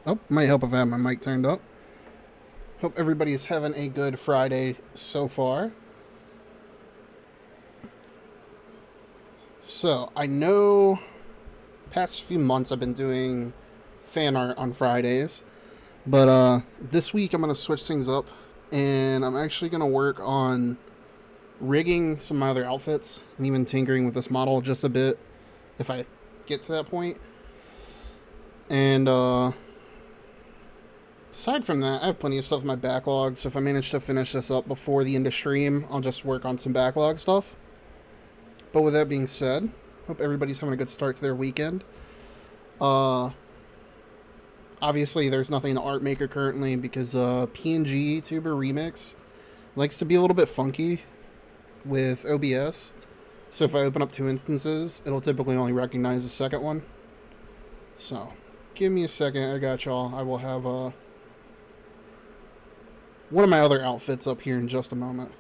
Oh, might help if I have my mic turned up. Hope everybody's having a good Friday so far. So, I know past few months I've been doing fan art on Fridays, but this week I'm going to switch things up and I'm actually going to work on rigging some of my other outfits and even tinkering with this model just a bit if I get to that point. And aside from that, I have plenty of stuff in my backlog, so if I manage to finish this up before the end of stream, I'll just work on some backlog stuff. But with that being said, hope everybody's having a good start to their weekend. Obviously, there's nothing in the art maker currently because PNGTuber-Remix likes to be a little bit funky with OBS. So if I open up two instances, it'll typically only recognize the second one. So, give me a second. I got y'all. I will have one of my other outfits up here in just a moment.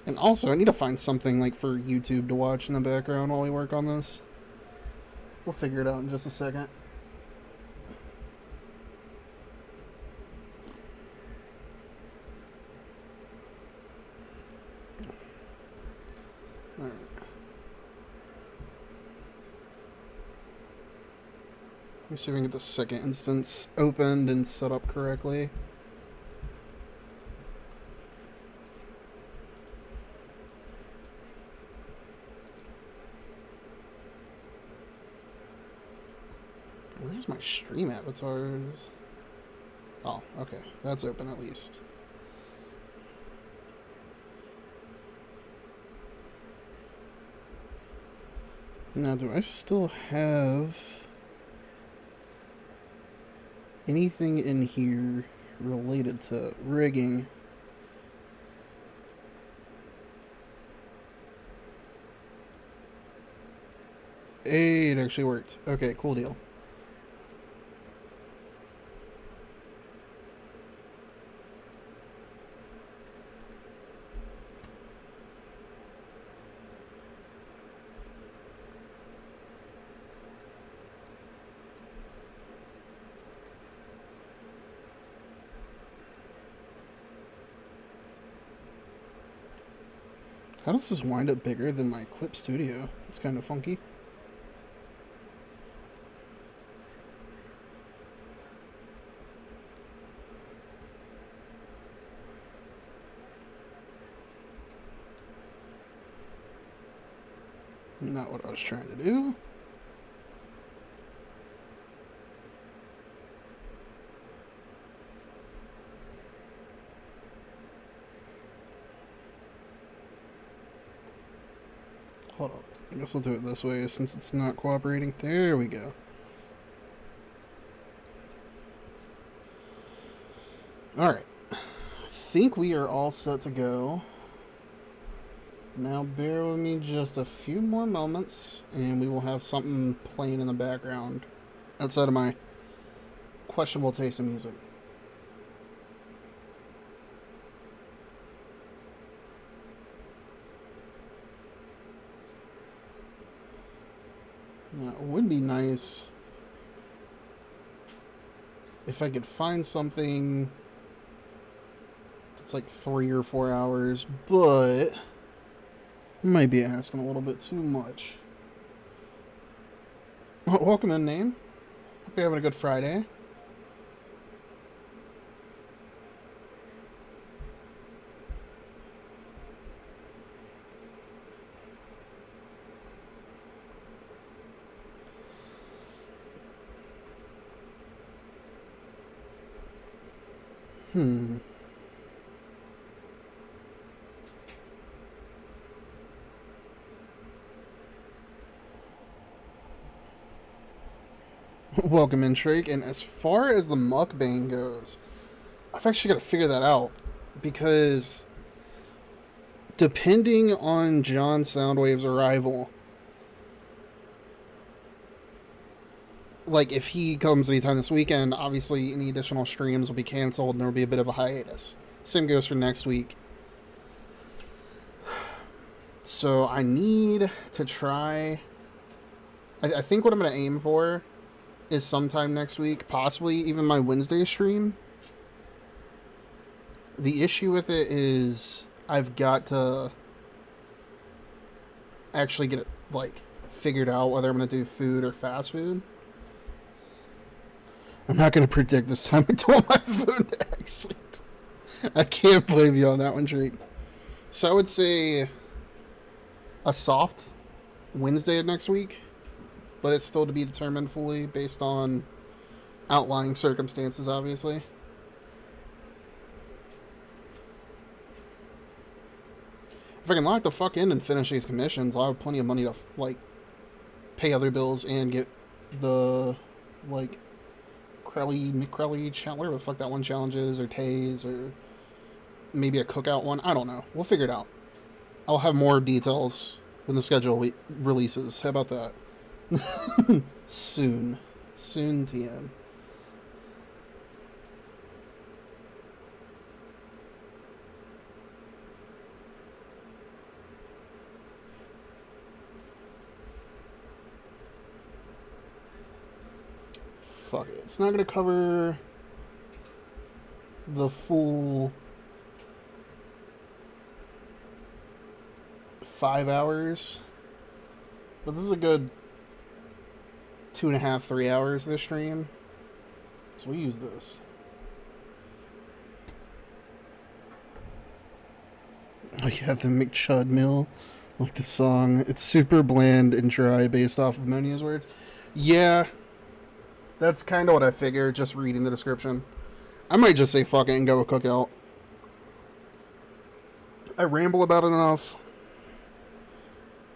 And also, I need to find something like for YouTube to watch in the background while we work on this. We'll figure it out in just a second. Alright. Let me see if we can get the second instance opened and set up correctly. Where's my stream avatars? Oh, okay. That's open at least. Now, do I still have anything in here related to rigging? Hey, it actually worked. Okay, cool deal. How does this wind up bigger than my Clip Studio? It's kind of funky. Not what I was trying to do. Hold up. I guess we'll do it this way since it's not cooperating. There we go. Alright. I think we are all set to go. Now bear with me just a few more moments and we will have something playing in the background outside of my questionable taste in music. Now, it would be nice if I could find something that's like 3 or 4 hours, but I might be asking a little bit too much. Welcome in, Name. Hope you're having a good Friday. Welcome in, Trake. And as far as the mukbang goes, I've actually got to figure that out because depending on John Soundwave's arrival, like if he comes anytime this weekend, obviously any additional streams will be canceled and there will be a bit of a hiatus. Same goes for next week. So I need to try I think what I'm going to aim for is sometime next week, possibly even my Wednesday stream. The issue with it is I've got to actually get it, like, figured out whether I'm going to do food or fast food. I'm not going to predict this time I do all my food, actually. I can't blame you on that one, Drake. So I would say a soft Wednesday of next week, but it's still to be determined fully based on outlying circumstances, obviously. If I can lock the fuck in and finish these commissions, I'll have plenty of money to, like, pay other bills and get the, like, McCrelly challenge, whatever the fuck that one challenge is, or Taze, or maybe a cookout one. I don't know. We'll figure it out. I'll have more details when the schedule releases. How about that? Soon, TM. Fuck it. It's not going to cover the full 5 hours, but this is a good 2.5, 3 hours of the stream, so we use this. Oh yeah, the McChud meal, like the song. It's super bland and dry based off of Monia's words. Yeah, that's kind of what I figured, just reading the description. I might just say fuck it and go with cookout. I ramble about it enough.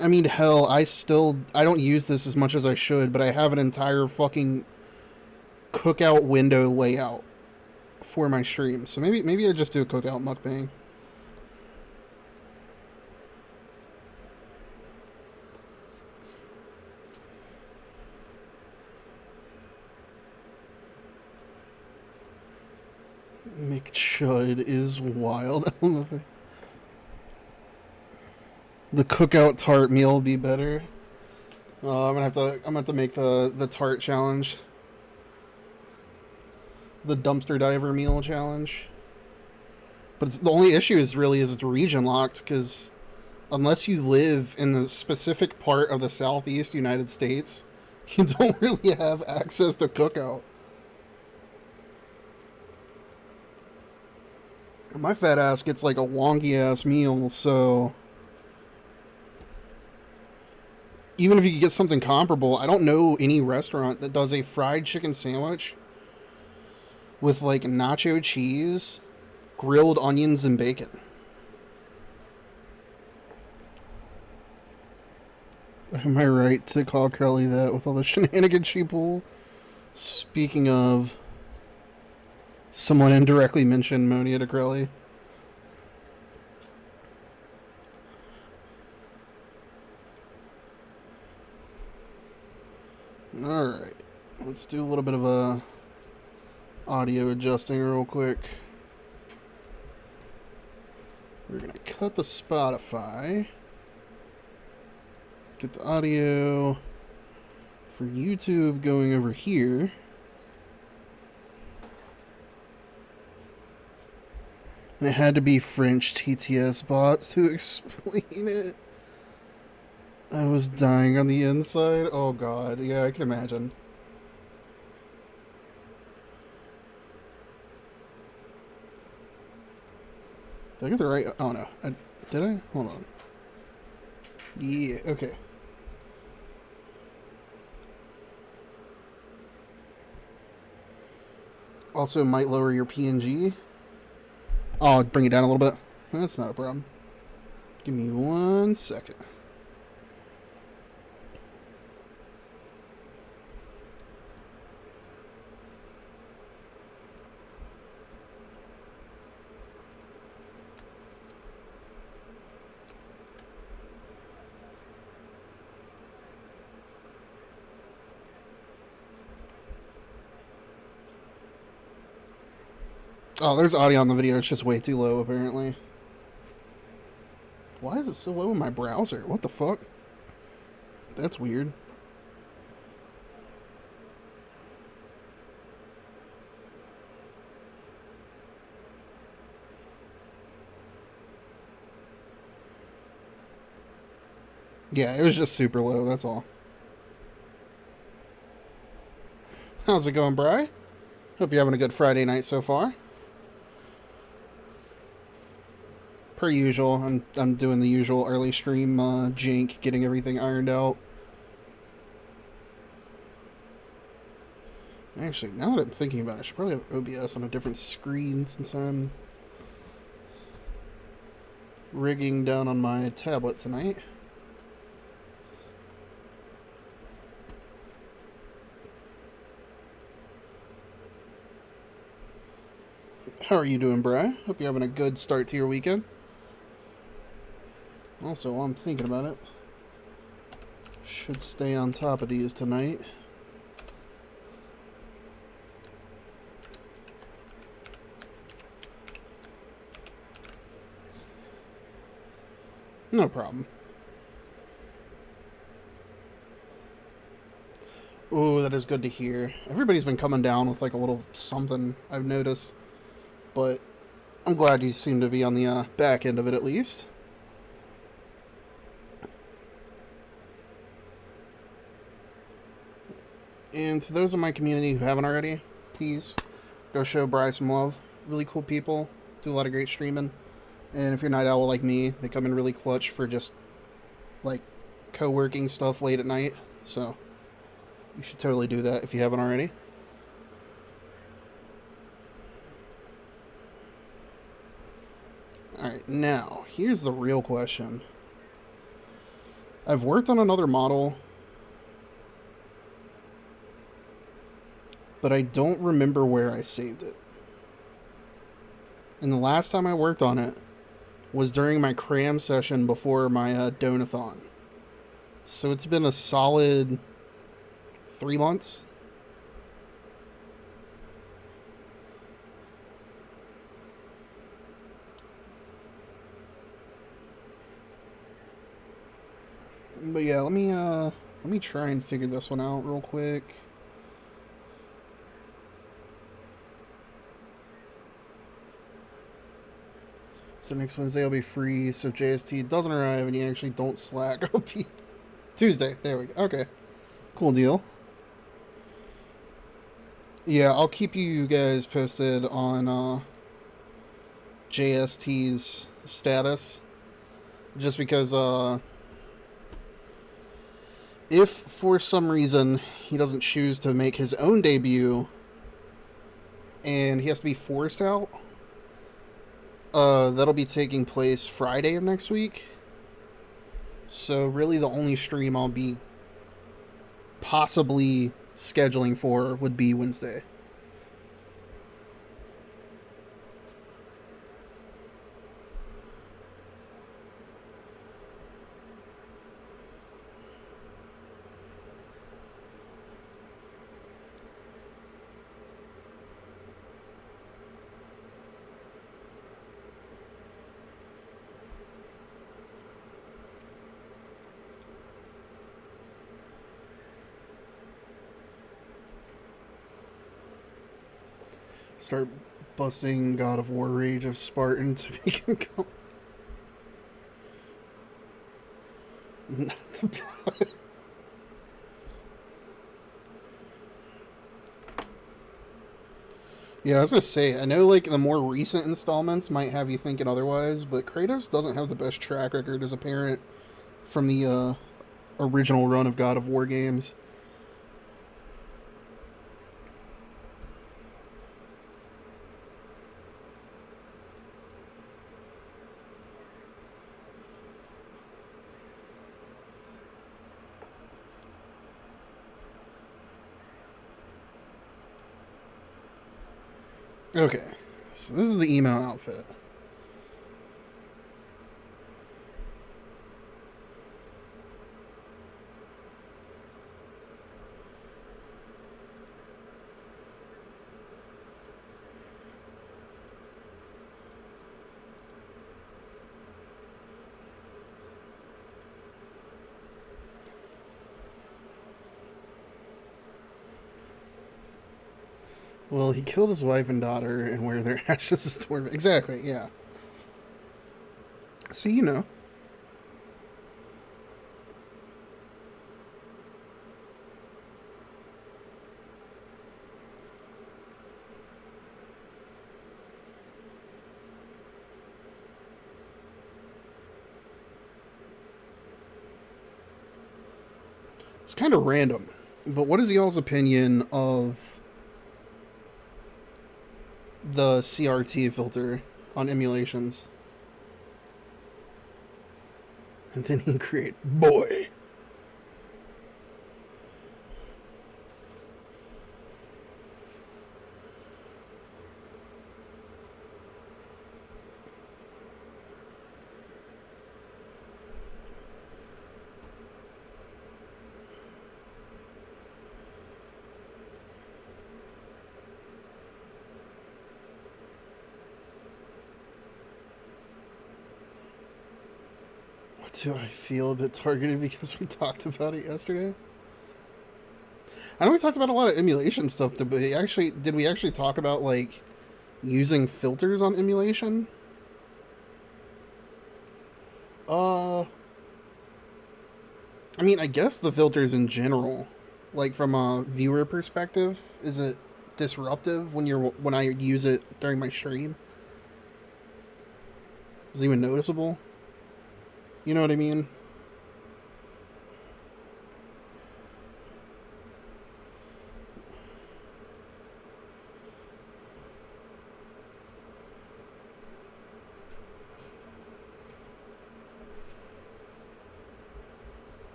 I mean, hell, I don't use this as much as I should, but I have an entire fucking cookout window layout for my stream. So maybe I just do a cookout mukbang. McChud is wild. I don't know if the cookout tart meal will be better. I'm gonna have to make the tart challenge, the dumpster diver meal challenge. But the only issue is it's region locked, because unless you live in the specific part of the Southeast United States, you don't really have access to cookout. My fat ass gets like a wonky ass meal, so even if you could get something comparable, I don't know any restaurant that does a fried chicken sandwich with like nacho cheese, grilled onions, and bacon. Am I right to call Crowley that with all the shenanigans she pulled? Speaking of, someone indirectly mentioned Monia to Crowley. Alright, let's do a little bit of a audio adjusting real quick. We're going to cut the Spotify, get the audio for YouTube going over here. And it had to be French TTS bots to explain it. I was dying on the inside. Oh god, yeah, I can imagine. Did I get the right? Oh no, did I? Hold on. Yeah, okay. Also might lower your PNG. I'll bring it down a little bit. That's not a problem. Give me 1 second. Oh, there's audio on the video. It's just way too low, apparently. Why is it so low in my browser? What the fuck? That's weird. Yeah, it was just super low, that's all. How's it going, Bri? Hope you're having a good Friday night so far. Per usual, I'm doing the usual early stream jank, getting everything ironed out. Actually, now that I'm thinking about it, I should probably have OBS on a different screen since I'm rigging down on my tablet tonight. How are you doing, Bri? Hope you're having a good start to your weekend. Also, while I'm thinking about it, should stay on top of these tonight. No problem. Ooh, that is good to hear. Everybody's been coming down with like a little something, I've noticed. But I'm glad you seem to be on the back end of it at least. And to those in my community who haven't already, please go show Bri some love. Really cool people, do a lot of great streaming. And if you're a night owl like me, they come in really clutch for just like co-working stuff late at night. So you should totally do that if you haven't already. Alright, now, here's the real question. I've worked on another model, but I don't remember where I saved it. And the last time I worked on it was during my cram session before my donathon. So it's been a solid 3 months. But yeah, let me try and figure this one out real quick. So next Wednesday I'll be free, so if JST doesn't arrive and you actually don't slack, I'll be Tuesday. There we go. Okay. Cool deal. Yeah, I'll keep you guys posted on JST's status. Just because if for some reason he doesn't choose to make his own debut and he has to be forced out, that'll be taking place Friday of next week. So really the only stream I'll be possibly scheduling for would be Wednesday. Start busting God of War Rage of Spartan to make him go. Not the plot. Yeah, I was gonna say, I know like the more recent installments might have you thinking otherwise, but Kratos doesn't have the best track record as a parent from the original run of God of War games. Okay, so this is the email outfit. Well, he killed his wife and daughter and wear their ashes as torment. Exactly, yeah. So, you know. It's kind of random, but what is y'all's opinion of the CRT filter on emulations? And then he create boy. Do I feel a bit targeted because we talked about it yesterday? I know we talked about a lot of emulation stuff. Did we actually talk about like using filters on emulation? I mean, I guess the filters in general, like from a viewer perspective, is it disruptive when I use it during my stream? Is it even noticeable? You know what I mean?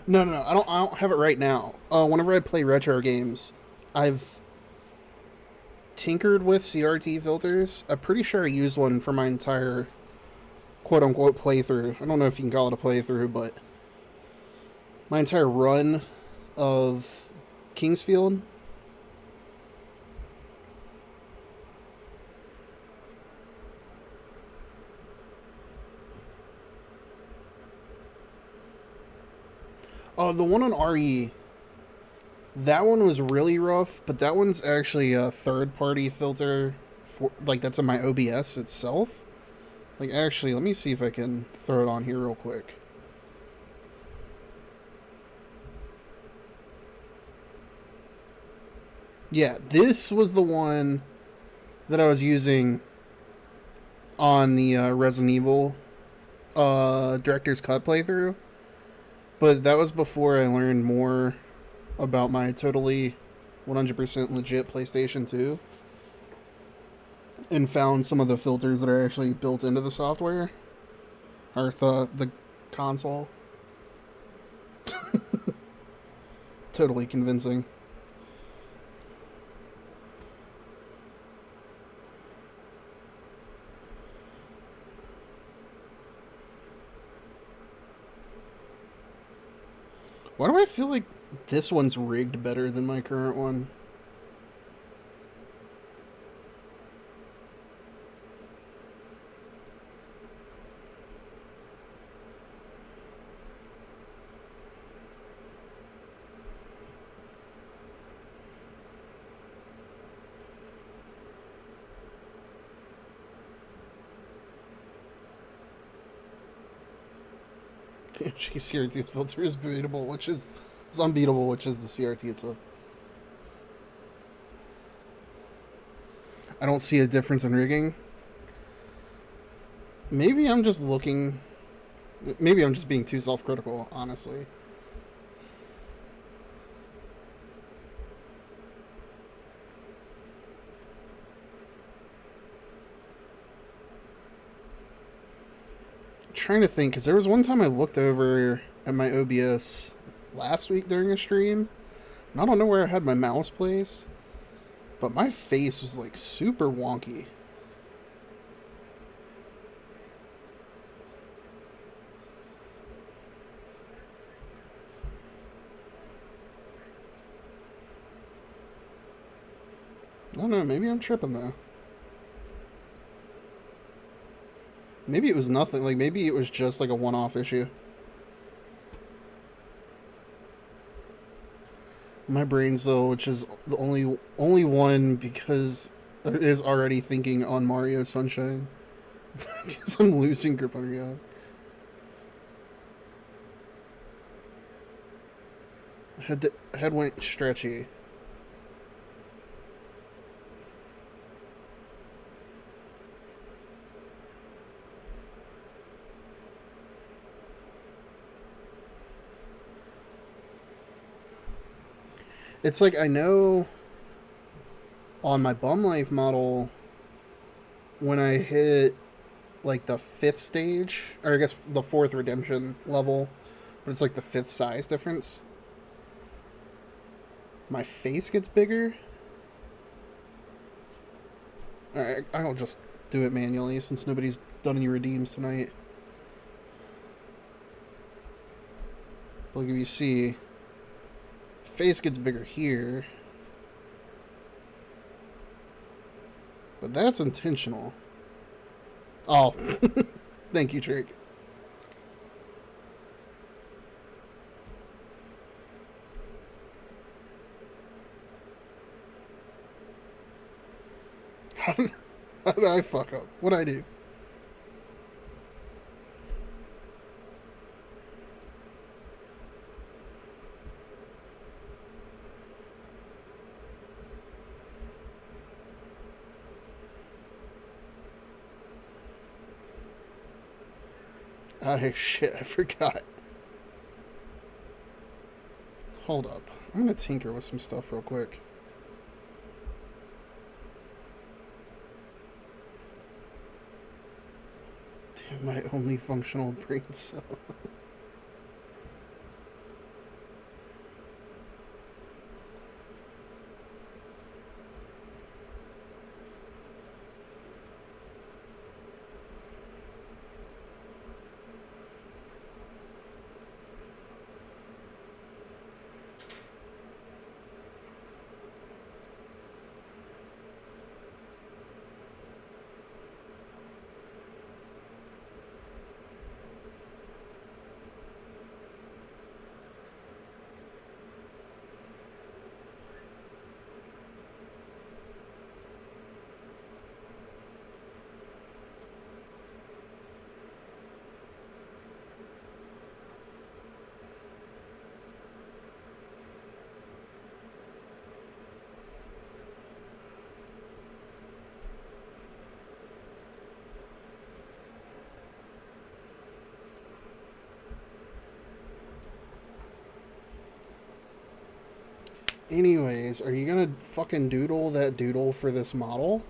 No, no, no. I don't have it right now. Whenever I play retro games, I've tinkered with CRT filters. I'm pretty sure I used one for my entire quote unquote playthrough. I don't know if you can call it a playthrough, but my entire run of Kingsfield. Oh, the one on RE. That one was really rough, but that one's actually a third-party filter for like that's in my OBS itself. Like actually, let me see if I can throw it on here real quick. Yeah, this was the one that I was using on the Resident Evil director's cut playthrough. But that was before I learned more about my totally 100% legit PlayStation 2 and found some of the filters that are actually built into the software or the console. Totally convincing. Why do I feel like this one's rigged better than my current one? CRT filter is beatable, which is unbeatable, which is the CRT itself. I don't see a difference in rigging. Maybe I'm just looking. Maybe I'm just being too self-critical, honestly. Trying to think, because there was one time I looked over at my OBS last week during a stream, and I don't know where I had my mouse placed, but my face was like super wonky. I don't know, maybe I'm tripping though. Maybe it was nothing, like maybe it was just like a one-off issue. My brain cell, which is the only one because it is already thinking on Mario Sunshine. Because I'm losing grip on God. Head went stretchy. It's like I know on my Bum Life model, when I hit like the 5th stage, or I guess the 4th redemption level, but it's like the 5th size difference, my face gets bigger. Alright, I'll just do it manually since nobody's done any redeems tonight. Look, if you see, face gets bigger here, but that's intentional. Oh, thank you, Drake. How did I fuck up? What'd I do? Oh, shit, I forgot. Hold up. I'm gonna tinker with some stuff real quick. Damn, my only functional brain cell. Anyways, are you gonna fucking doodle that doodle for this model?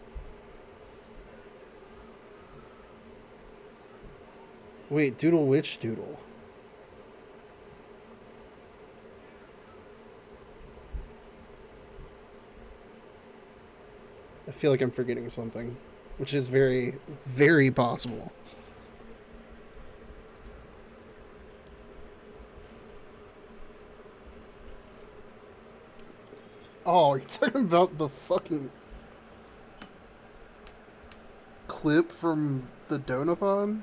Wait, doodle which doodle? I feel like I'm forgetting something, which is very, very possible. Oh, you're talking about the fucking clip from the Donathon?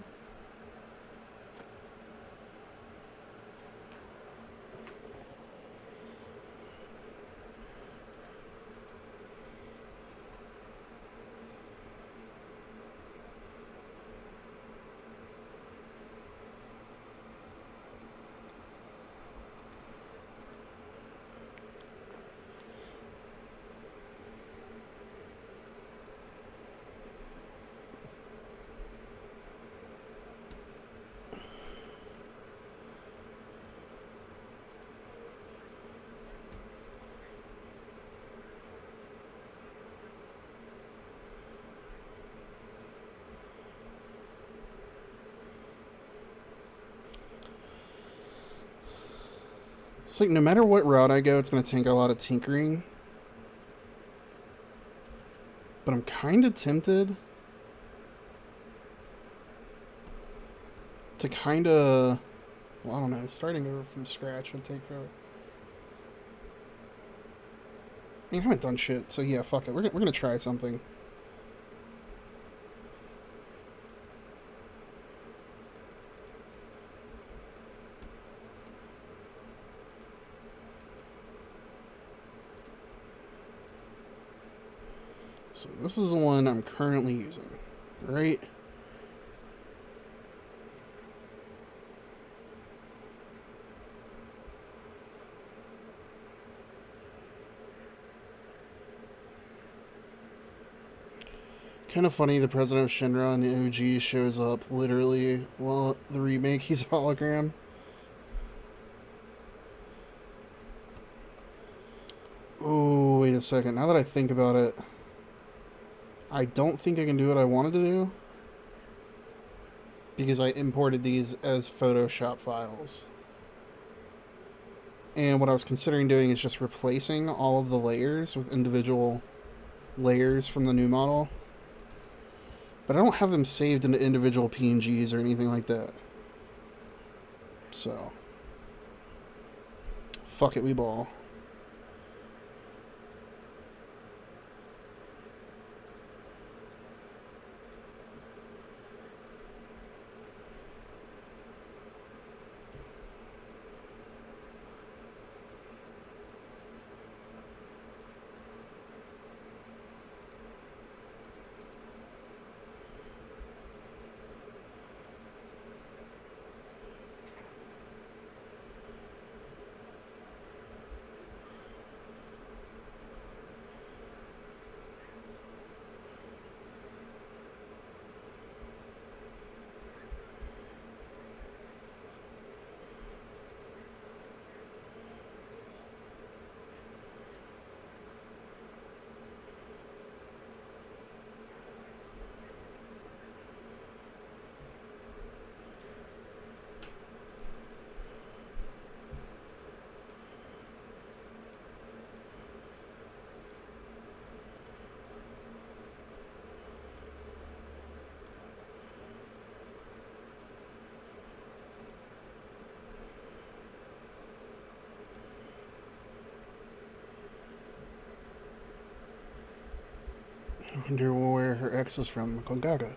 It's like no matter what route I go, it's going to take a lot of tinkering. But I'm kind of tempted to kind of, well, I don't know, starting over from scratch would take forever. I mean, I haven't done shit, so yeah, fuck it. We're gonna try something. So this is the one I'm currently using, right? Kind of funny, the president of Shinra in the OG shows up literally, well, the remake, he's a hologram. Oh, wait a second. Now that I think about it, I don't think I can do what I wanted to do because I imported these as Photoshop files. And what I was considering doing is just replacing all of the layers with individual layers from the new model. But I don't have them saved into individual PNGs or anything like that. So, fuck it, we ball. I wonder where her ex is from. Gongaga.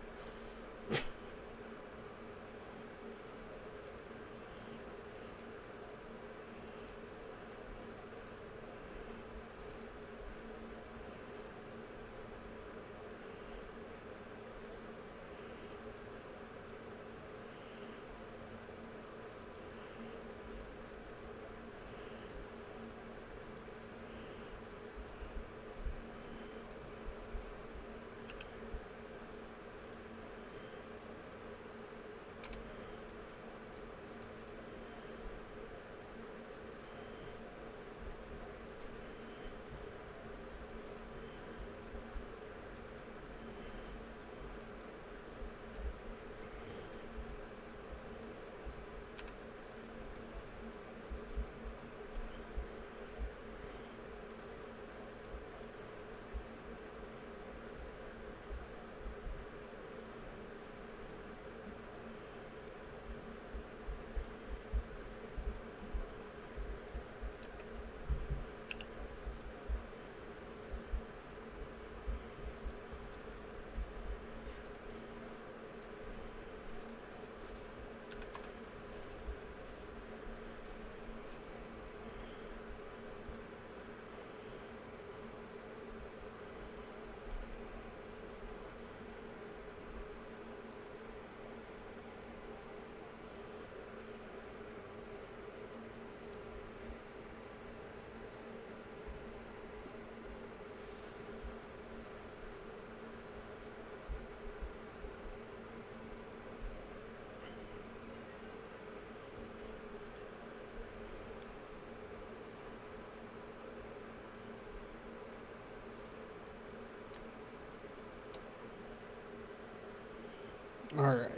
Alright.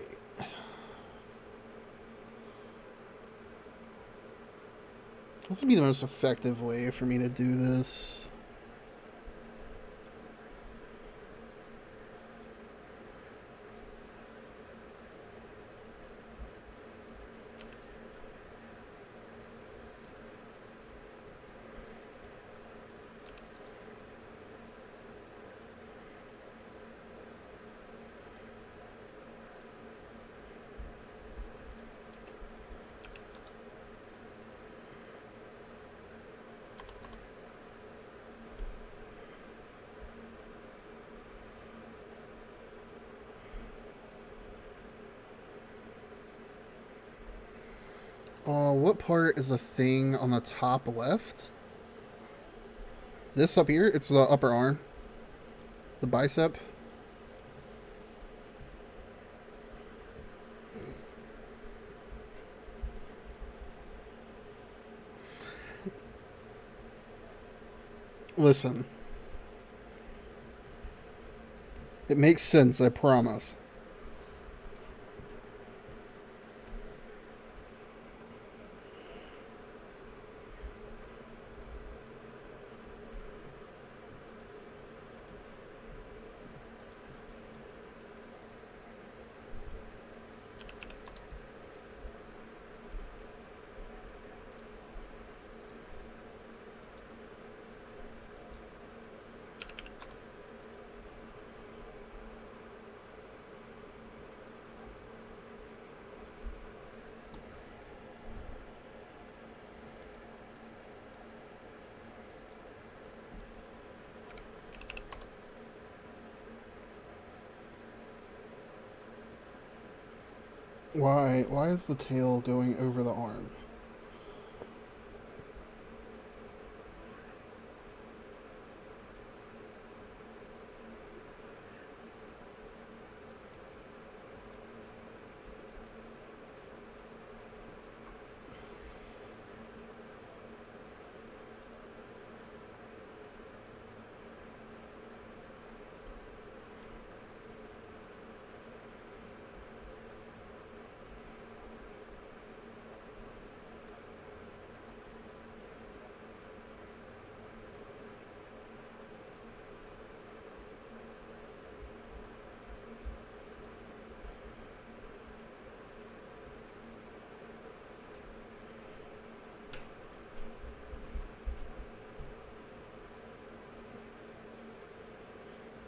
This would be the most effective way for me to do this. What part is the thing on the top left? This up here? It's the upper arm. The bicep. Listen, it makes sense, I promise. Why is the tail going over the arm?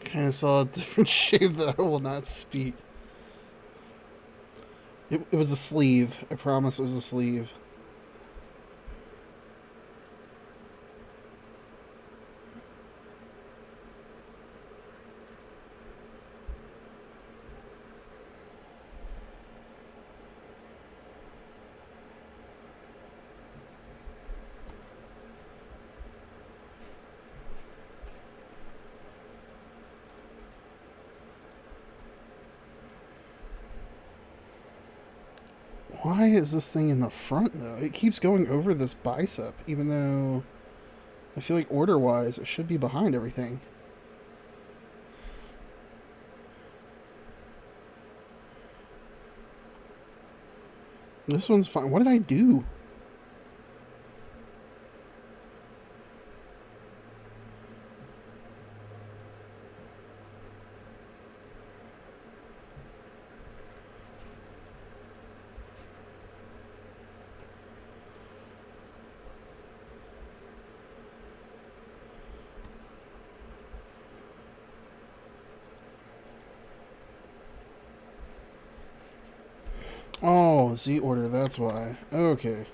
Kind of saw a different shape that I will not speak. It was a sleeve. I promise it was a sleeve. Why is this thing in the front, though? It keeps going over this bicep, even though I feel like order-wise it should be behind everything. This one's fine. What did I do? Oh, Z order, that's why. Okay.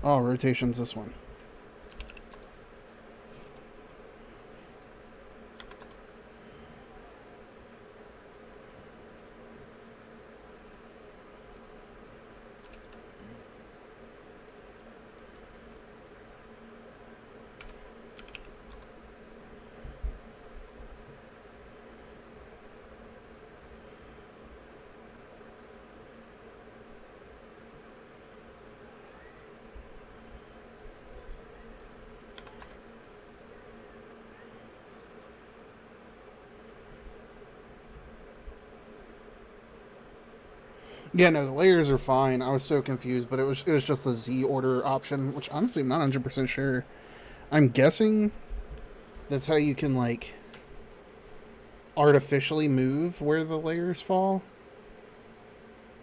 Oh, rotation's this one. Yeah, no, the layers are fine. I was so confused, but it was just the Z order option, which honestly I'm not 100% sure. I'm guessing that's how you can like artificially move where the layers fall.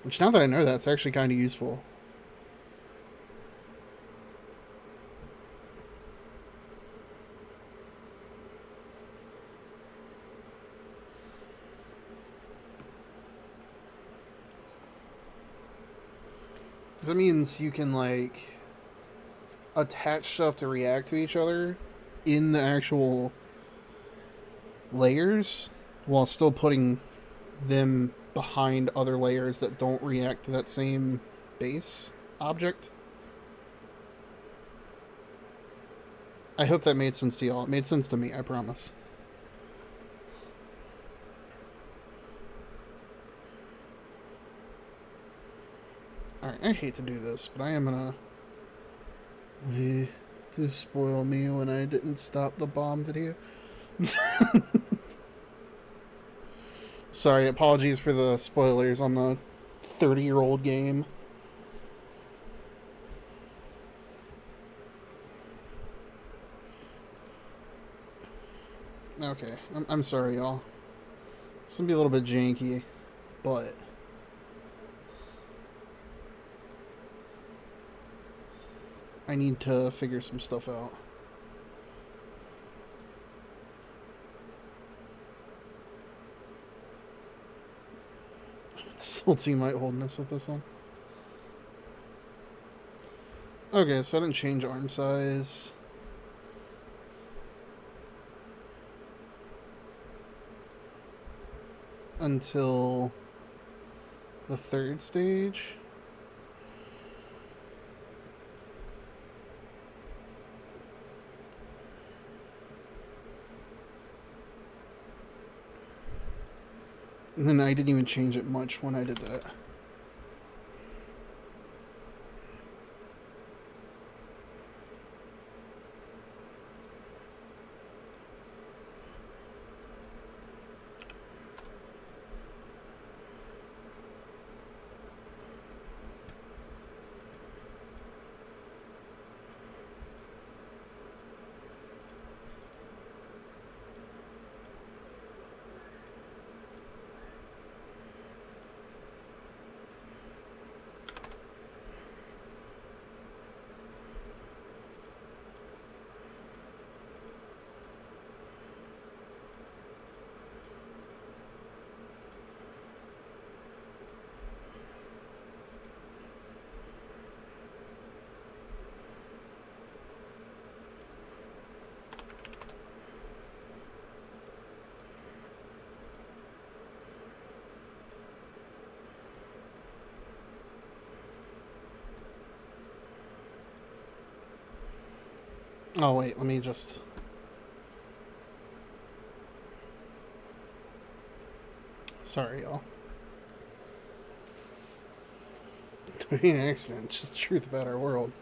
Which now that I know that, it's actually kind of useful. Because that means you can like attach stuff to react to each other in the actual layers while still putting them behind other layers that don't react to that same base object. I hope that made sense to y'all. It made sense to me, I promise. Alright, I hate to do this, but I am gonna... Way to spoil me when I didn't stop the bomb video. Sorry, apologies for the spoilers on the 30-year-old game. Okay, I'm sorry, y'all. It's gonna be a little bit janky, but... I need to figure some stuff out. Salty might holdness with this one. Okay, so I didn't change arm size. Until the third stage. And then I didn't even change it much when I did that. Oh wait, let me just... Sorry, y'all. Doing an accident, just the truth about our world.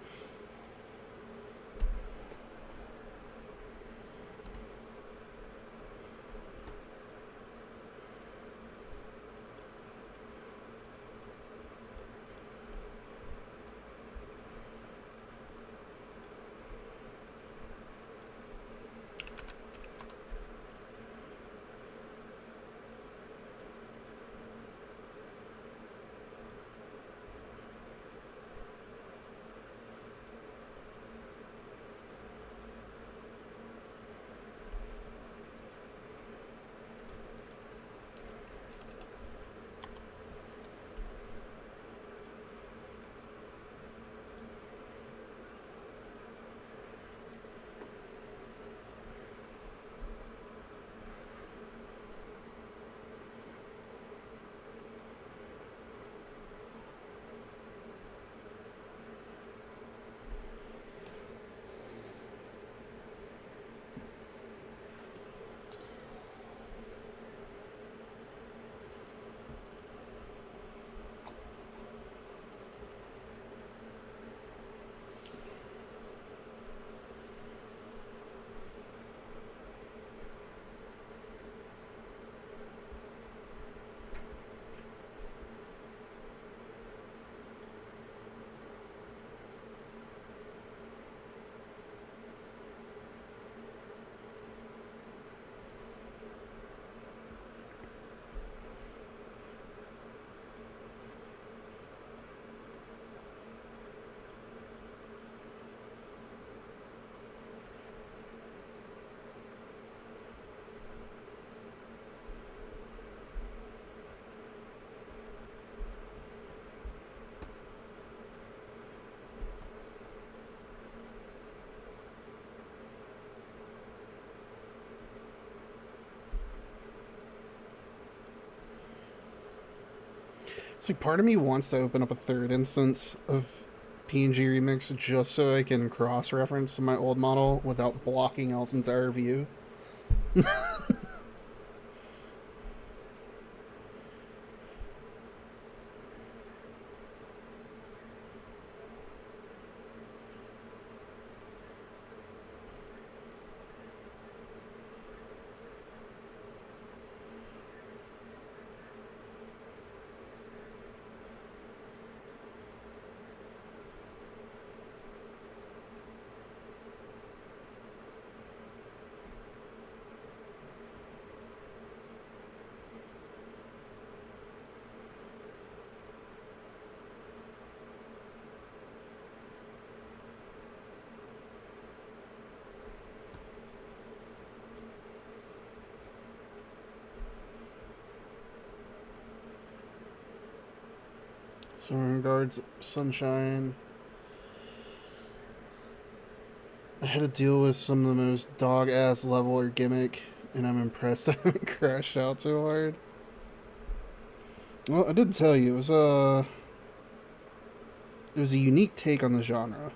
It's like part of me wants to open up a third instance of PNG-Remix just so I can cross-reference to my old model without blocking else entire view. So in regards Sunshine, I had to deal with some of the most dog-ass level or gimmick, and I'm impressed I haven't crashed out too hard. Well, I did tell you, it was a unique take on the genre.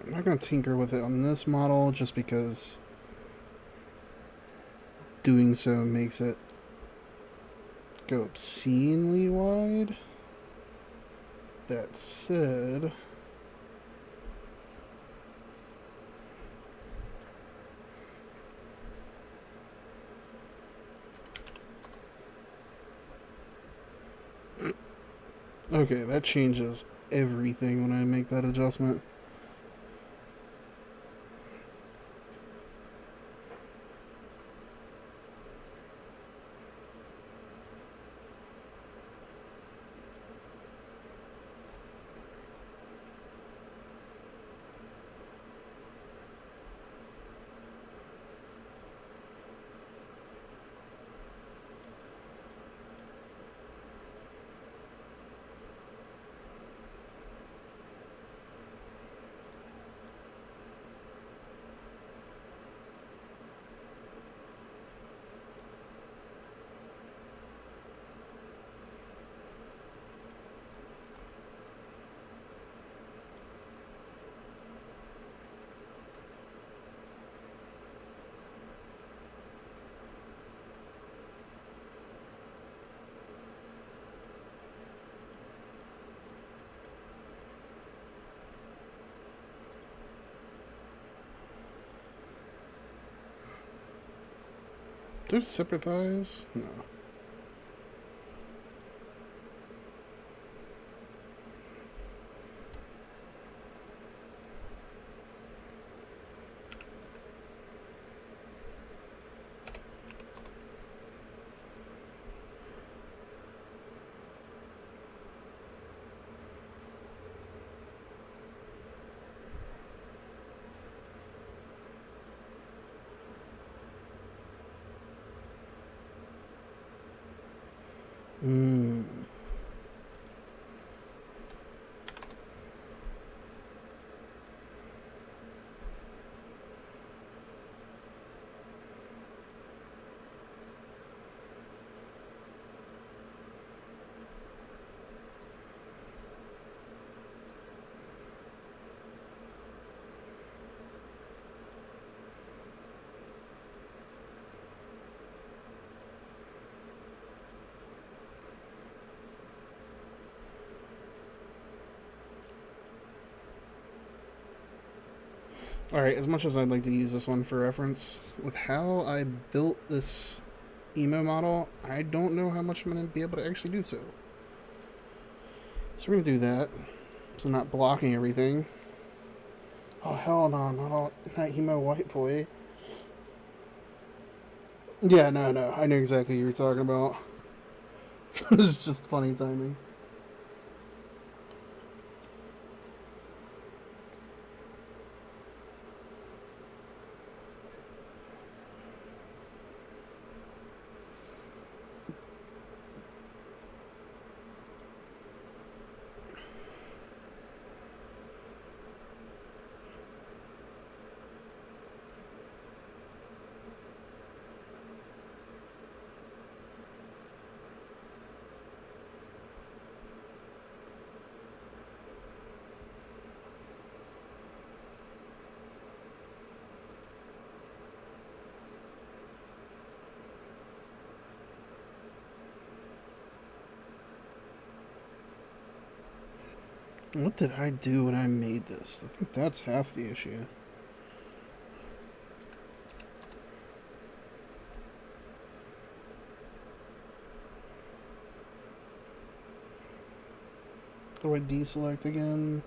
I'm not going to tinker with it on this model just because doing so makes it go obscenely wide. That said, okay, that changes everything when I make that adjustment. Do sympathize? No. Mm. Alright, as much as I'd like to use this one for reference, with how I built this emo model, I don't know how much I'm going to be able to actually do so. So we're going to do that. So not blocking everything. Oh, hell no, not emo white boy. Yeah, no. I knew exactly what you were talking about. It's just funny timing. What did I do when I made this? I think that's half the issue. Do I deselect again?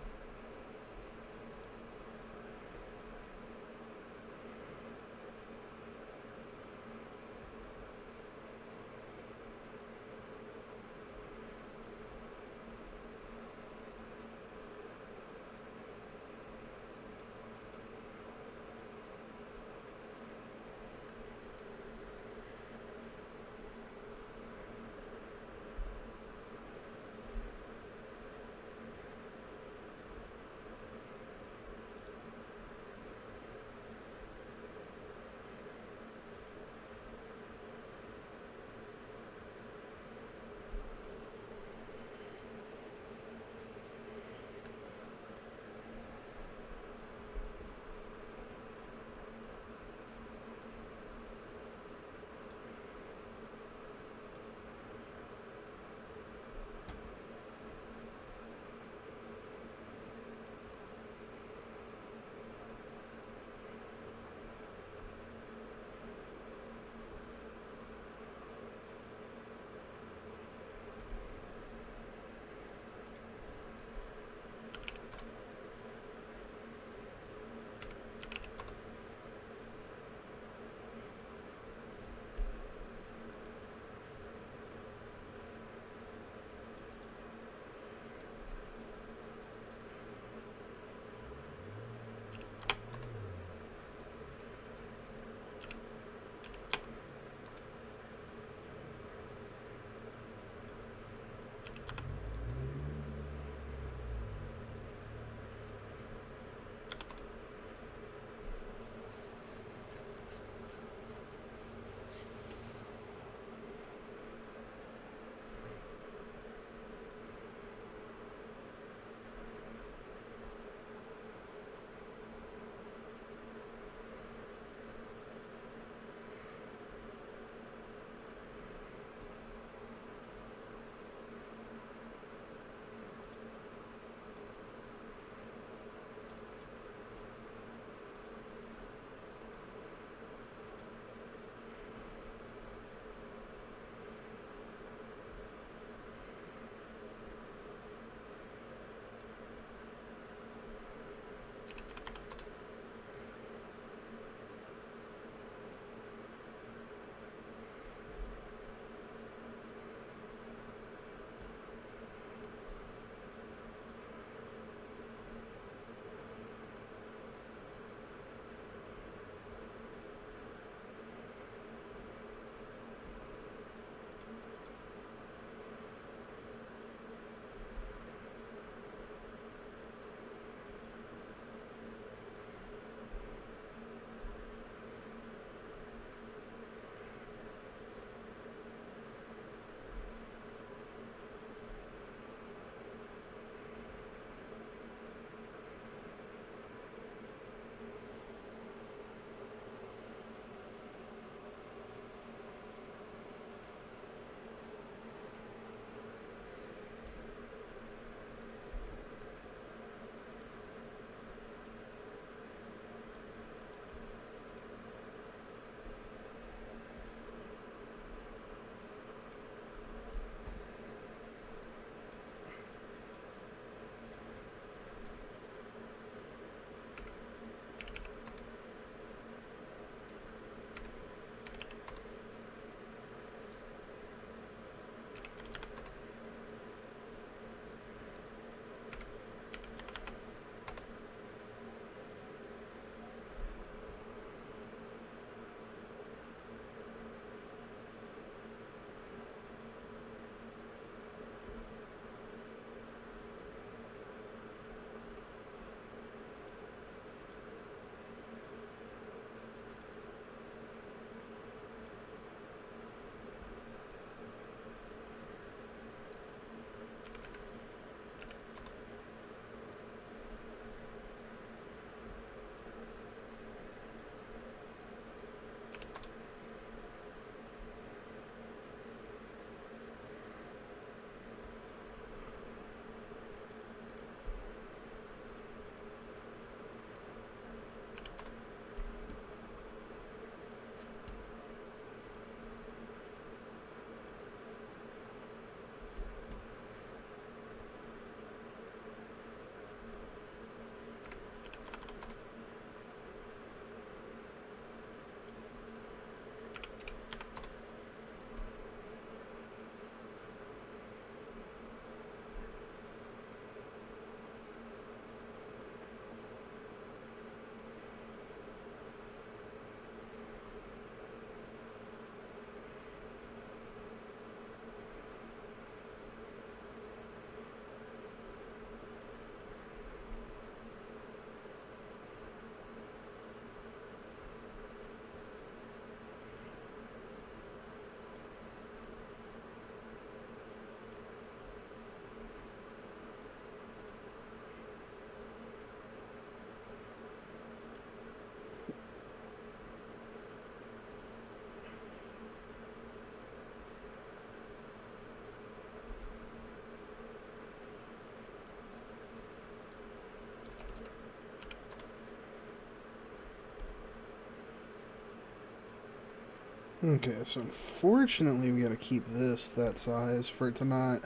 Okay, so unfortunately we gotta keep this that size for it to not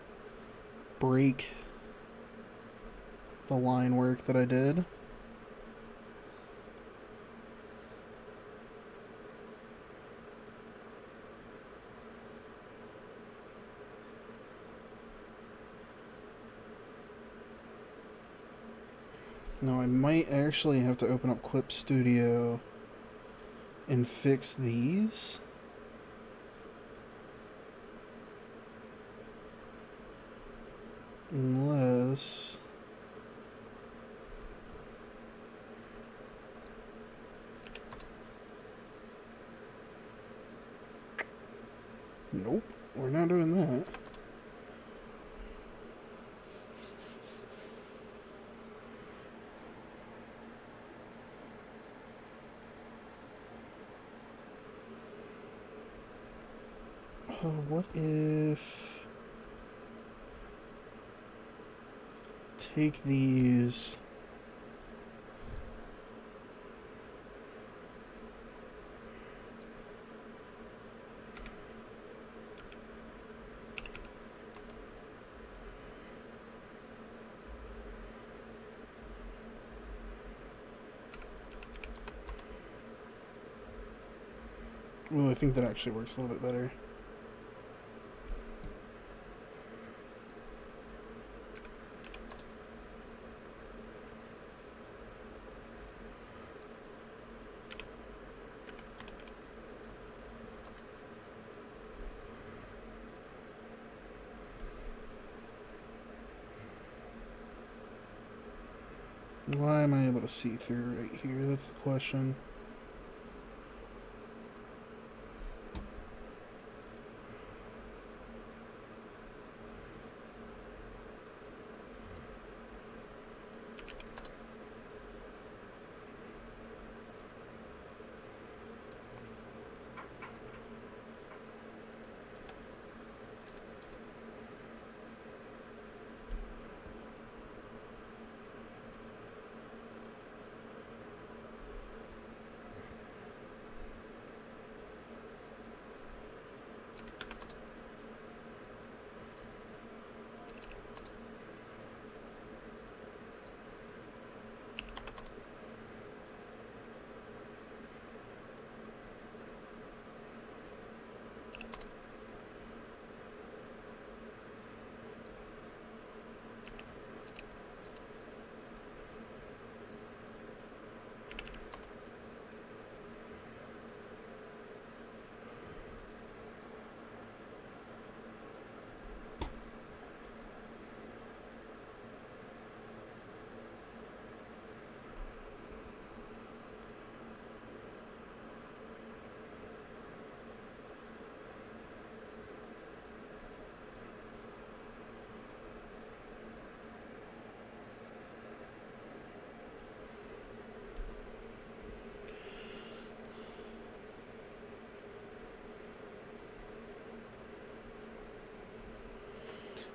break the line work that I did. Now I might actually have to open up Clip Studio and fix these. Unless... Nope, we're not doing that. What if... Take these... Well, I think that actually works a little bit better. Why am I able to see through right here? That's the question.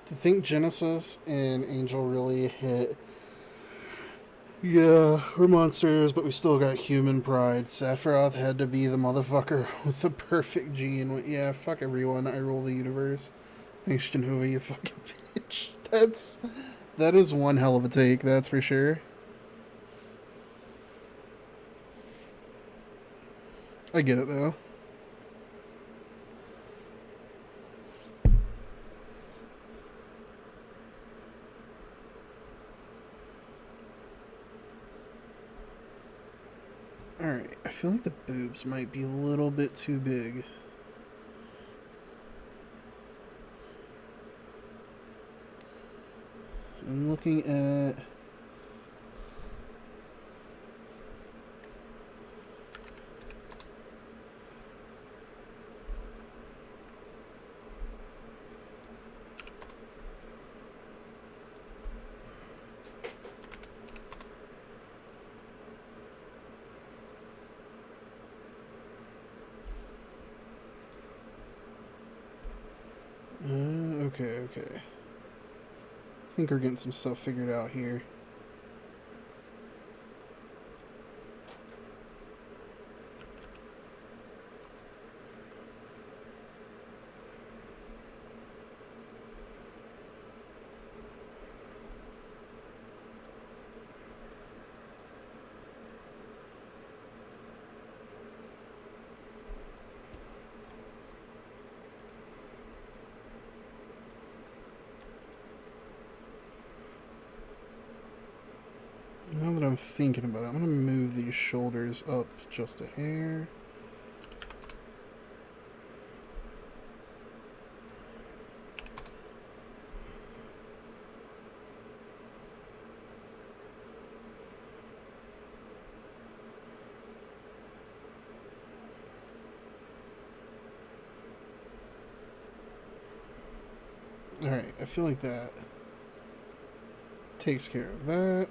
To think Genesis and Angel really hit, yeah, we're monsters, but we still got human pride. Sephiroth had to be the motherfucker with the perfect gene. Yeah, fuck everyone. I rule the universe. Thanks, Jehovah, you fucking bitch. That is one hell of a take, that's for sure. I get it though. Alright, I feel like the boobs might be a little bit too big. I'm looking at... Okay. I think we're getting some stuff figured out here. I'm thinking about it. I'm going to move these shoulders up just a hair. Alright, I feel like that takes care of that.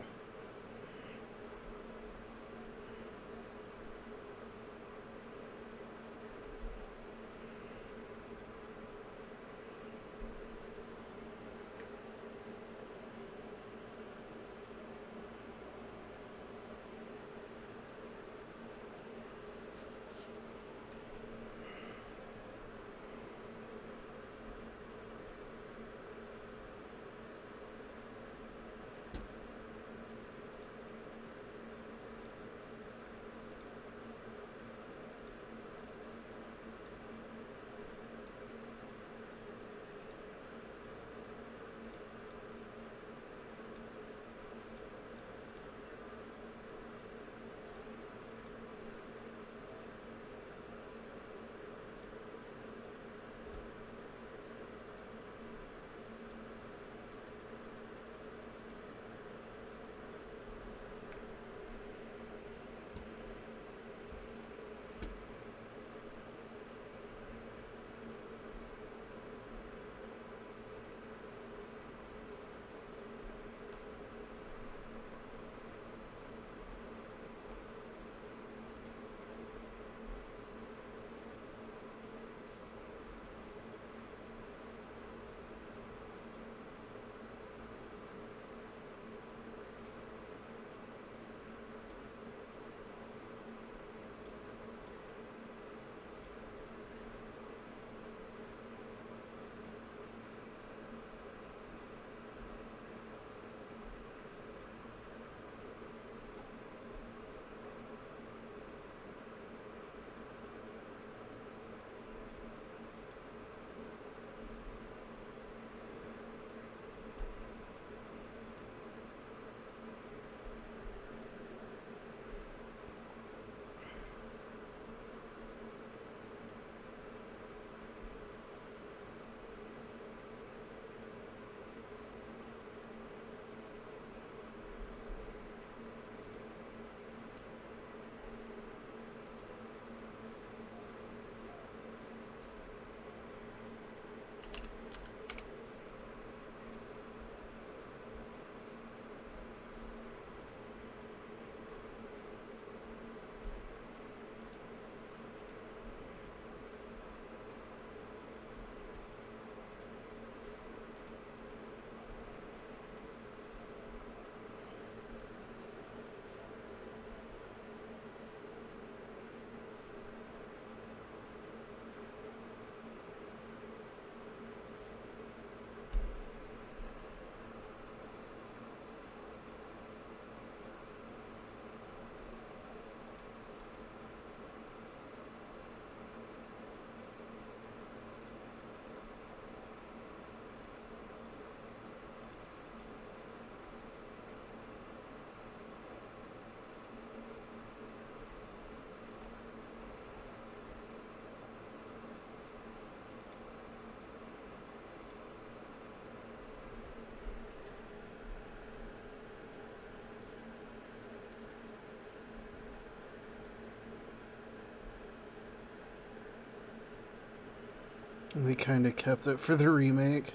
They kind of kept it for the remake.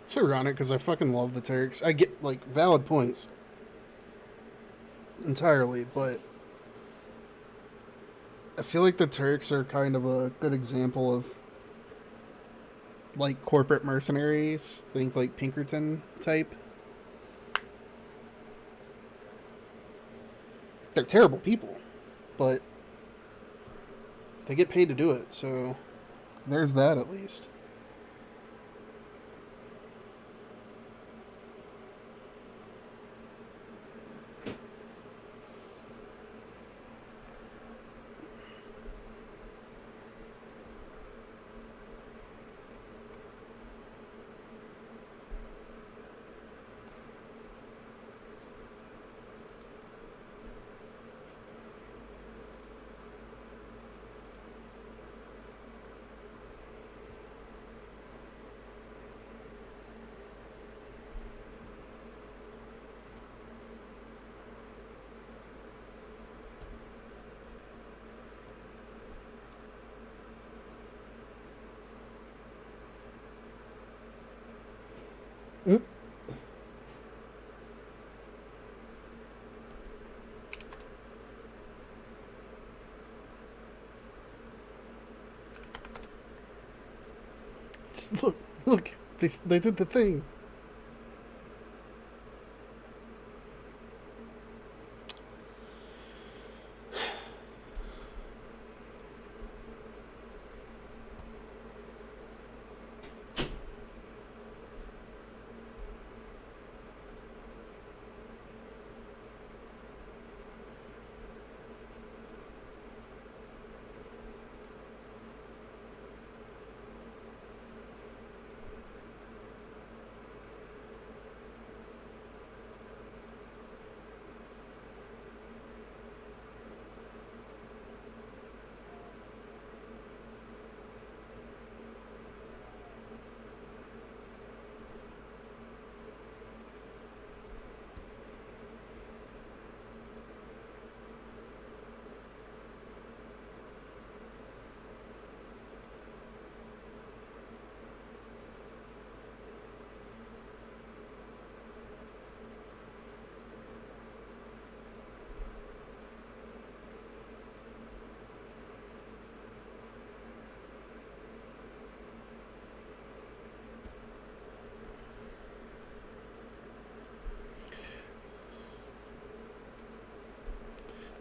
It's ironic because I fucking love the Turks. I get, like, valid points entirely, but I feel like the Turks are kind of a good example of like corporate mercenaries. Think like Pinkerton type. They're terrible people, but they get paid to do it, so there's that at least. Mm. Just look, they did the thing.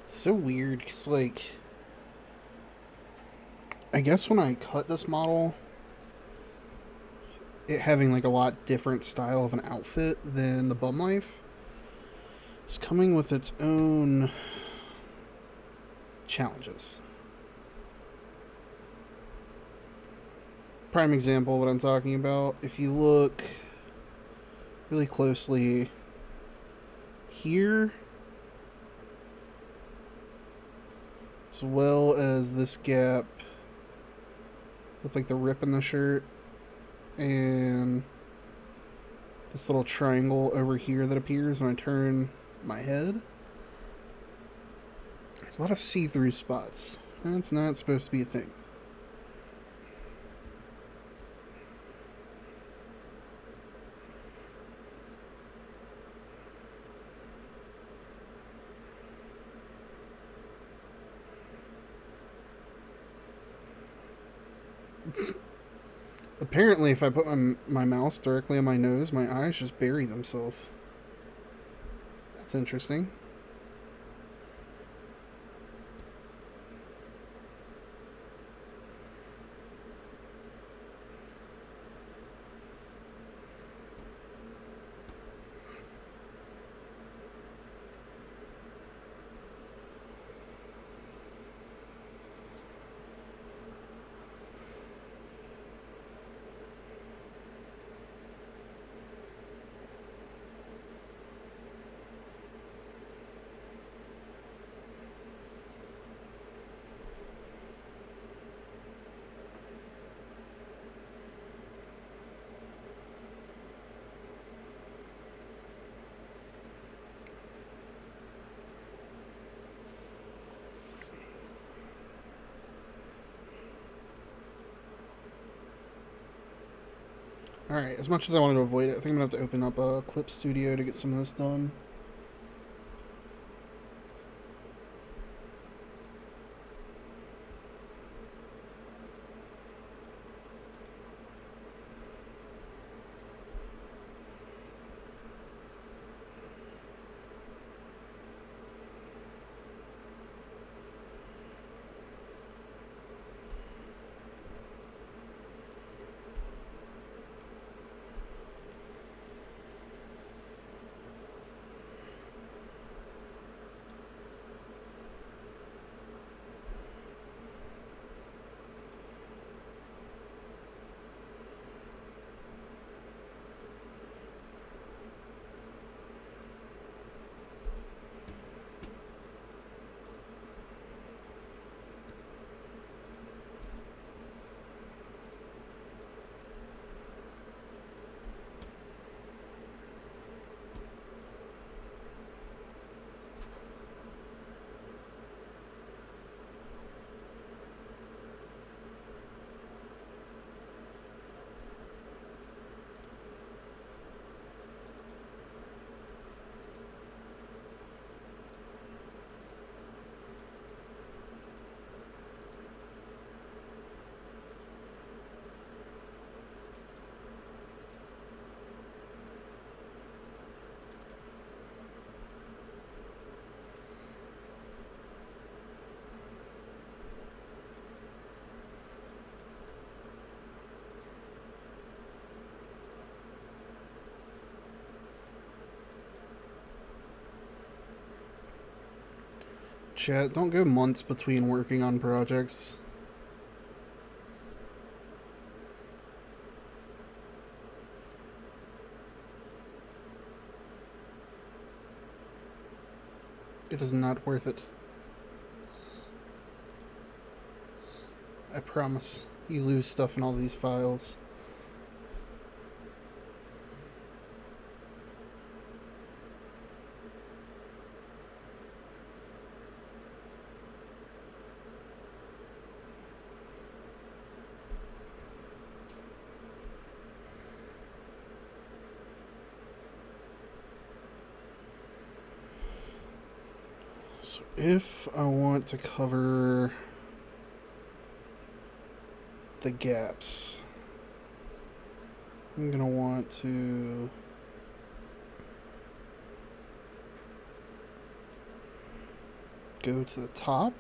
It's so weird because, like, I guess when I cut this model, it having like a lot different style of an outfit than the Bum Life, it's coming with its own challenges. Prime example of what I'm talking about, if you look really closely here, as well as this gap with like the rip in the shirt and this little triangle over here that appears when I turn my head. There's a lot of see-through spots. That's not supposed to be a thing. Apparently, if I put my mouse directly on my nose, my eyes just bury themselves. That's interesting. Alright, as much as I wanted to avoid it, I think I'm going to have to open up a Clip Studio to get some of this done. chat, don't go months between working on projects. It is not worth it. I promise. You lose stuff in all these files. So if I want to cover the gaps, I'm gonna want to go to the top.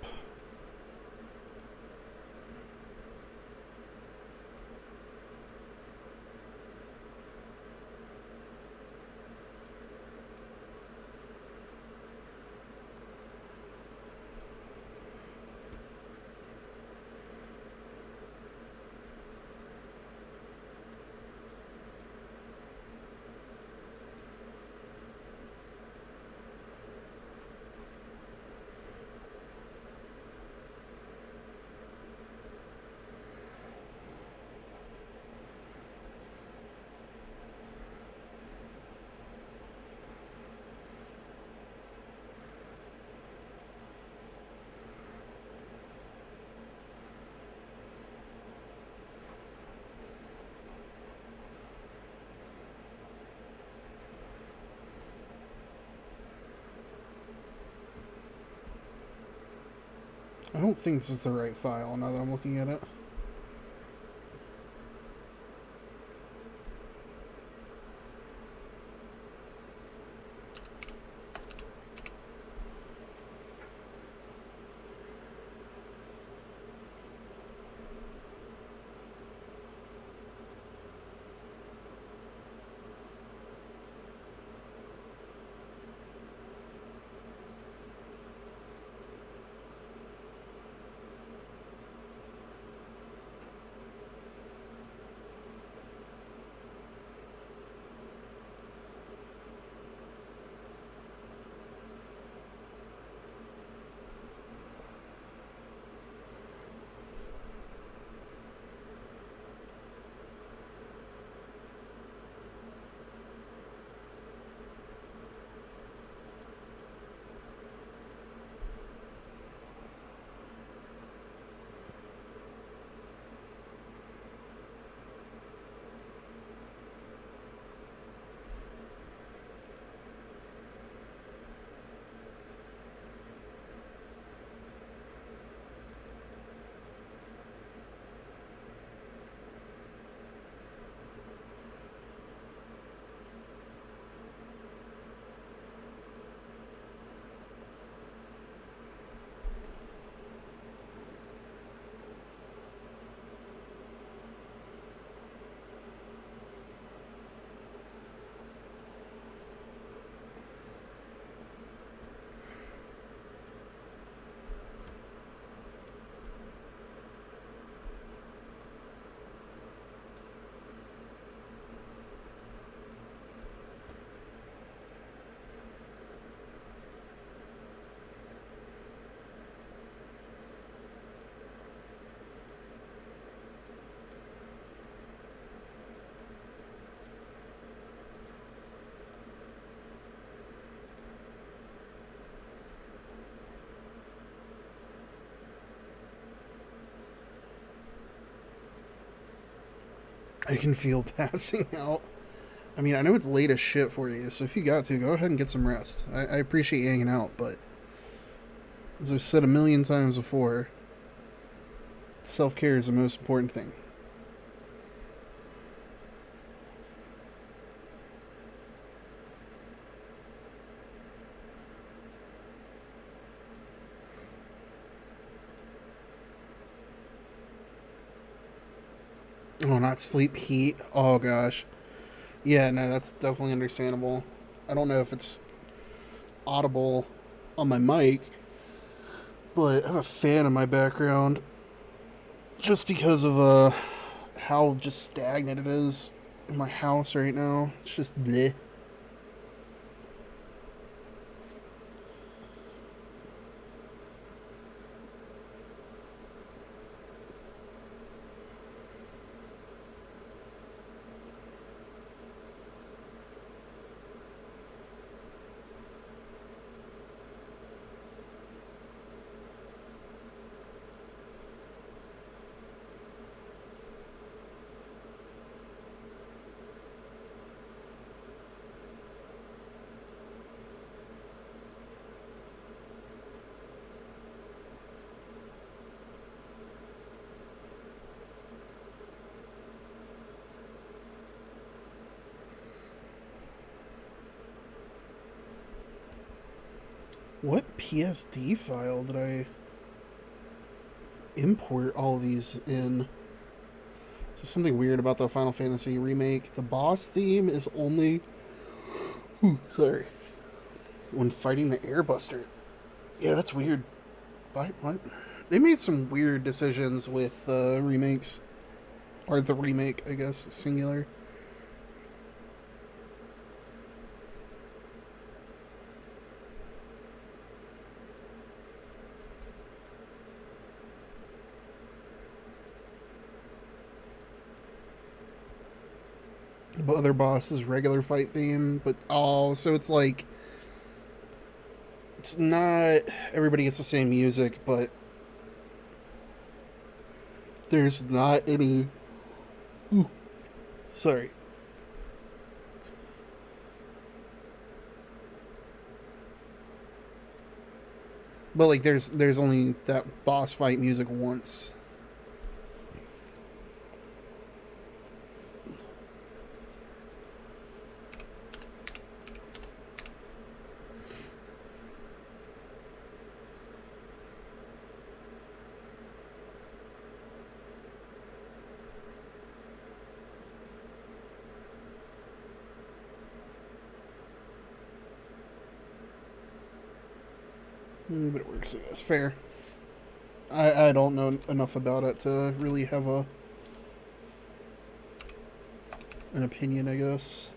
I don't think this is the right file now that I'm looking at it. I can feel passing out. I mean, I know it's late as shit for you, so if you got to, go ahead and get some rest. I appreciate you hanging out, but as I've said a million times before, self-care is the most important thing. Oh, not sleep, heat. Oh, gosh. Yeah, no, that's definitely understandable. I don't know if it's audible on my mic, but I have a fan in my background just because of how just stagnant it is in my house right now. It's just bleh. What PSD file did I import all these in? So something weird about the Final Fantasy remake. The boss theme is only sorry, when fighting the Airbuster. Yeah, that's weird. What? They made some weird decisions with the remakes. Or the remake, I guess, singular. But other bosses regular fight theme, but so it's like it's not everybody gets the same music, but there's not any sorry. But like there's only that boss fight music once. But it works, I guess. Fair. I don't know enough about it to really have an opinion, I guess.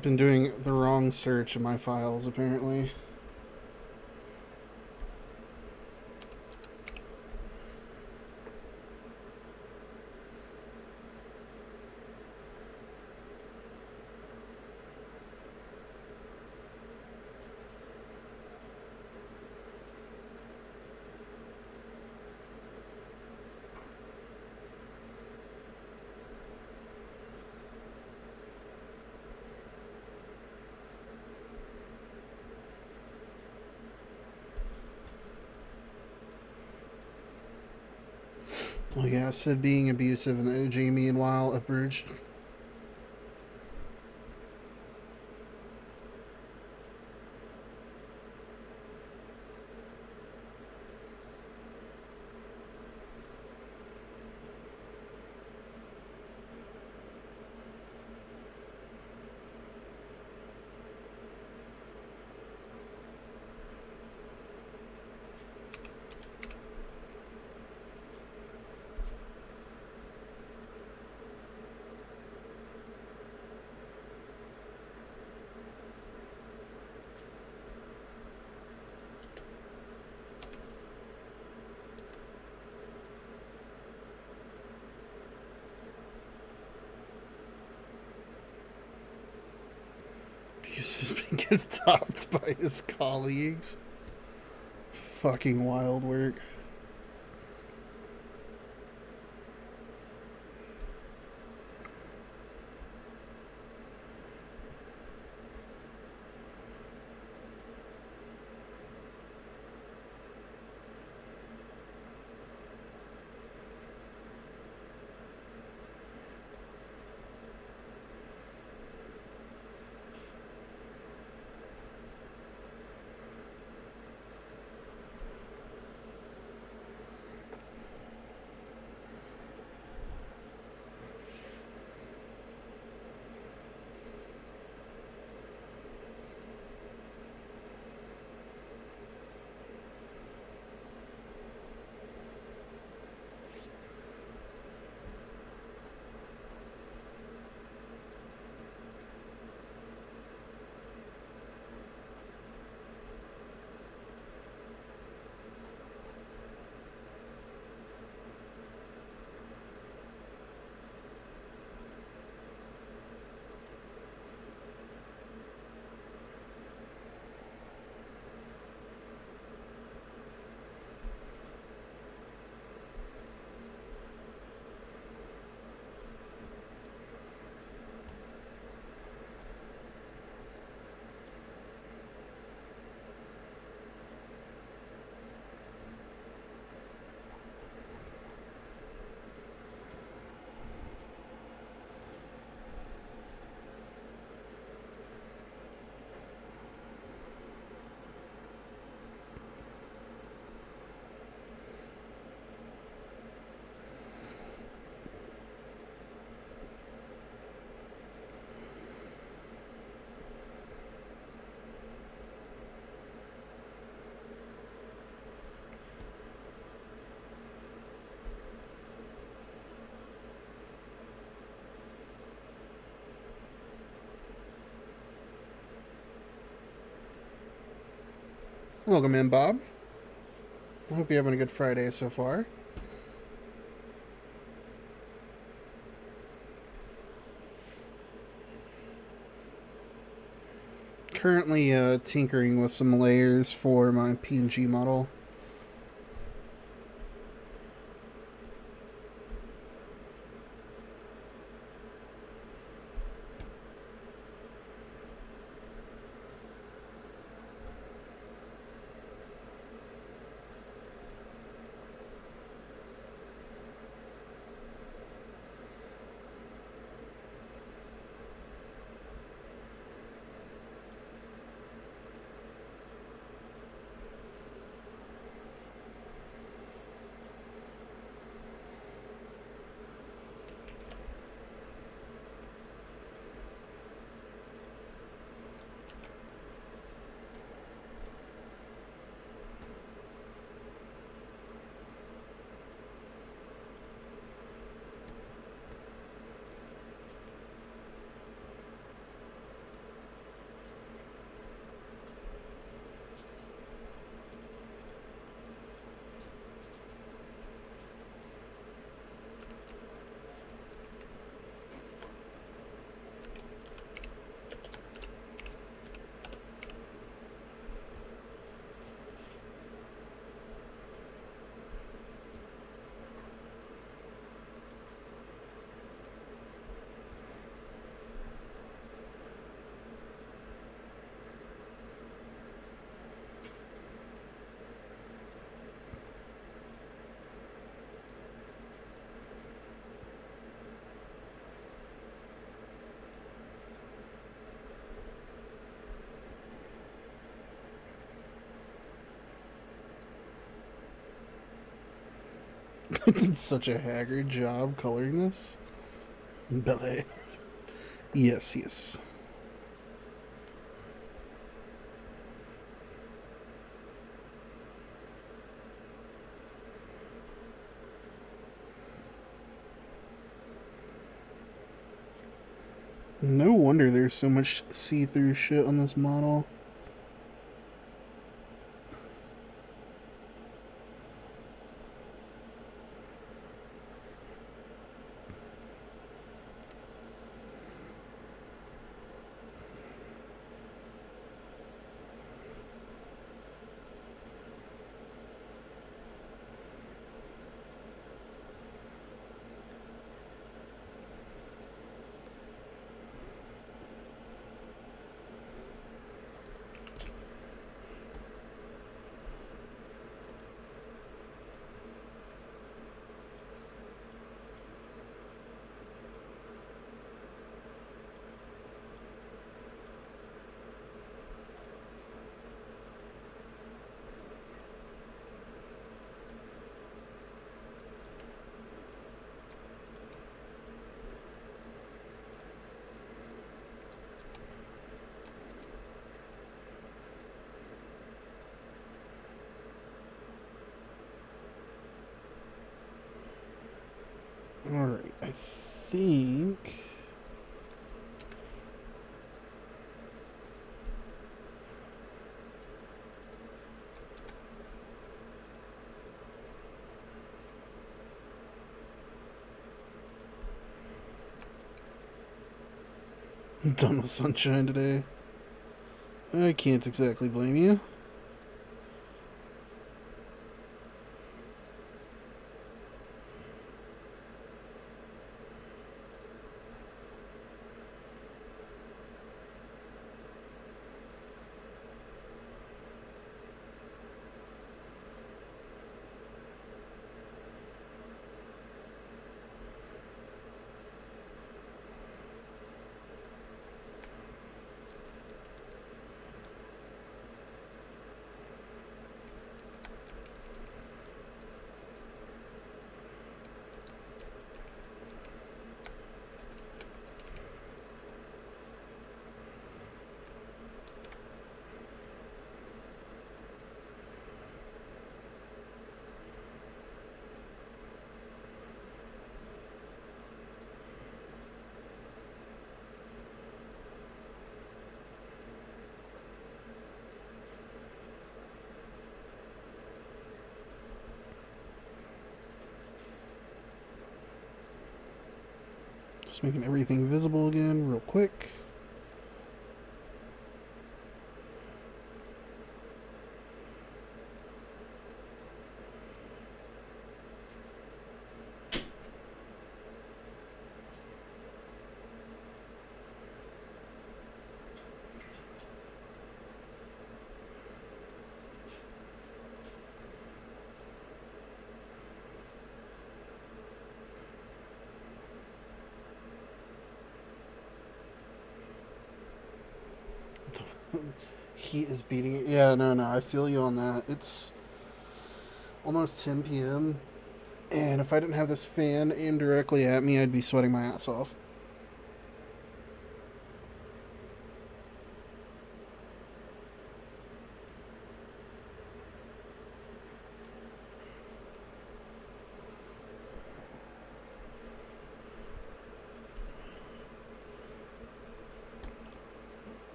Been doing the wrong search in my files, apparently. Oh yeah, Sid being abusive and the OG meanwhile uprooted. Abusive gets topped by his colleagues. Fucking wild work. Welcome in, Bob. I hope you're having a good Friday so far. Currently tinkering with some layers for my PNG model. I did such a haggard job coloring this. Ballet. Yes, yes. No wonder there's so much see-through shit on this model. Alright, I think... I'm done with sunshine today. I can't exactly blame you. Just making everything visible again real quick. Heat is beating it. Yeah, no, I feel you on that. It's almost 10 p.m. And if I didn't have this fan aimed directly at me, I'd be sweating my ass off.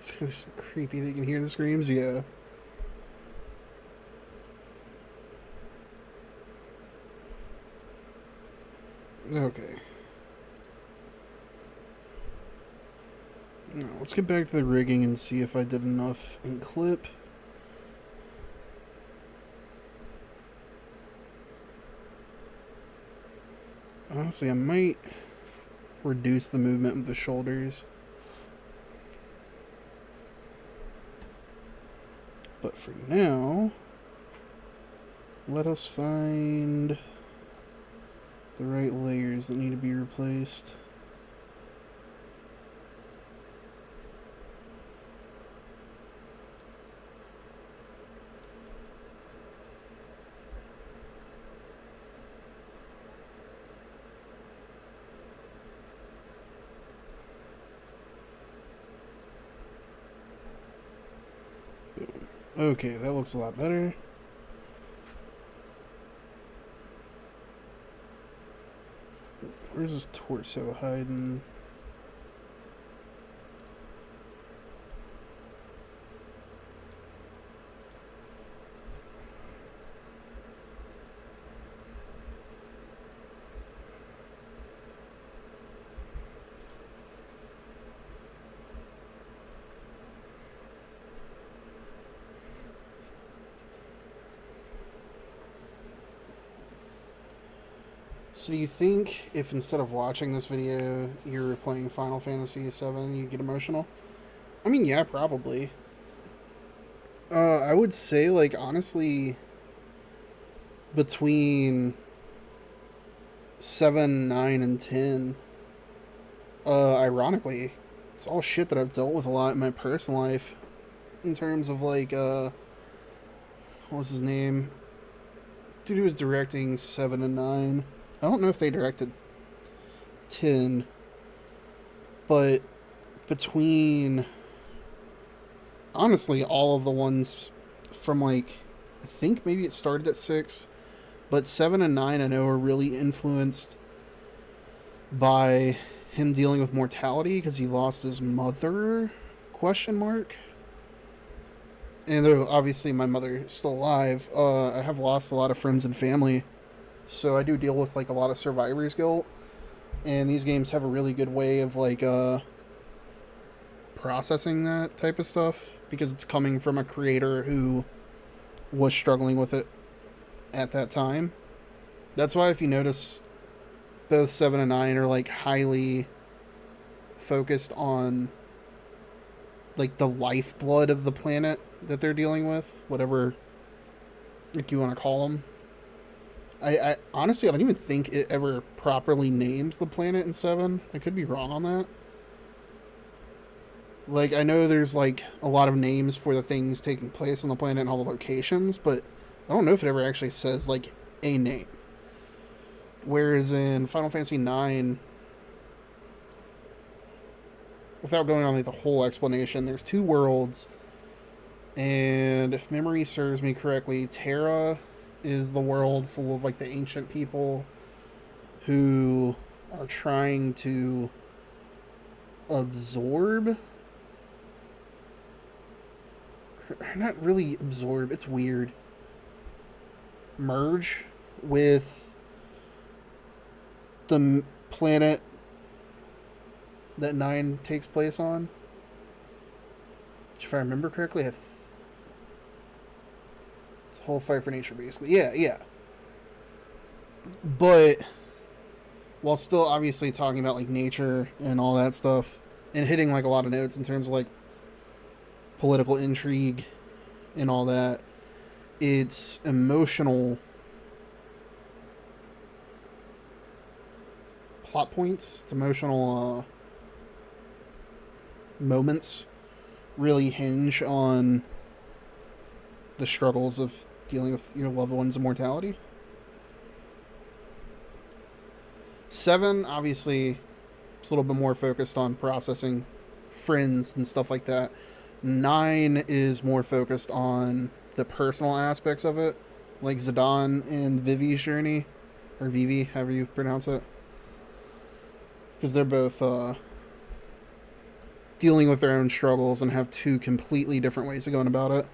It's kind of so creepy that you can hear the screams. Yeah. Okay. Now, let's get back to the rigging and see if I did enough in clip. Honestly, I might reduce the movement of the shoulders. But for now, let us find the right layers that need to be replaced. Okay, that looks a lot better. Where's his torso hiding? So do you think if instead of watching this video, you were playing Final Fantasy VII, you'd get emotional? I mean, yeah, probably. I would say, like, honestly, between 7, 9, and 10, ironically, it's all shit that I've dealt with a lot in my personal life. In terms of, like, what was his name? Dude who was directing 7 and 9. I don't know if they directed 10, but between, honestly, all of the ones from, like, I think maybe it started at 6, but 7 and 9 I know are really influenced by him dealing with mortality because he lost his mother, question mark. And though obviously my mother is still alive, I have lost a lot of friends and family, so I do deal with, like, a lot of survivor's guilt, and these games have a really good way of, like, processing that type of stuff because it's coming from a creator who was struggling with it at that time. That's why, if you notice, both 7 and 9 are, like, highly focused on, like, the lifeblood of the planet that they're dealing with, whatever, like, you want to call them. I honestly, I don't even think it ever properly names the planet in 7. I could be wrong on that. Like, I know there's, like, a lot of names for the things taking place on the planet and all the locations, but I don't know if it ever actually says, like, a name. Whereas in Final Fantasy IX, without going on, like, the whole explanation, there's 2 worlds, and if memory serves me correctly, Terra is the world full of, like, the ancient people who are trying to absorb, not really absorb, it's weird, merge with the planet that 9 takes place on. Which, if I remember correctly, it's a whole fight for nature, basically. Yeah. But while still obviously talking about, like, nature and all that stuff, and hitting, like, a lot of notes in terms of, like, political intrigue and all that, it's emotional plot points, it's emotional moments really hinge on the struggles of dealing with your loved one's immortality. 7, obviously, it's a little bit more focused on processing friends and stuff like that. 9 is more focused on the personal aspects of it, like Zidane and Vivi's journey, or Vivi, however you pronounce it. Because they're both dealing with their own struggles and have 2 completely different ways of going about it.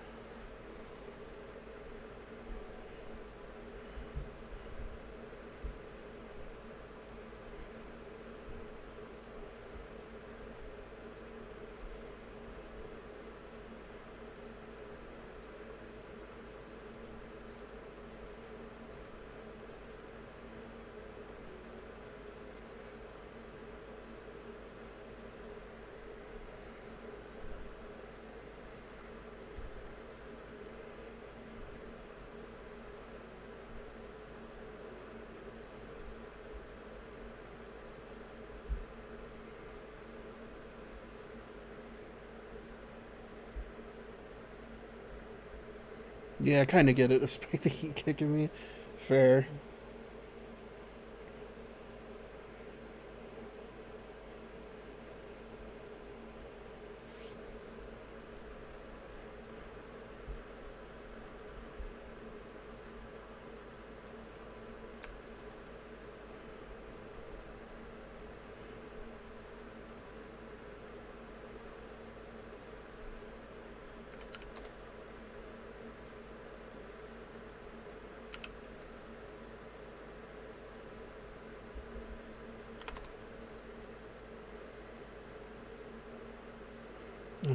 Yeah, I kind of get it, despite the heat kicking me. Fair.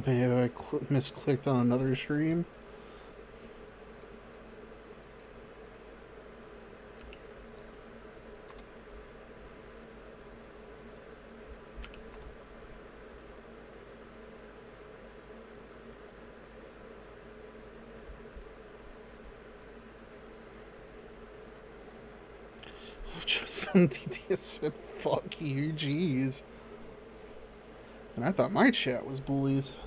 Maybe I misclicked on another stream. Just some DTS said, fuck you, jeez. And I thought my chat was bullies.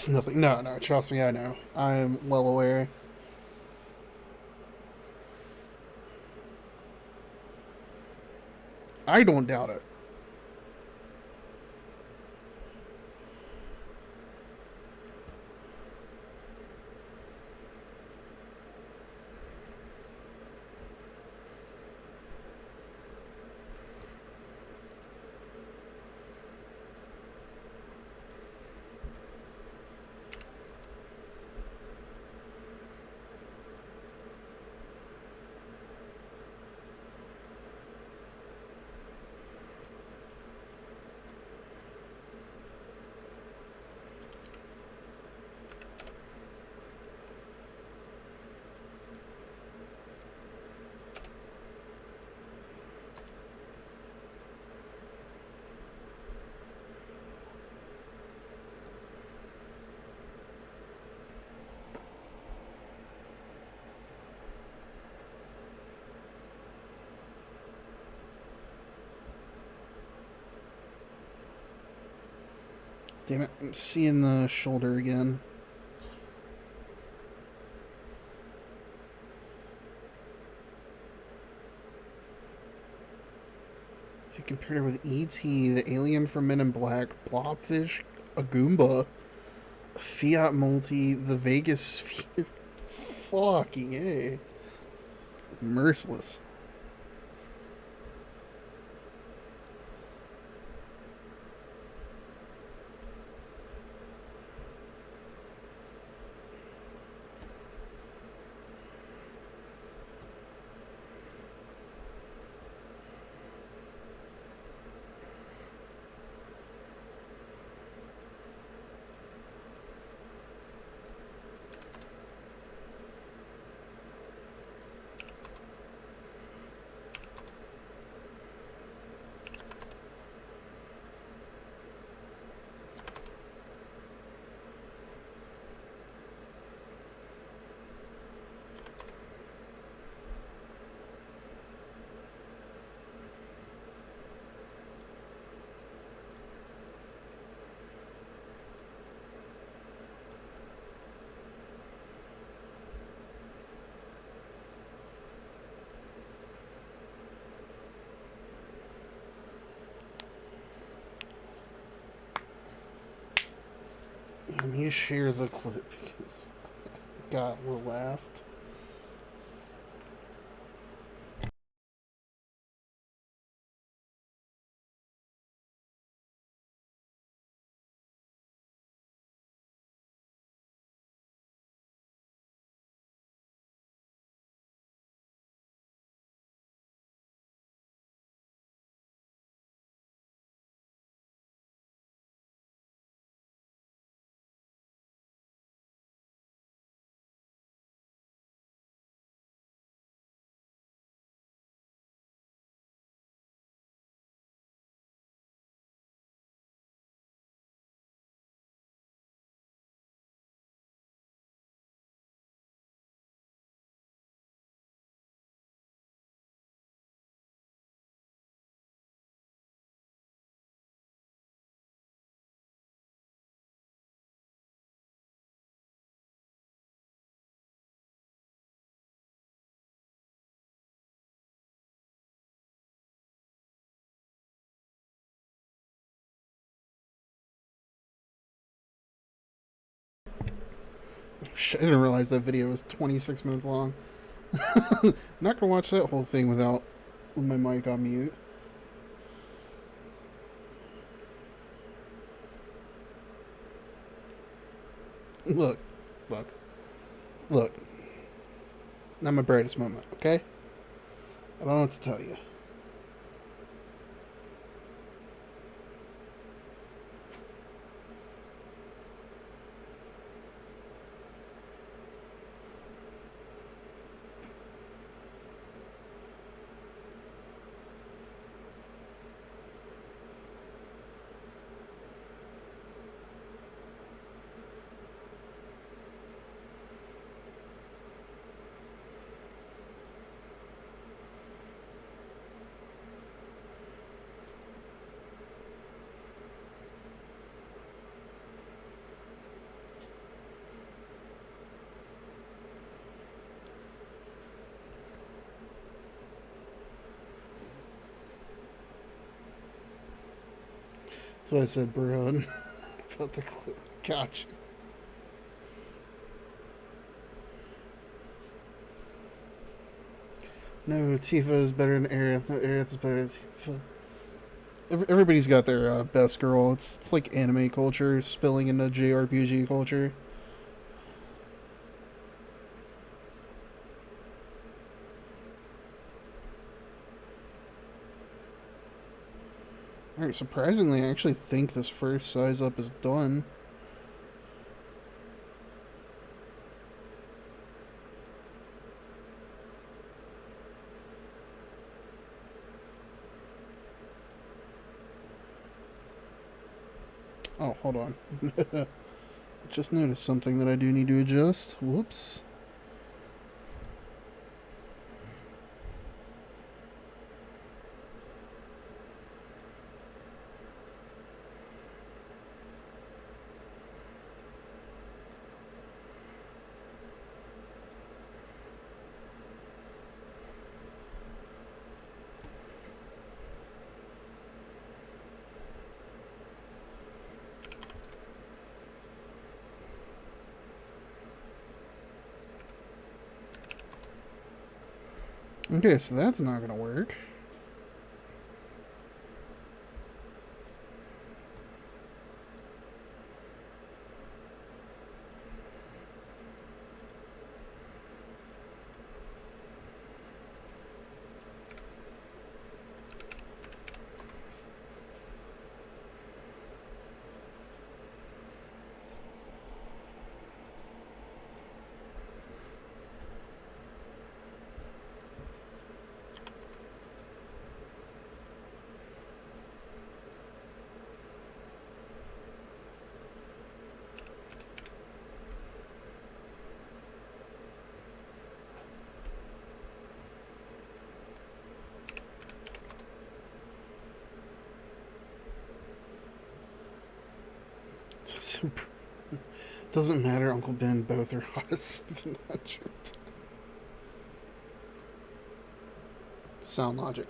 It's nothing. No, no, trust me, I know. I'm well aware. I don't doubt it. Damn it, I'm seeing the shoulder again. If you compare it with E.T., the alien from Men in Black, Blobfish, a Goomba, Fiat Multi, the Vegas Sphere. Fucking A. Merciless. Let me share the clip because I got a little laughed. I didn't realize that video was 26 minutes long. I'm not gonna watch that whole thing with my mic on mute. Look. Not my brightest moment, okay? I don't know what to tell you. That's what I said, bro. About the clip. Gotcha. No, Tifa is better than Aerith. No, Aerith is better than Tifa. Everybody's got their best girl. It's like anime culture spilling into JRPG culture. Alright, surprisingly, I actually think this first size up is done. Oh, hold on. Just noticed something that I do need to adjust. Whoops. Okay, so that's not gonna work. Doesn't matter, Uncle Ben. Both are hot as 700. Sound logic.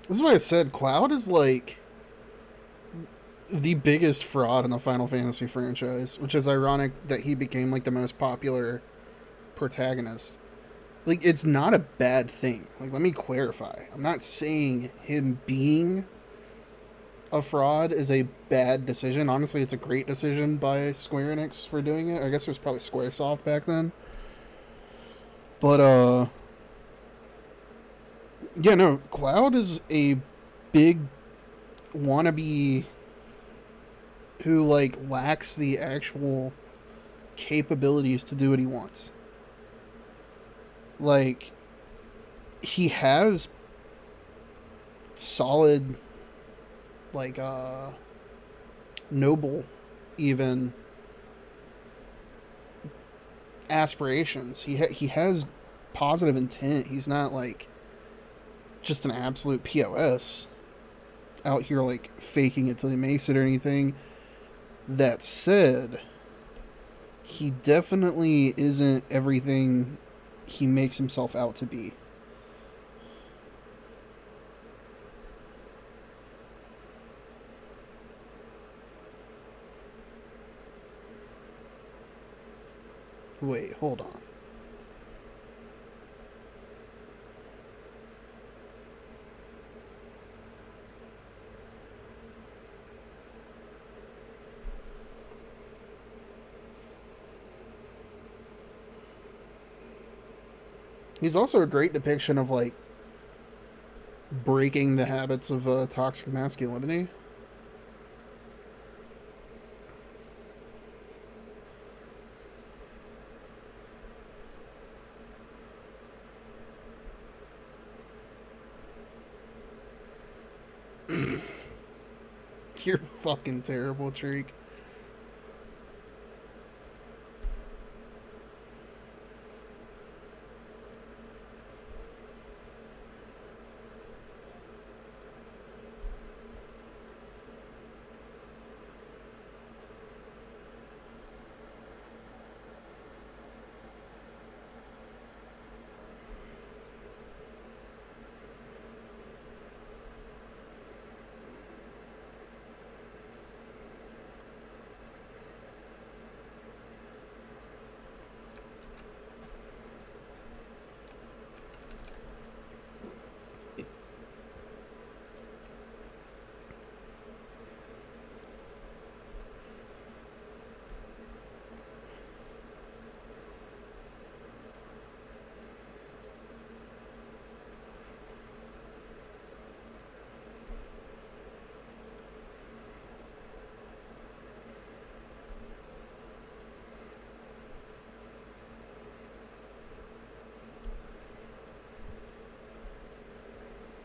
This is why I said Cloud is like the biggest fraud in the Final Fantasy franchise, which is ironic that he became like the most popular protagonist. Like, it's not a bad thing. Like, let me clarify. I'm not saying him being a fraud is a bad decision. Honestly, it's a great decision by Square Enix for doing it. I guess it was probably Squaresoft back then. But, yeah, no, Cloud is a big wannabe who, like, lacks the actual capabilities to do what he wants. Like, he has solid, like, noble, even, aspirations. He has positive intent. He's not, like, just an absolute POS out here, like, faking it till he makes it or anything. That said, he definitely isn't everything he makes himself out to be. Wait, hold on. He's also a great depiction of, like, breaking the habits of toxic masculinity. You're fucking terrible, Treek.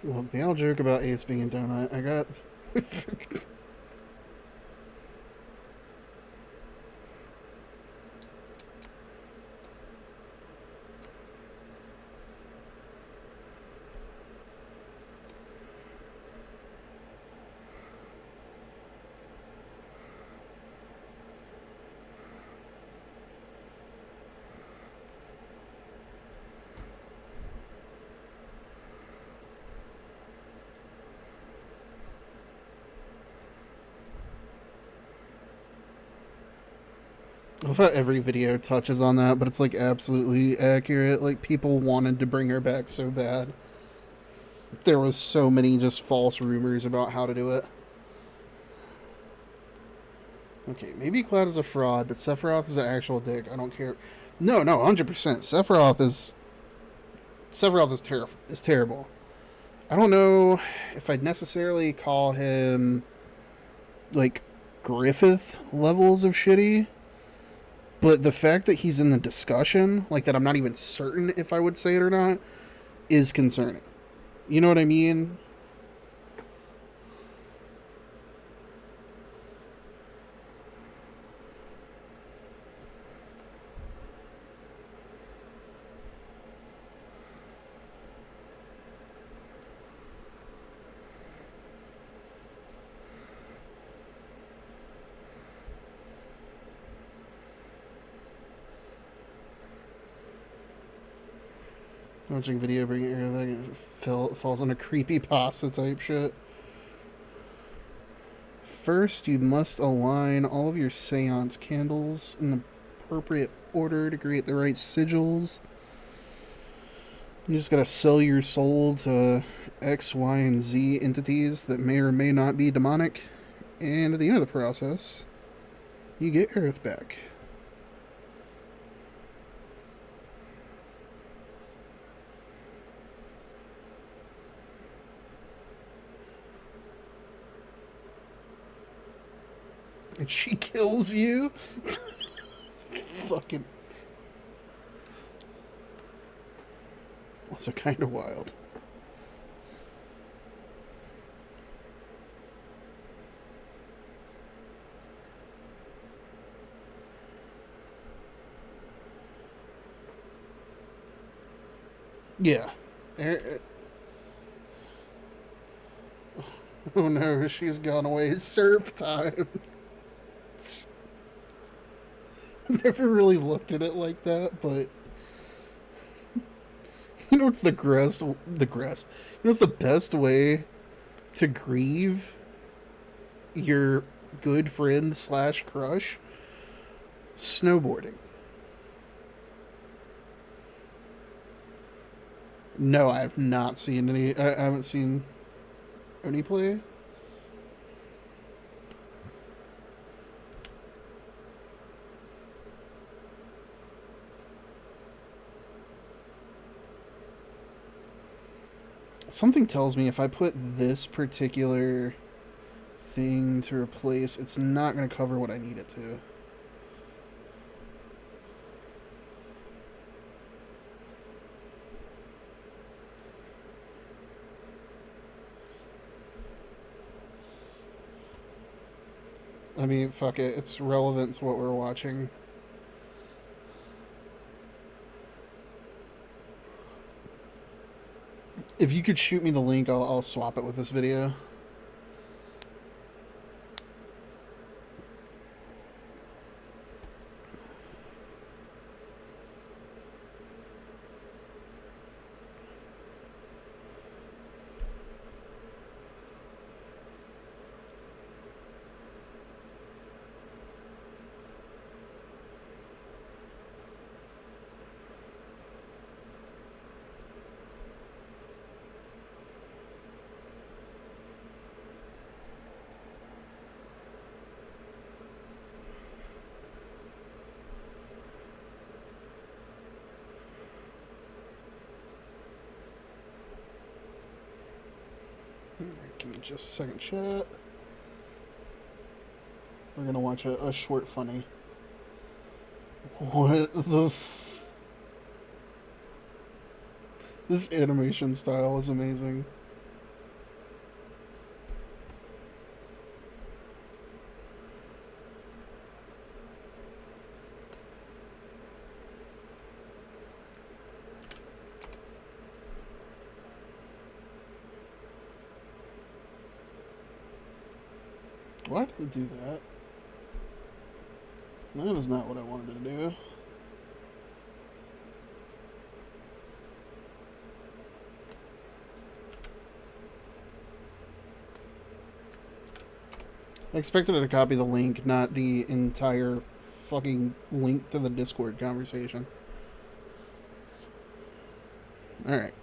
Look, the old joke about Ace being a donut. I got. I thought every video touches on that, but it's, like, absolutely accurate. Like, people wanted to bring her back so bad. There was so many just false rumors about how to do it. Okay, maybe Cloud is a fraud, but Sephiroth is an actual dick. I don't care. No, 100%. Sephiroth is terrible. I don't know if I'd necessarily call him, like, Griffith levels of shitty, but the fact that he's in the discussion, like, that I'm not even certain if I would say it or not, is concerning. You know what I mean? Watching video bringing everything falls on a creepypasta type shit. First, you must align all of your seance candles in the appropriate order to create the right sigils. You just gotta sell your soul to X, Y, and Z entities that may or may not be demonic. And at the end of the process, you get Earth back. And she kills you? Fucking. Also kind of wild. Yeah. Oh no, she's gone away. Surf time. Never really looked at it like that, but you know what's the grass? The grass. You know what's the best way to grieve your good friend slash crush? Snowboarding. No, I have not seen any. I haven't seen any play. Something tells me if I put this particular thing to replace, it's not going to cover what I need it to. I mean, fuck it. It's relevant to what we're watching. If you could shoot me the link, I'll swap it with this video. Alright, give me just a second, chat. We're gonna watch a short funny. What the This animation style is amazing. Why did it do that? That is not what I wanted to do. I expected it to copy the link, not the entire fucking link to the Discord conversation. Alright.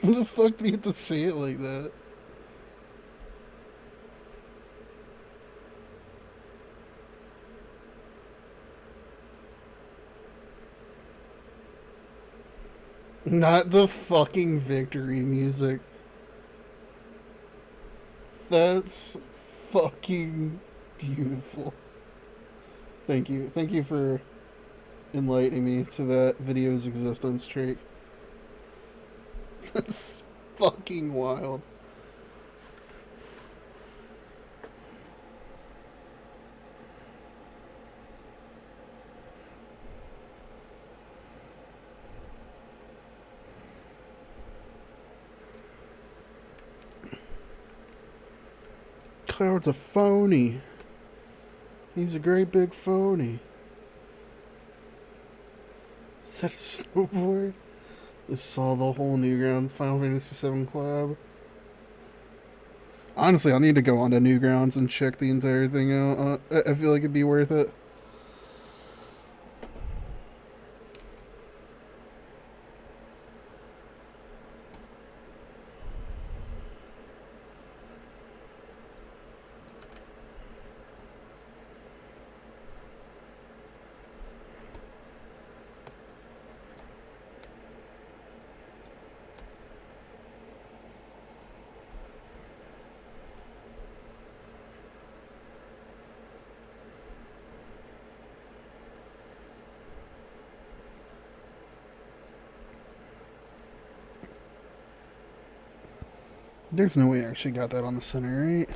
What the fuck do you have to say it like that? Not the fucking victory music. That's fucking beautiful. Thank you. Thank you for enlightening me to that video's existence, Drake. That's fucking wild. Cloud's a phony. He's a great big phony. Is that a snowboard? This saw the whole Newgrounds Final Fantasy VII collab. Honestly, I'll need to go onto Newgrounds and check the entire thing out. I feel like it'd be worth it. There's no way I actually got that on the center, right?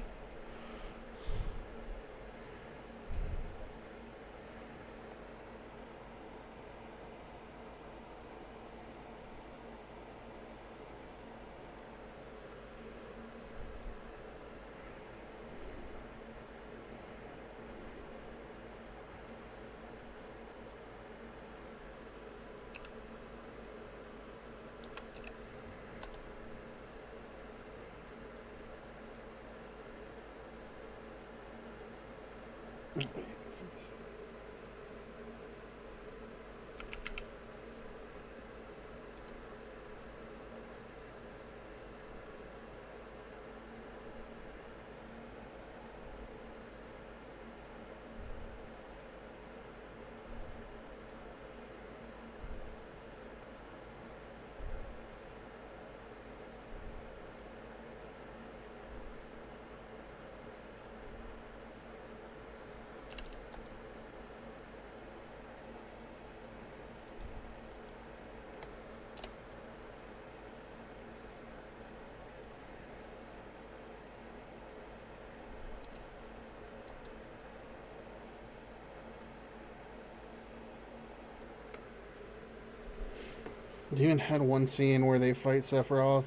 They even had one scene where they fight Sephiroth,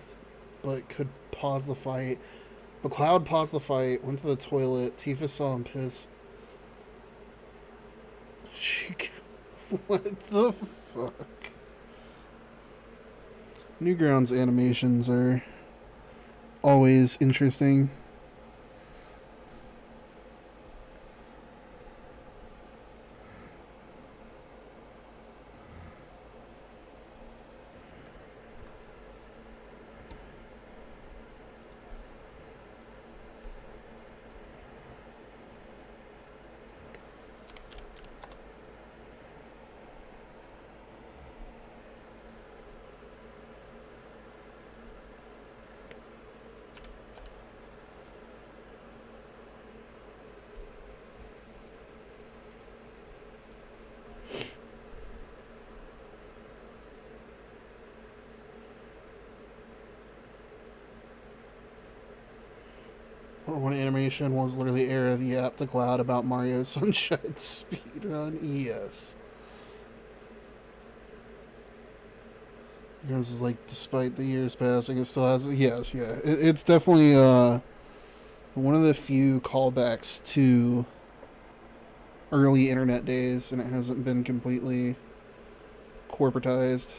but could pause the fight. But Cloud paused the fight, went to the toilet. Tifa saw him piss. What the fuck? Newgrounds animations are always interesting. One animation was literally Air of the App to Cloud about Mario Sunshine speedrun. Yes. Yours is like, despite the years passing, it still has. Yes, yeah. It's definitely one of the few callbacks to early internet days, and it hasn't been completely corporatized.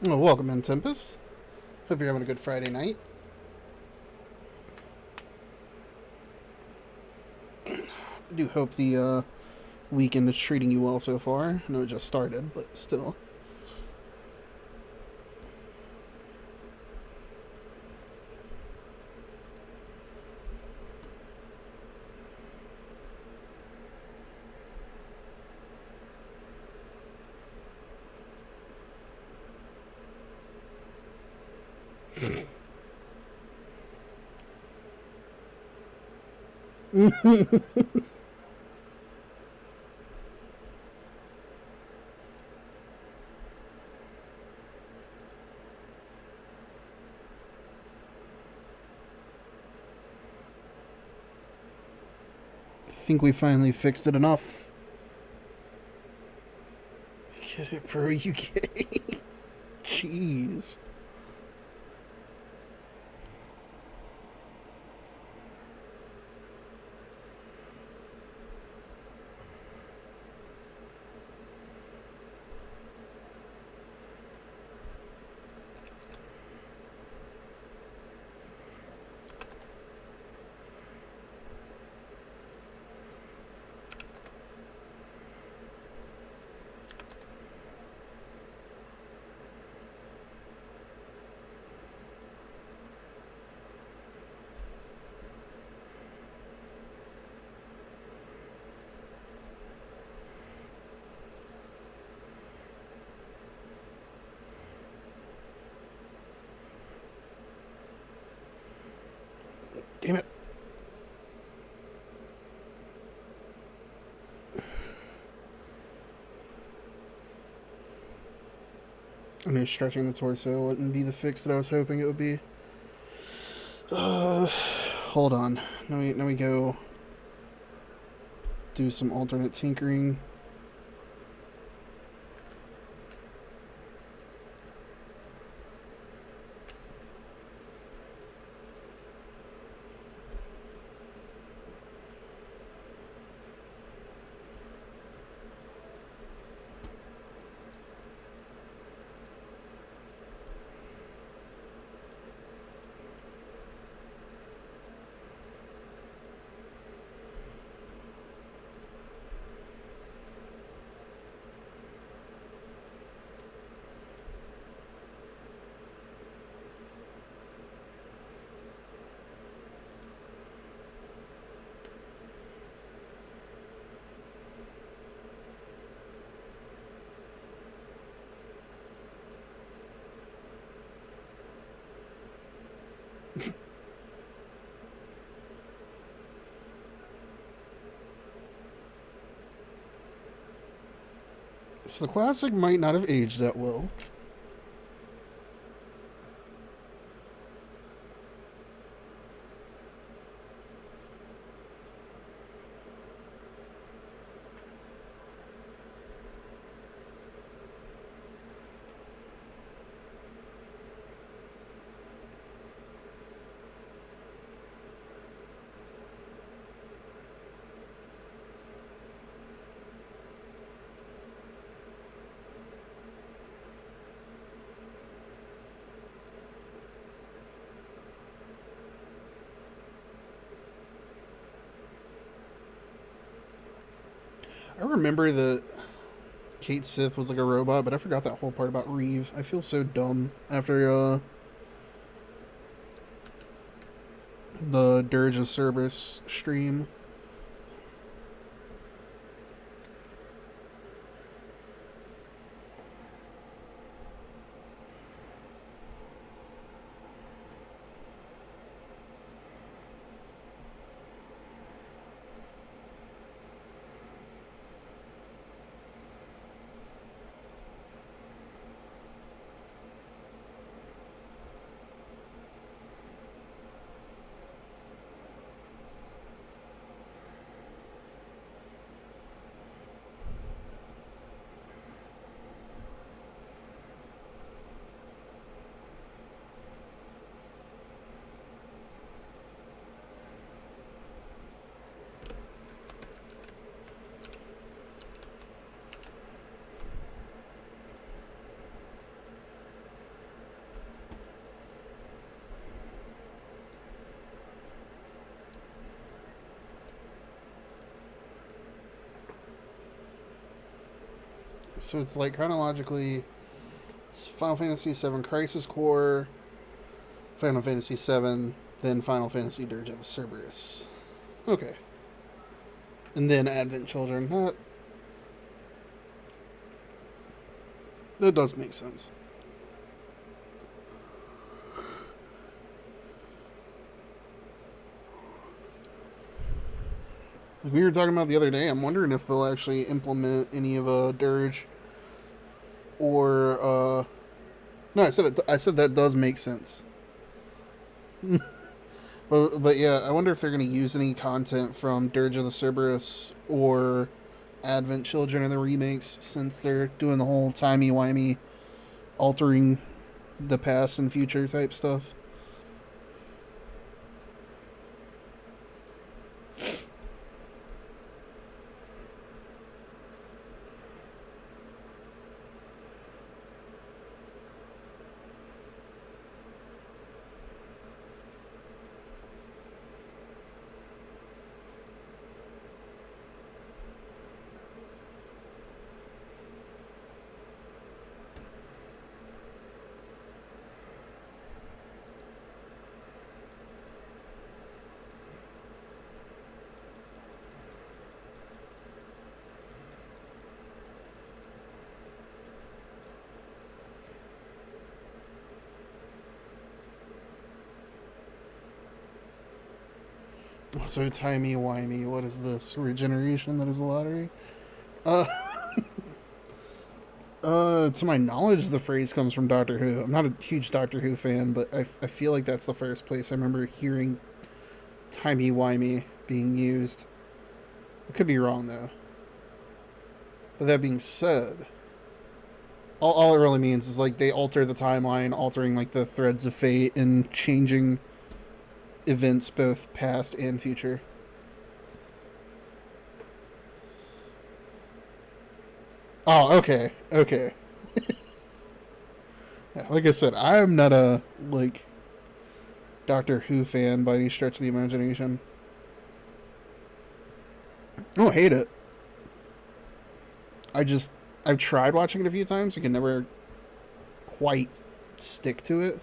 Oh, welcome in, Tempest. Hope you're having a good Friday night. I do hope the weekend is treating you well so far. I know it just started, but still. I think we finally fixed it enough. Get it, bro? You gay? Jeez. Damn it. I mean, stretching the torso wouldn't be the fix that I was hoping it would be. Hold on. Now we go do some alternate tinkering. So the classic might not have aged that well. I remember that Kate Sith was like a robot, but I forgot that whole part about Reeve. I feel so dumb after the Dirge of Cerberus stream. So it's like chronologically, it's Final Fantasy VII Crisis Core, Final Fantasy VII, then Final Fantasy Dirge of the Cerberus. Okay. And then Advent Children. That does make sense. Like we were talking about the other day, I'm wondering if they'll actually implement any of Dirge or no, I said that does make sense. But yeah, I wonder if they're going to use any content from Dirge of the Cerberus or Advent Children in the remakes, since they're doing the whole timey-wimey altering the past and future type stuff. So timey-wimey, what is this? Regeneration that is a lottery? Uh, to my knowledge, the phrase comes from Doctor Who. I'm not a huge Doctor Who fan, but I feel like that's the first place I remember hearing timey-wimey being used. I could be wrong, though. But that being said, all it really means is, like, they alter the timeline, altering, like, the threads of fate and changing events both past and future. Oh, okay. Okay. Yeah, like I said, I'm not a, like, Doctor Who fan by any stretch of the imagination. I don't hate it. I've tried watching it a few times. I can never quite stick to it.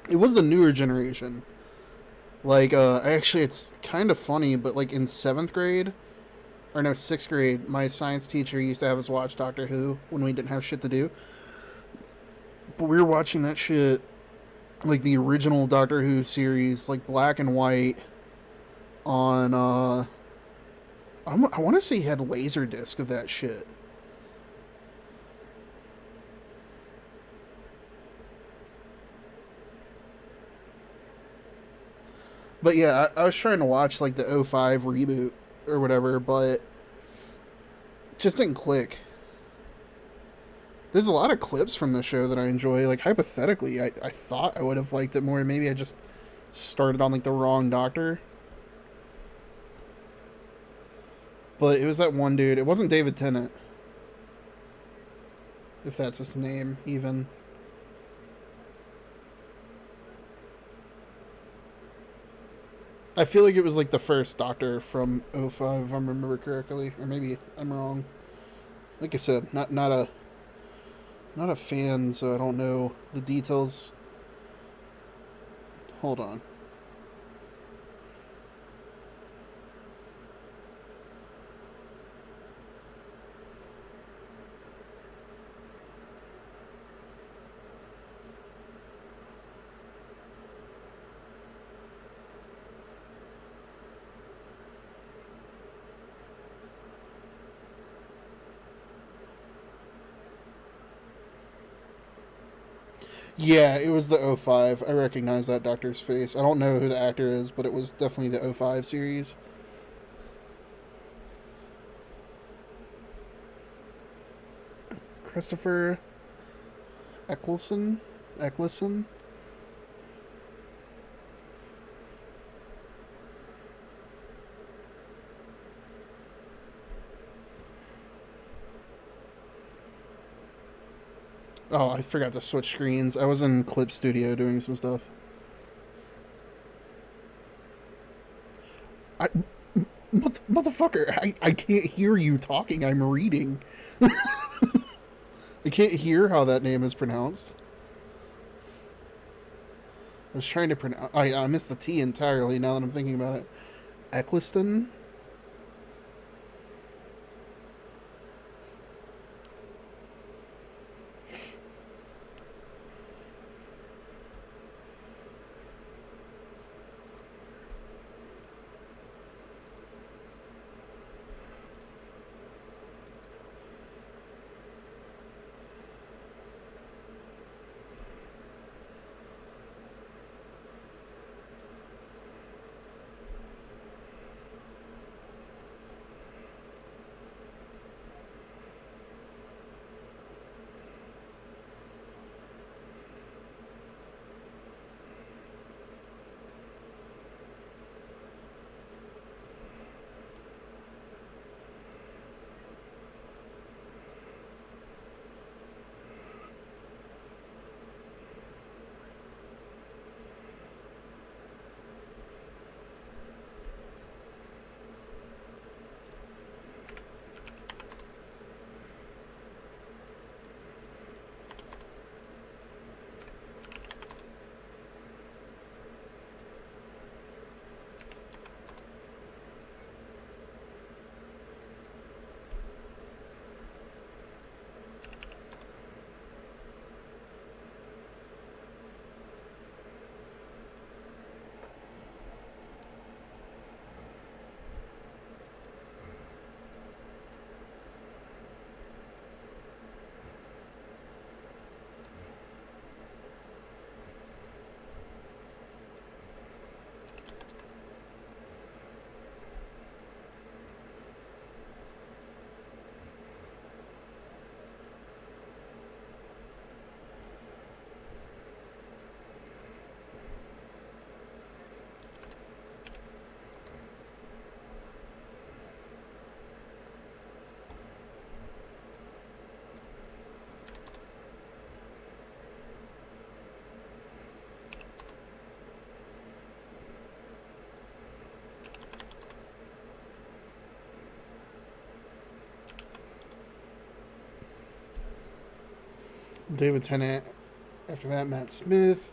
It was the newer generation. Like, actually, it's kind of funny, but, like, in 7th grade, or no, 6th grade, my science teacher used to have us watch Doctor Who when we didn't have shit to do. But we were watching that shit, like, the original Doctor Who series, like, black and white, on, I want to say he had Laserdisc of that shit. But yeah, I was trying to watch like the '05 reboot or whatever, but it just didn't click. There's a lot of clips from the show that I enjoy. Like, hypothetically, I thought I would have liked it more. Maybe I just started on like the wrong Doctor. But it was that one dude. It wasn't David Tennant, if that's his name even. I feel like it was like the first Doctor from '05, if I remember correctly, or maybe I'm wrong. Like I said, not a fan, so I don't know the details. Hold on. Yeah, it was the '05. I recognize that Doctor's face. I don't know who the actor is, but it was definitely the '05 series. Christopher Eccleston? Eccleston? Oh, I forgot to switch screens. I was in Clip Studio doing some stuff. I, motherfucker, I can't hear you talking. I'm reading. I can't hear how that name is pronounced. I was trying to pronounce. I missed the T entirely now that I'm thinking about it. Eccleston? David Tennant. After that, Matt Smith.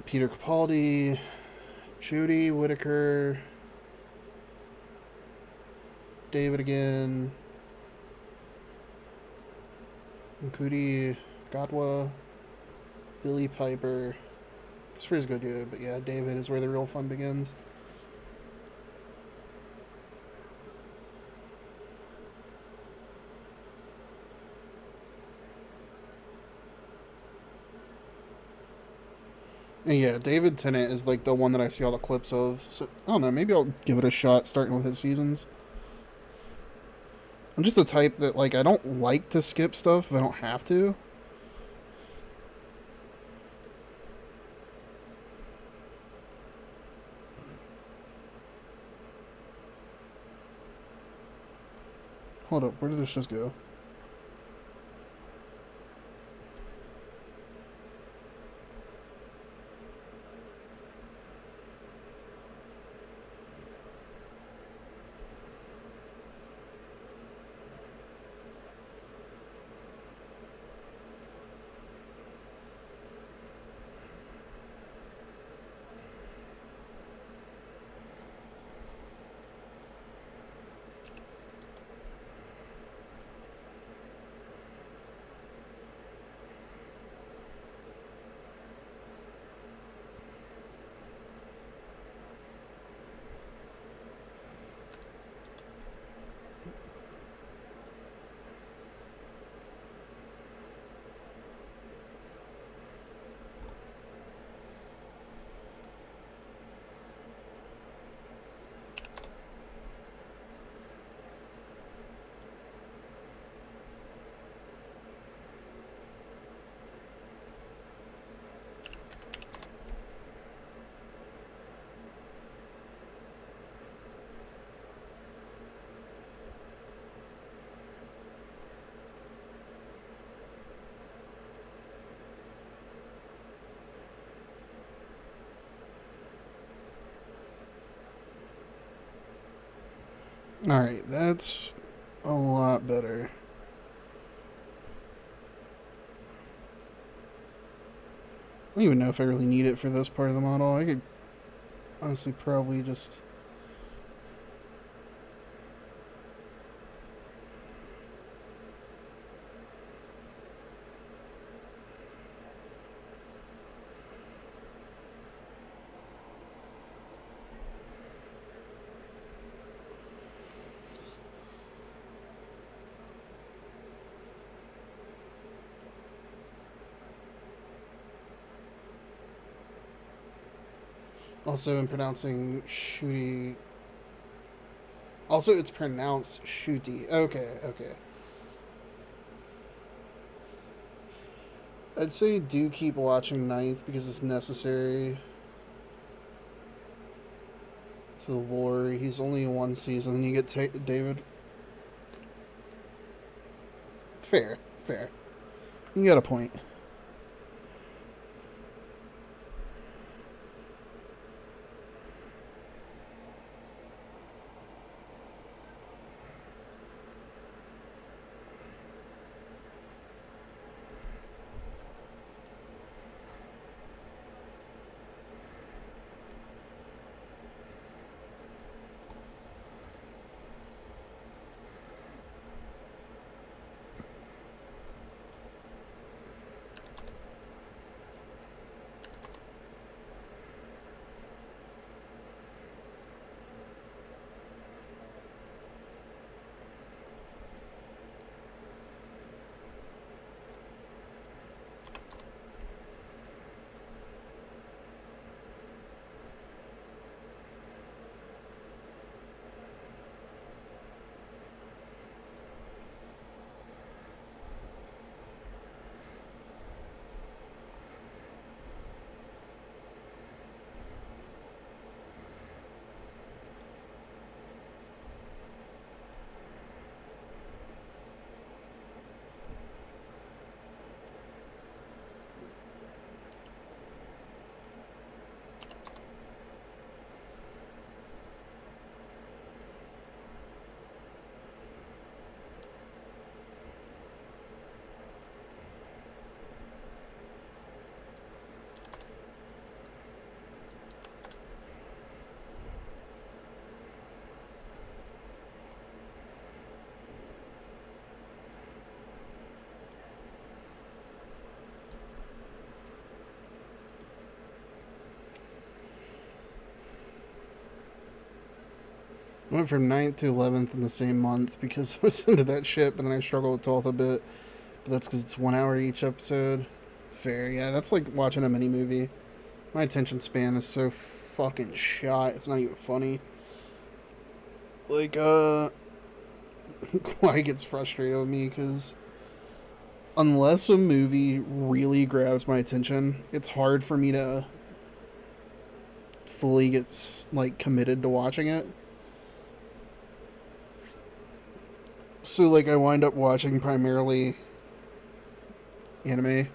Peter Capaldi. Judy Whittaker. David again. Nkudi Godwa. Billy Piper. It's Frisco dude, but yeah, David is where the real fun begins. And yeah, David Tennant is like the one that I see all the clips of. So I don't know, maybe I'll give it a shot starting with his seasons. I'm just the type that like I don't like to skip stuff if I don't have to. Hold up, where did this just go? Alright, that's a lot better. I don't even know if I really need it for this part of the model. I could honestly probably just... Also, in pronouncing shooty... Also, it's pronounced shooty. Okay, okay. I'd say do keep watching Ninth because it's necessary to the lore. He's only in one season, then you get David. Fair, fair. You got a point. I went from 9th to 11th in the same month because I was into that shit, but then I struggled with 12th a bit. But that's because it's 1 hour each episode. Fair, yeah, that's like watching a mini movie. My attention span is so fucking shot, it's not even funny. Like, why gets frustrated with me, because unless a movie really grabs my attention, it's hard for me to fully get, like, committed to watching it. So, like, I wind up watching primarily anime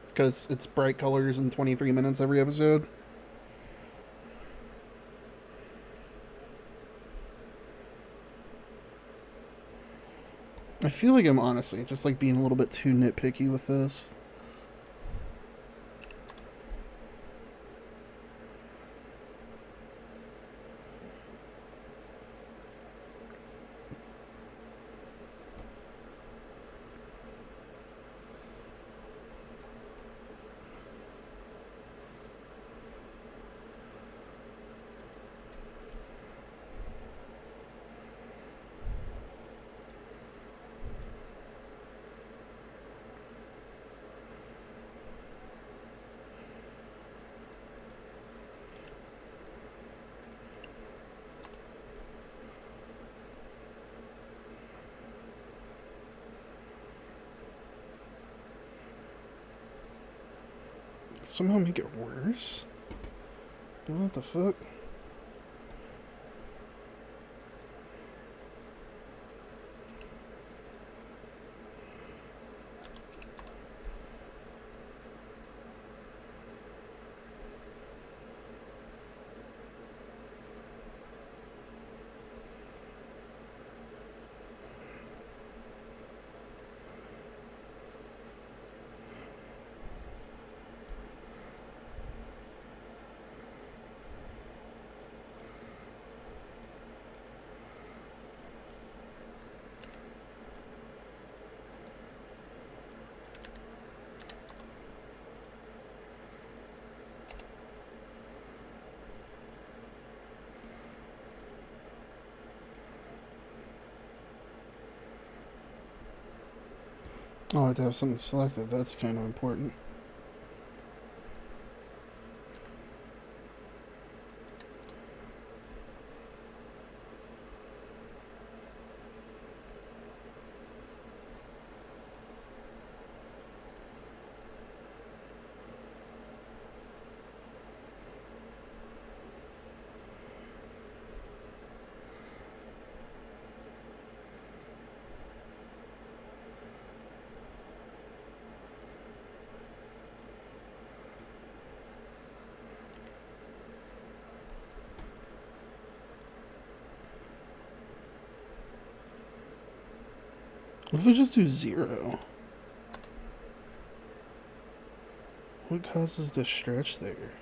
because it's bright colors and 23 minutes every episode. I feel like I'm honestly just like being a little bit too nitpicky with this. Somehow make it worse? What the fuck? Oh, I have to have something selected. That's kind of important. What if we just do 0? What causes the stretch there?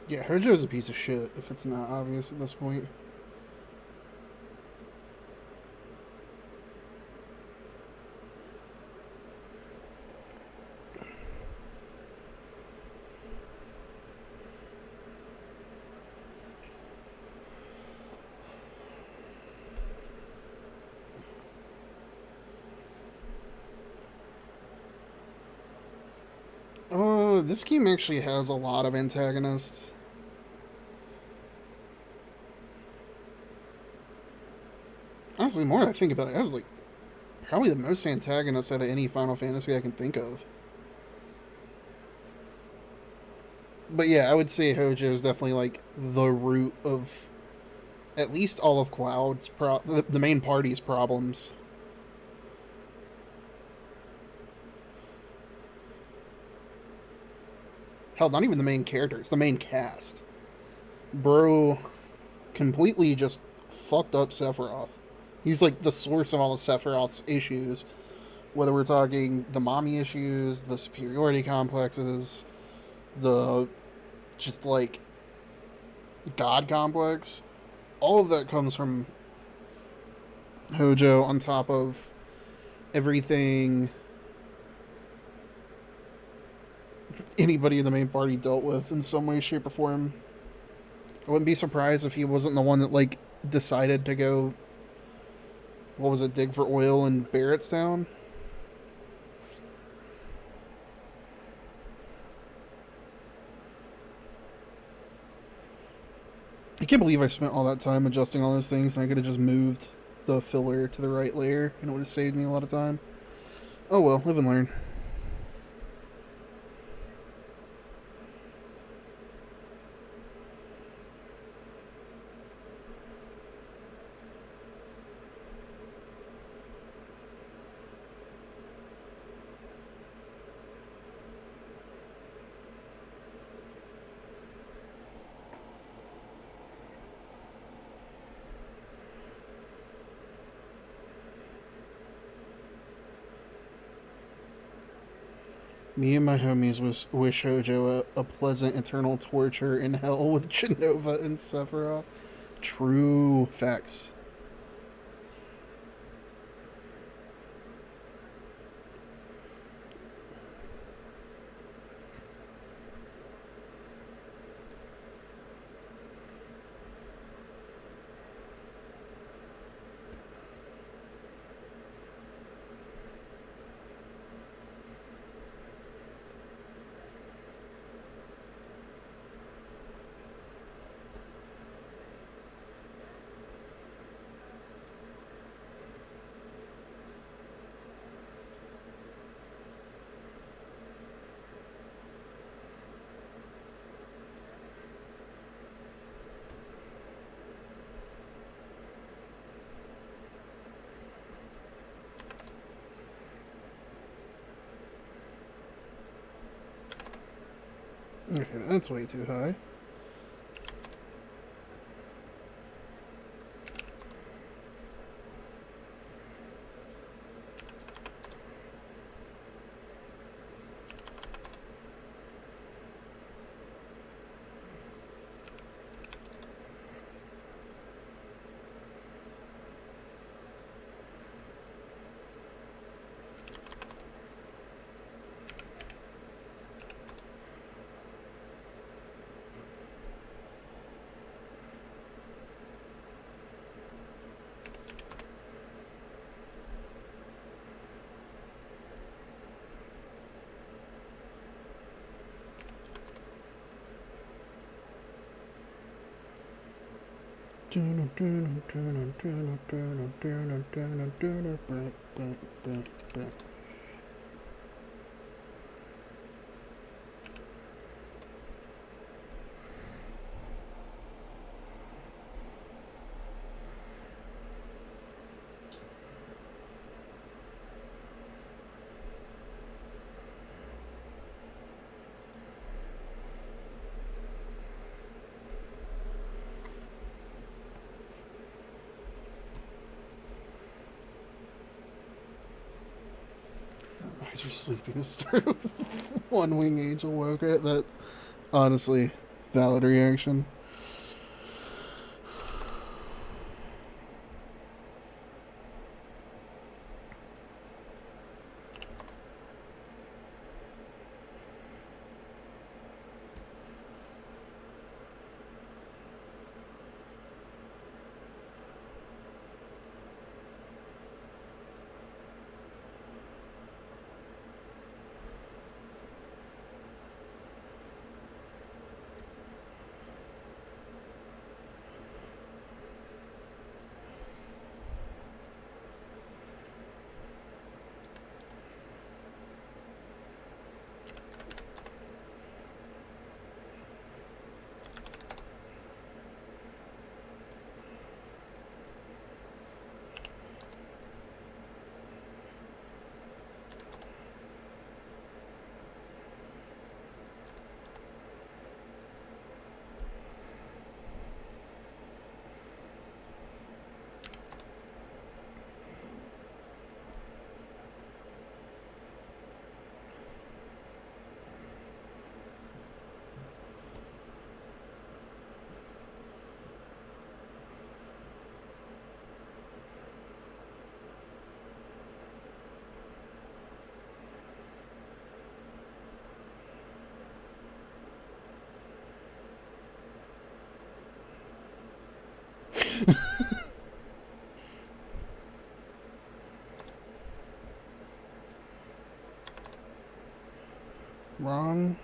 Yeah, Hojo's a piece of shit if it's not obvious at this point. Oh, this game actually has a lot of antagonists. Honestly, the more I think about it, it has like probably the most antagonists out of any Final Fantasy I can think of. But yeah, I would say Hojo is definitely like the root of at least all of Cloud's the main party's problems. Hell, not even the main character; it's the main cast. Bro completely just fucked up Sephiroth. He's like the source of all of Sephiroth's issues. Whether we're talking the mommy issues, the superiority complexes, the just like god complex, all of that comes from Hojo on top of everything anybody in the main party dealt with in some way, shape, or form. I wouldn't be surprised if he wasn't the one that like decided to go, what was it, dig for oil in Barrettstown. I can't believe I spent all that time adjusting all those things and I could have just moved the filler to the right layer and it would have saved me a lot of time. Oh well, live and learn. Me and my homies wish Hojo a pleasant eternal torture in hell with Genova and Sephiroth. True facts. Okay, that's way too high. Eyes were sleeping through. One wing angel woke it. That honestly, valid reaction. song.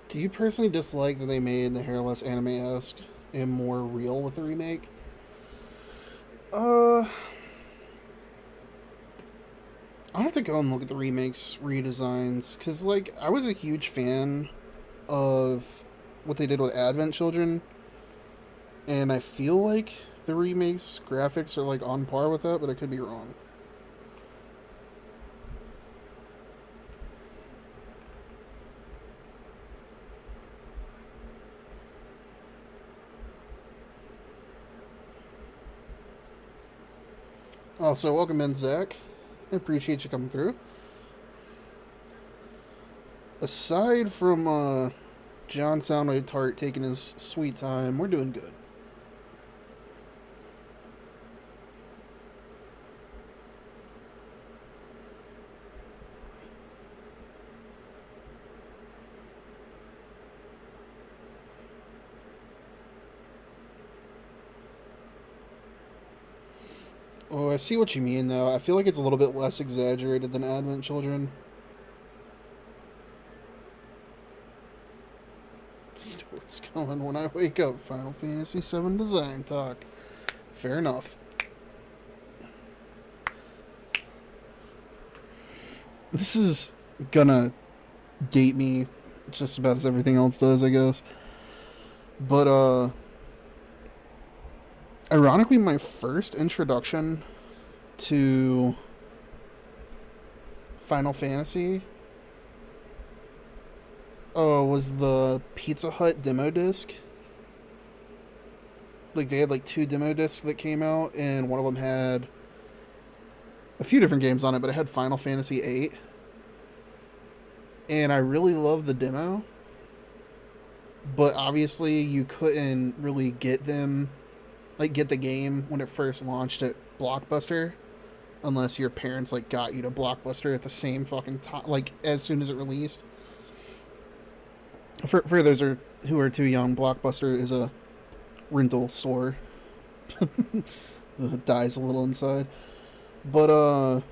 Do you personally dislike that they made the hairless anime-esque and more real with the remake? I'll have to go and look at the remake's redesigns, because, like, I was a huge fan of what they did with Advent Children, and I feel like the remake's graphics are, like, on par with that, but I could be wrong. Also, welcome in, Zach. I appreciate you coming through. Aside from John Soundwave Tart taking his sweet time, we're doing good. Oh, I see what you mean, though. I feel like it's a little bit less exaggerated than Advent Children. What's going when I wake up? Final Fantasy VII design talk. Fair enough. This is gonna date me just about as everything else does, I guess. But, ironically, my first introduction to Final Fantasy was the Pizza Hut demo disc. Like, they had, like, 2 demo discs that came out, and one of them had a few different games on it, but it had Final Fantasy VIII. And I really loved the demo, but obviously you couldn't really get them, like, get the game when it first launched at Blockbuster, unless your parents, like, got you to Blockbuster at the same fucking time, like, as soon as it released. For those who are too young, Blockbuster is a rental store. It dies a little inside. But,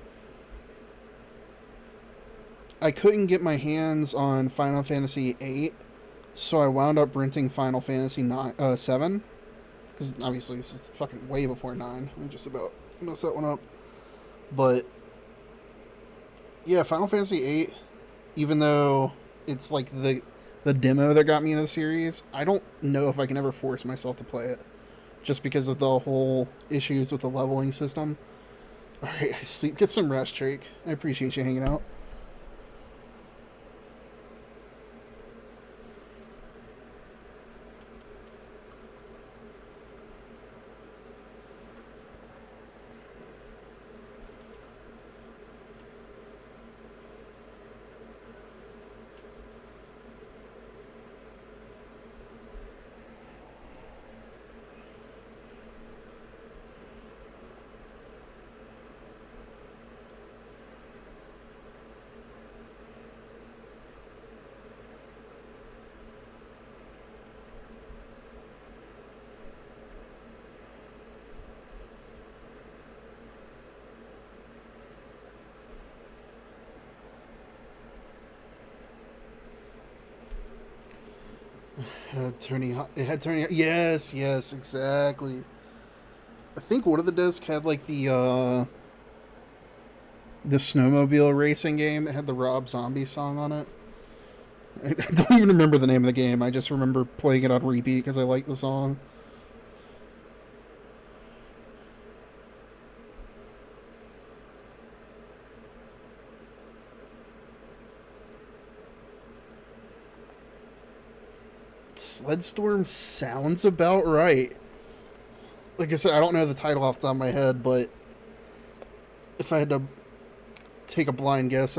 I couldn't get my hands on Final Fantasy VIII, so I wound up renting Final Fantasy 7. Because obviously this is fucking way before 9. I just about messed that one up. But, yeah, Final Fantasy VIII, even though it's like the demo that got me into the series, I don't know if I can ever force myself to play it. Just because of the whole issues with the leveling system. Alright, I sleep. Get some rest, Drake. I appreciate you hanging out. It had turning. Yes, yes, exactly. I think one of the discs had like the snowmobile racing game that had the Rob Zombie song on it. I don't even remember the name of the game. I just remember playing it on repeat because I liked the song. Sledstorm sounds about right. Like I said, I don't know the title off the top of my head, but if I had to take a blind guess,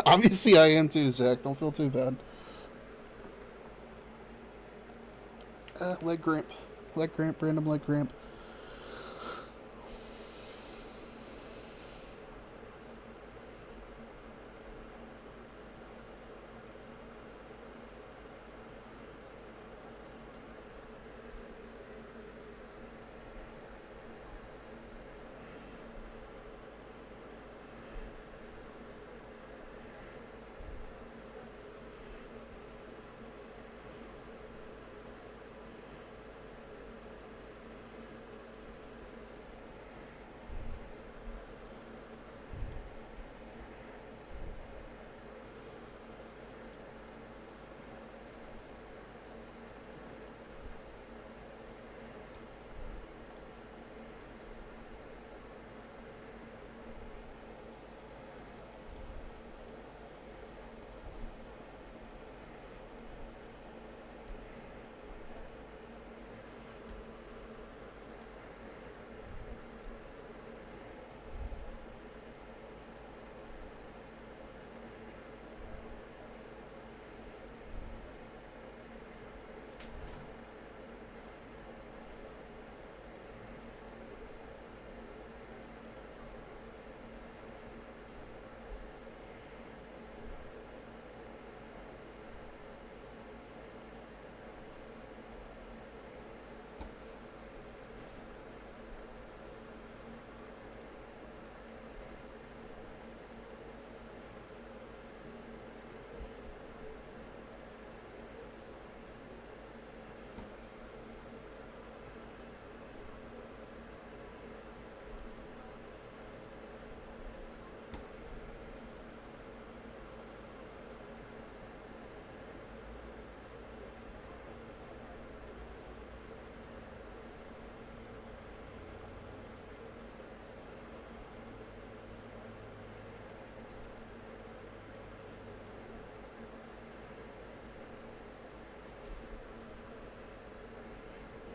obviously I am too, Zach. Don't feel too bad. Leg cramp. Leg cramp, random leg cramp.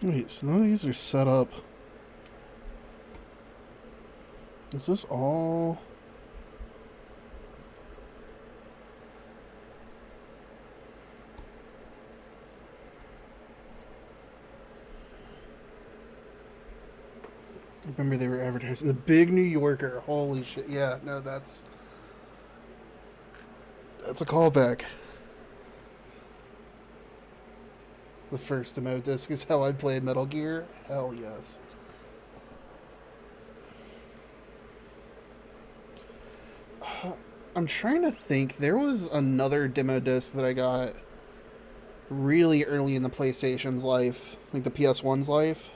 Wait, so none of these are set up. Is this all? I remember they were advertising the Big New Yorker. Holy shit! Yeah, no, that's a callback. The first demo disc is how I played Metal Gear. Hell yes. I'm trying to think. There was another demo disc that I got really early in the PlayStation's life, like the PS1's life.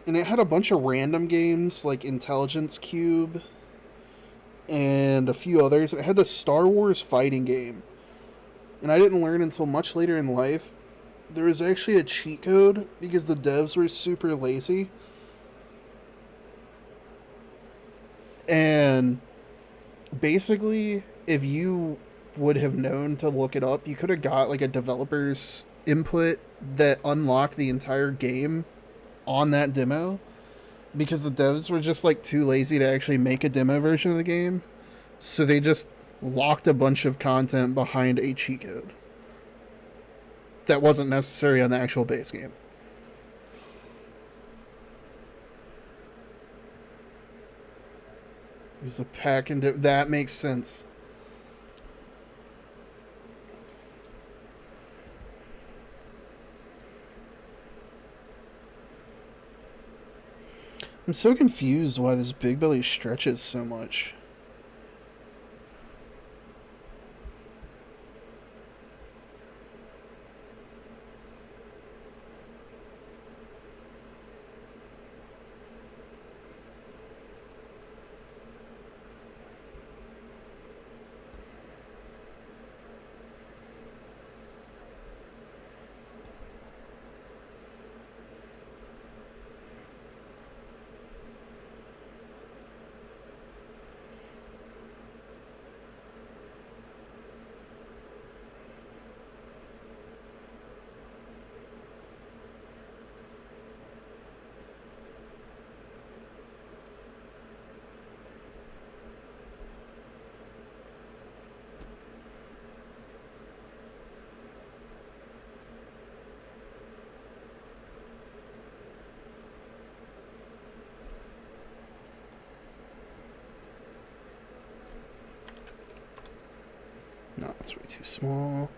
And it had a bunch of random games like Intelligence Cube and a few others. It had the Star Wars fighting game. And I didn't learn until much later in life there was actually a cheat code because the devs were super lazy. And basically, if you would have known to look it up, you could have got like a developer's input that unlocked the entire game on that demo because the devs were just like too lazy to actually make a demo version of the game. So they just locked a bunch of content behind a cheat code that wasn't necessary on the actual base game. It was a pack and that makes sense. I'm so confused why this Big Belly stretches so much. That's way too small.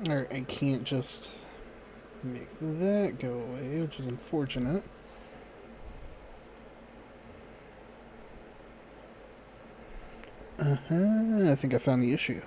Alright, I can't just make that go away, which is unfortunate. I think I found the issue.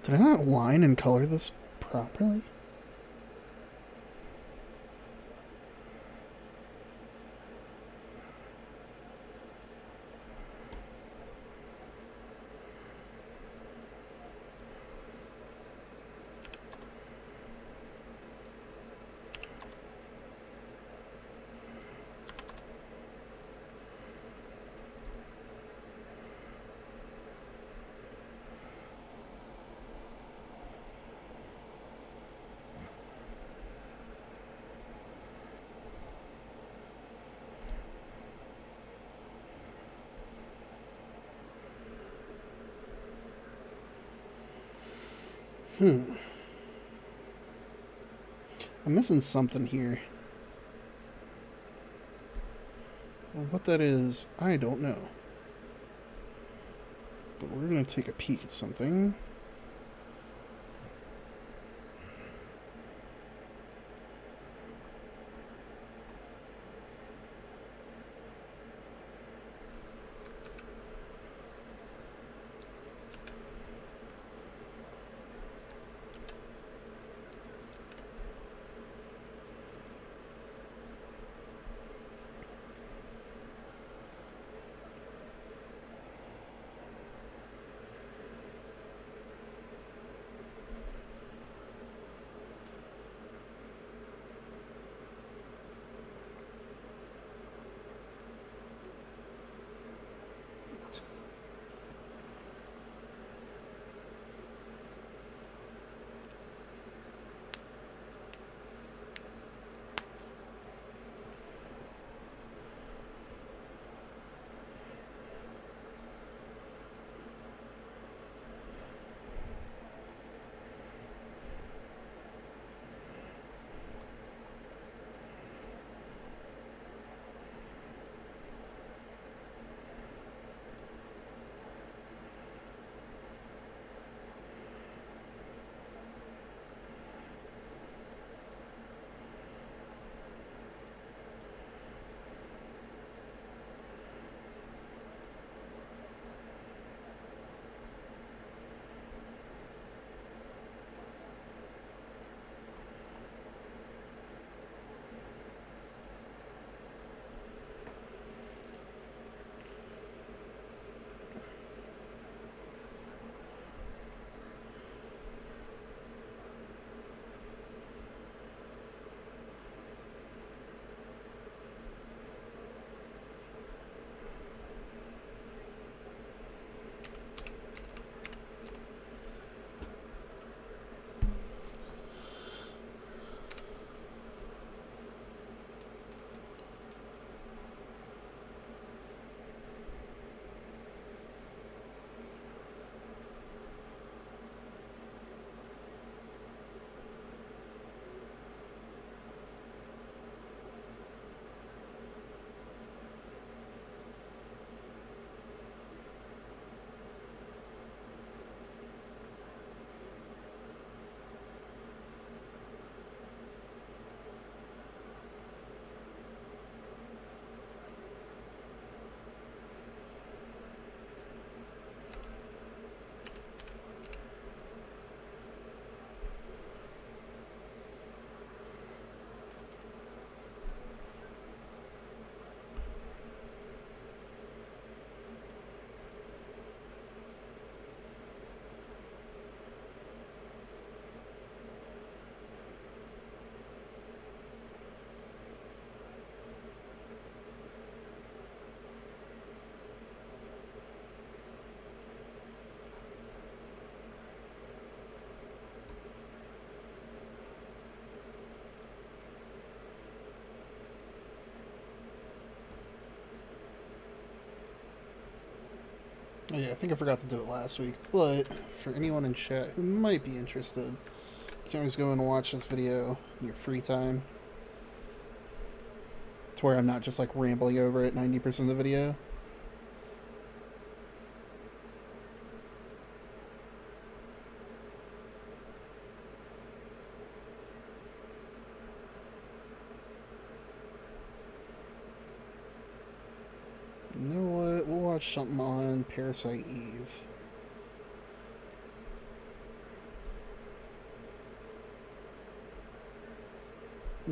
Did I not line and color this properly? I'm missing something here. Well, what that is, I don't know. But we're going to take a peek at something. Oh yeah, I think I forgot to do it last week, but for anyone in chat who might be interested, you can always go and watch this video in your free time, to where I'm not just like rambling over it 90% of the video. You know what? We'll watch something on Parasite Eve.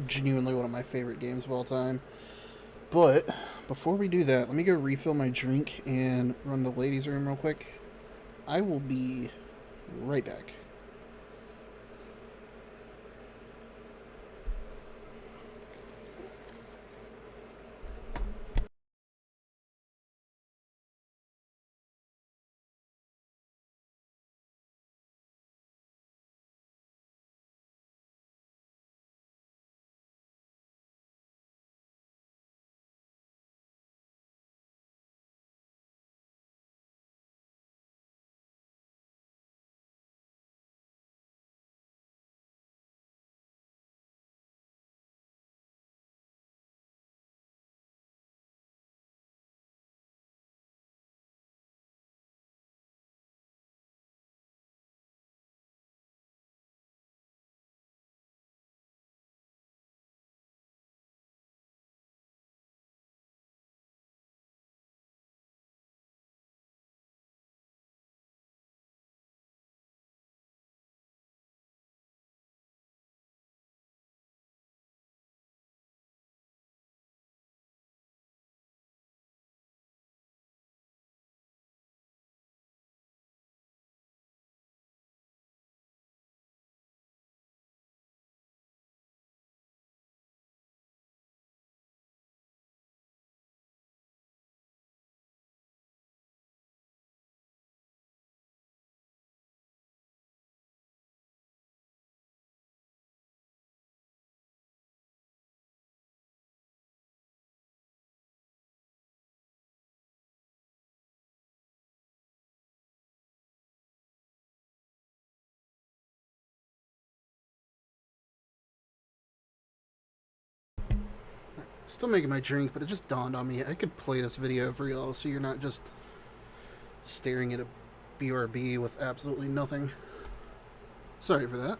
Genuinely one of my favorite games of all time. But before we do that, let me go refill my drink and run to the ladies' room real quick. I will be right back. Still making my drink, but it just dawned on me I could play this video for y'all so you're not just staring at a BRB with absolutely nothing. Sorry for that.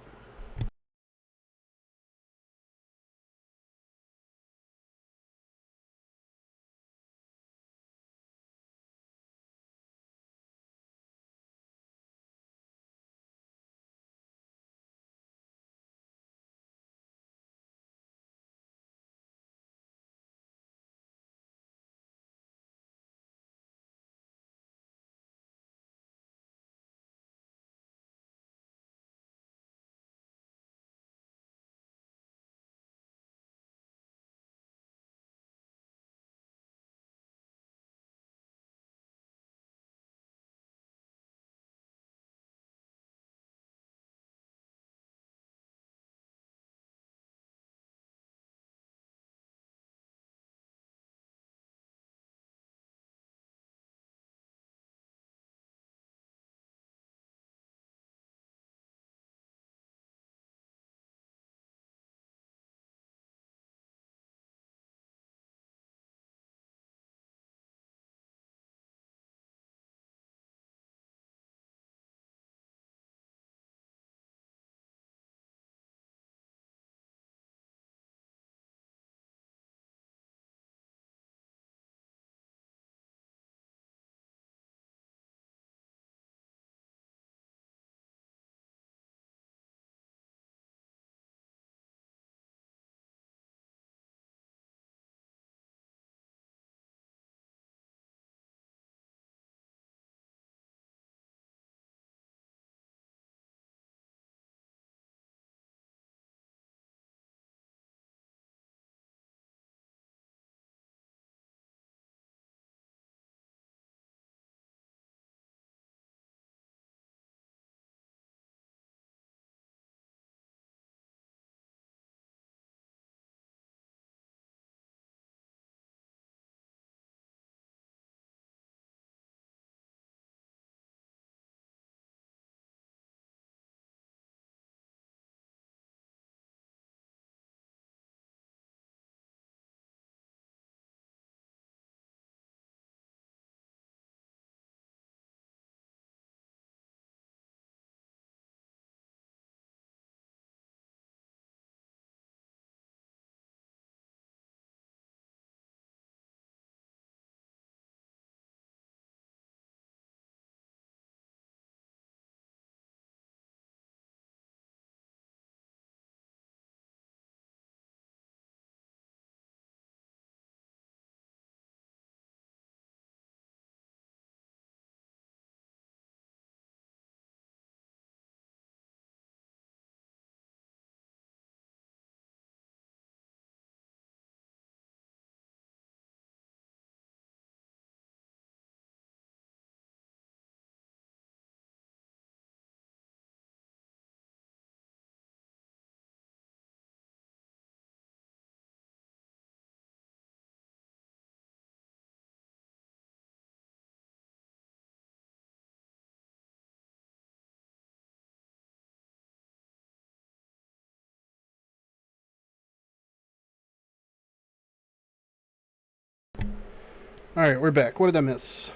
Alright, we're back. What did I miss?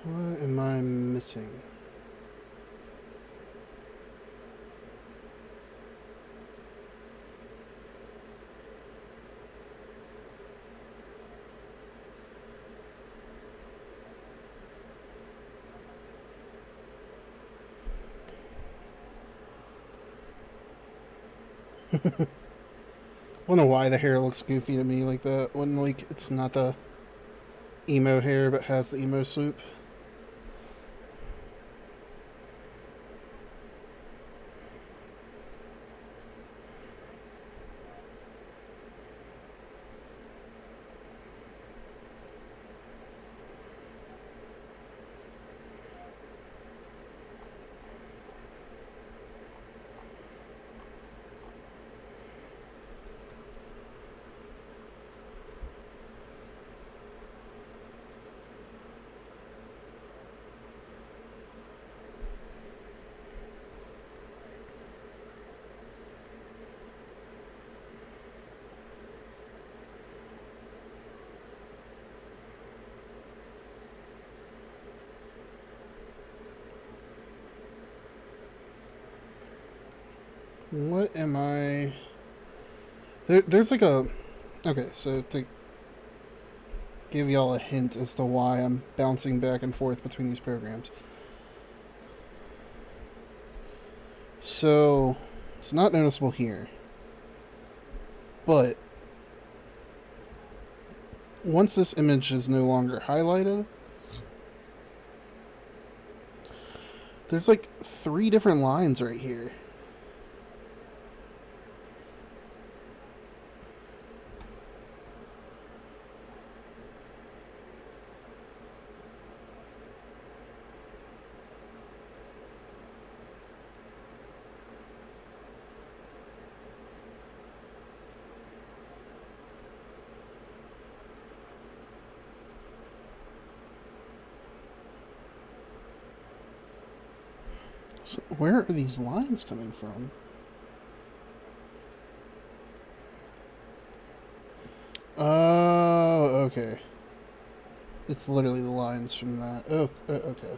What am I missing? I don't know why the hair looks goofy to me like that when, like, it's not the emo hair but has the emo swoop. What am I... there's like a... Okay, so to give y'all a hint as to why I'm bouncing back and forth between these programs. So, it's not noticeable here. But, once this image is no longer highlighted, there's like 3 different lines right here. So where are these lines coming from? Oh, okay. It's literally the lines from that. Oh, okay.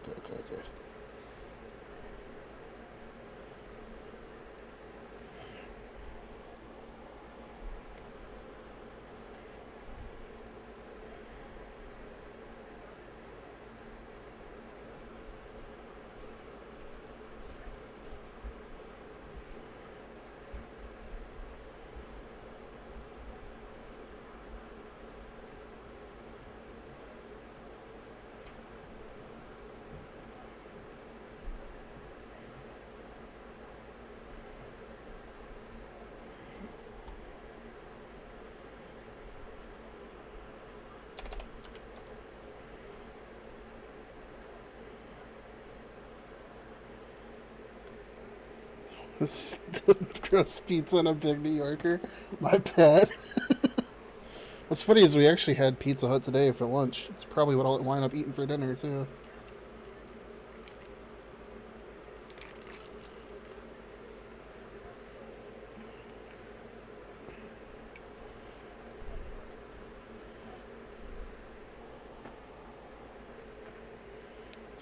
Stuffed crust pizza and a big New Yorker. My bad. What's funny is we actually had Pizza Hut today for lunch. It's probably what I'll wind up eating for dinner, too.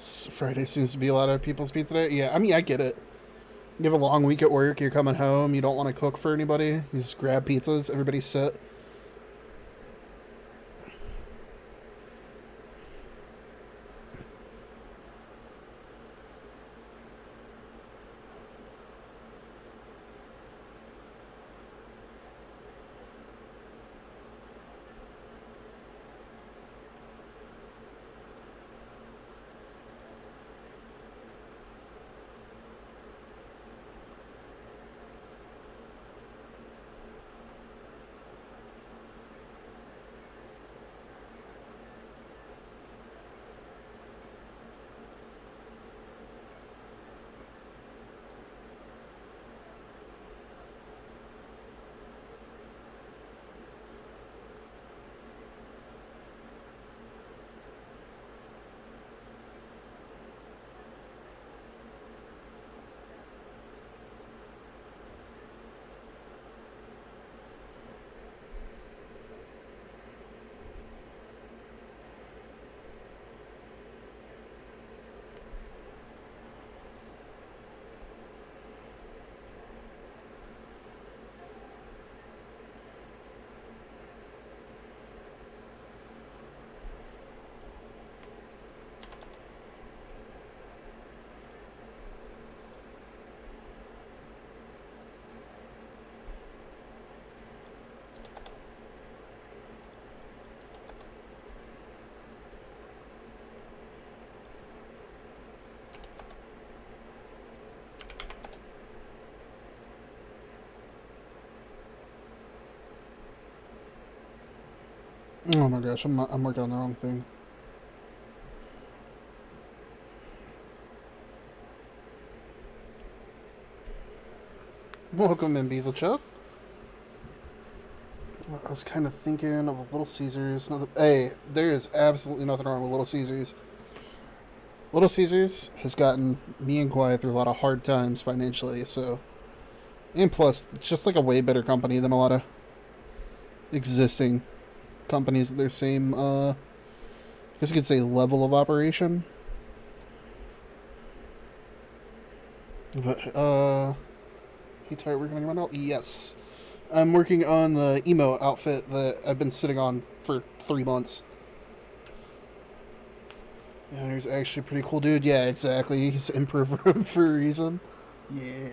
Friday seems to be a lot of people's pizza day. Yeah, I mean, I get it. You have a long week at work, you're coming home, you don't want to cook for anybody, you just grab pizzas, everybody sit. Oh my gosh, I'm working on the wrong thing. Welcome in, Beezlechuck. I was kind of thinking of a Little Caesars. Hey, there is absolutely nothing wrong with Little Caesars. Little Caesars has gotten me and Quiet through a lot of hard times financially, so. And plus, it's just like a way better company than a lot of existing companies at their same, I guess you could say, level of operation. But, hey, Ty, working on your model? Yes. I'm working on the emo outfit that I've been sitting on for 3 months. Yeah, he's actually a pretty cool dude. Yeah, exactly. He's improv room for a reason. Yeah.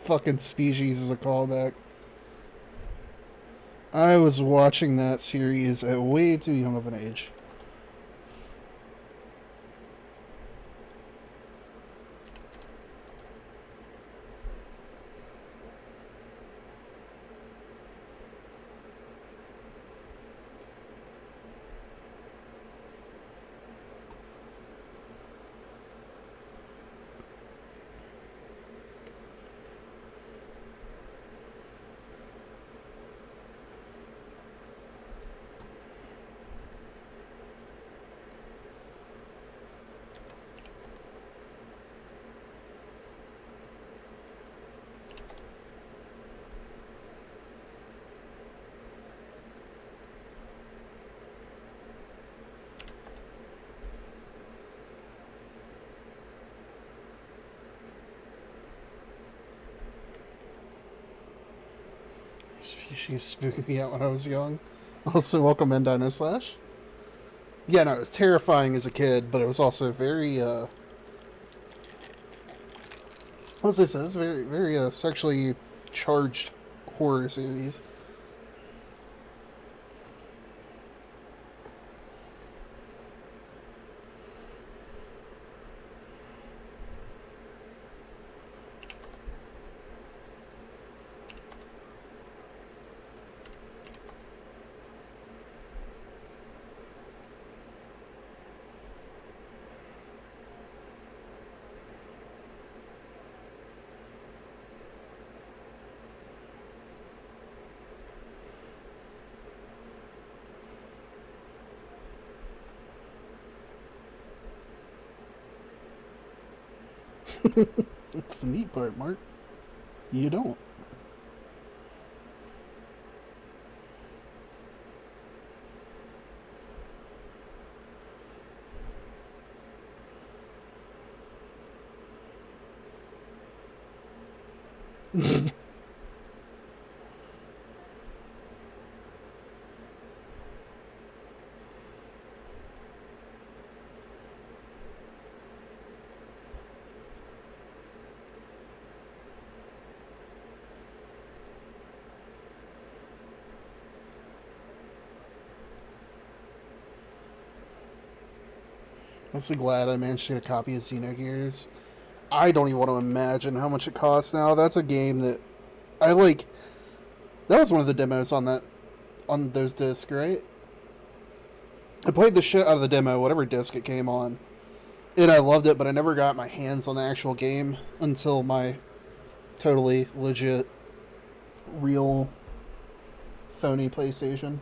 Fucking species is a callback. I was watching that series at way too young of an age. She's spooking me out when I was young. Also, welcome in, Dino Slash. Yeah, no, it was terrifying as a kid, but it was also very, as I said, it's very, very sexually charged horror series. It's the neat part, Mark. You don't. I'm so glad I managed to get a copy of Xenogears. I don't even want to imagine how much it costs now. That's a game that I like. That was one of the demos on those discs, right? I played the shit out of the demo, whatever disc it came on, and I loved it. But I never got my hands on the actual game until my totally legit, real, phony PlayStation.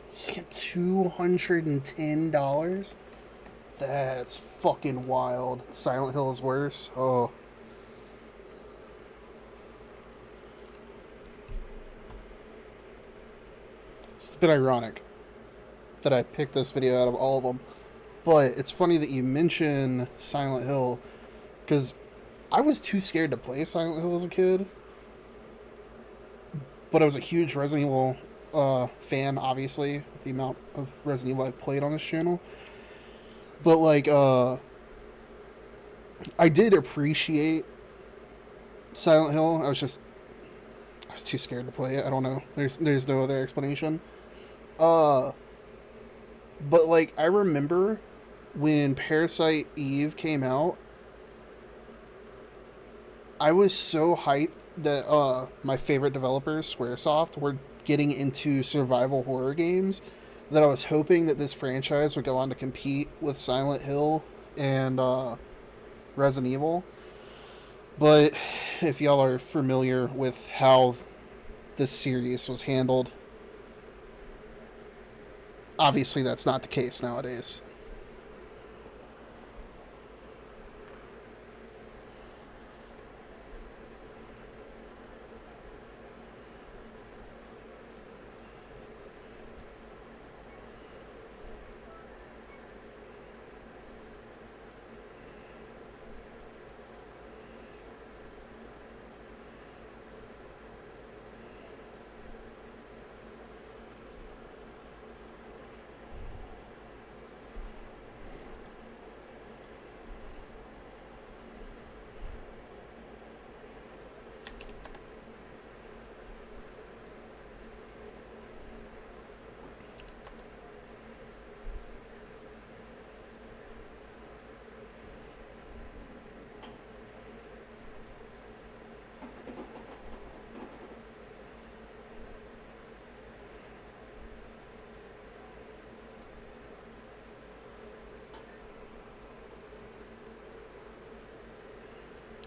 It's like $210. That's fucking wild. Silent Hill is worse. Oh. It's a bit ironic that I picked this video out of all of them. But it's funny that you mention Silent Hill, because I was too scared to play Silent Hill as a kid. But I was a huge Resident Evil fan, obviously, with the amount of Resident Evil I've played on this channel. But, like, I did appreciate Silent Hill. I was too scared to play it. I don't know. There's no other explanation. Uh, but like I remember when Parasite Eve came out, I was so hyped that my favorite developers, Squaresoft, were getting into survival horror games that I was hoping that this franchise would go on to compete with Silent Hill and Resident Evil. But if y'all are familiar with how this series was handled, obviously that's not the case nowadays.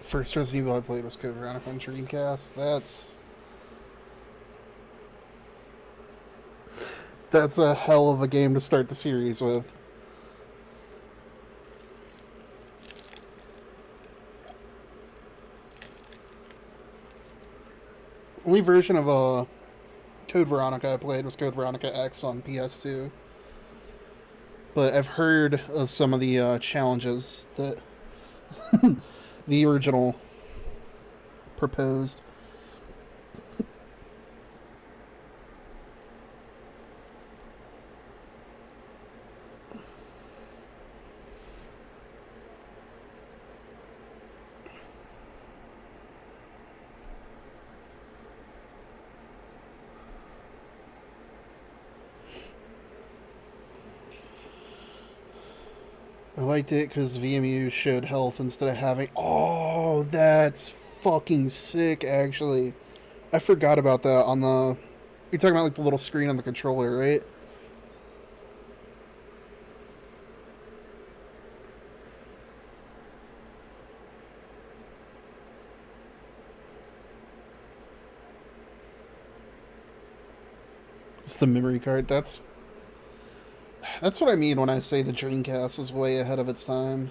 First Resident Evil I played was Code Veronica on Dreamcast. That's a hell of a game to start the series with. Only version of Code Veronica I played was Code Veronica X on PS2. But I've heard of some of the challenges that the original proposed. I liked it because VMU showed health instead of having. Oh, that's fucking sick, actually. I forgot about that on the. You're talking about like the little screen on the controller, right? It's the memory card. That's what I mean when I say the Dreamcast was way ahead of its time.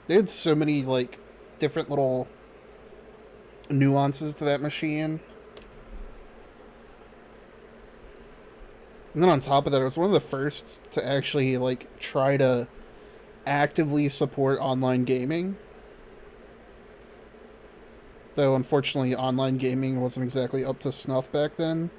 They had so many like different little nuances to that machine. And then on top of that, it was one of the first to actually like try to actively support online gaming. Though unfortunately online gaming wasn't exactly up to snuff back then.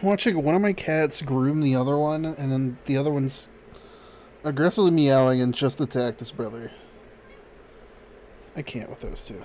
watching one of my cats groom the other one, and then the other one's aggressively meowing and just attacked his brother. I can't with those two.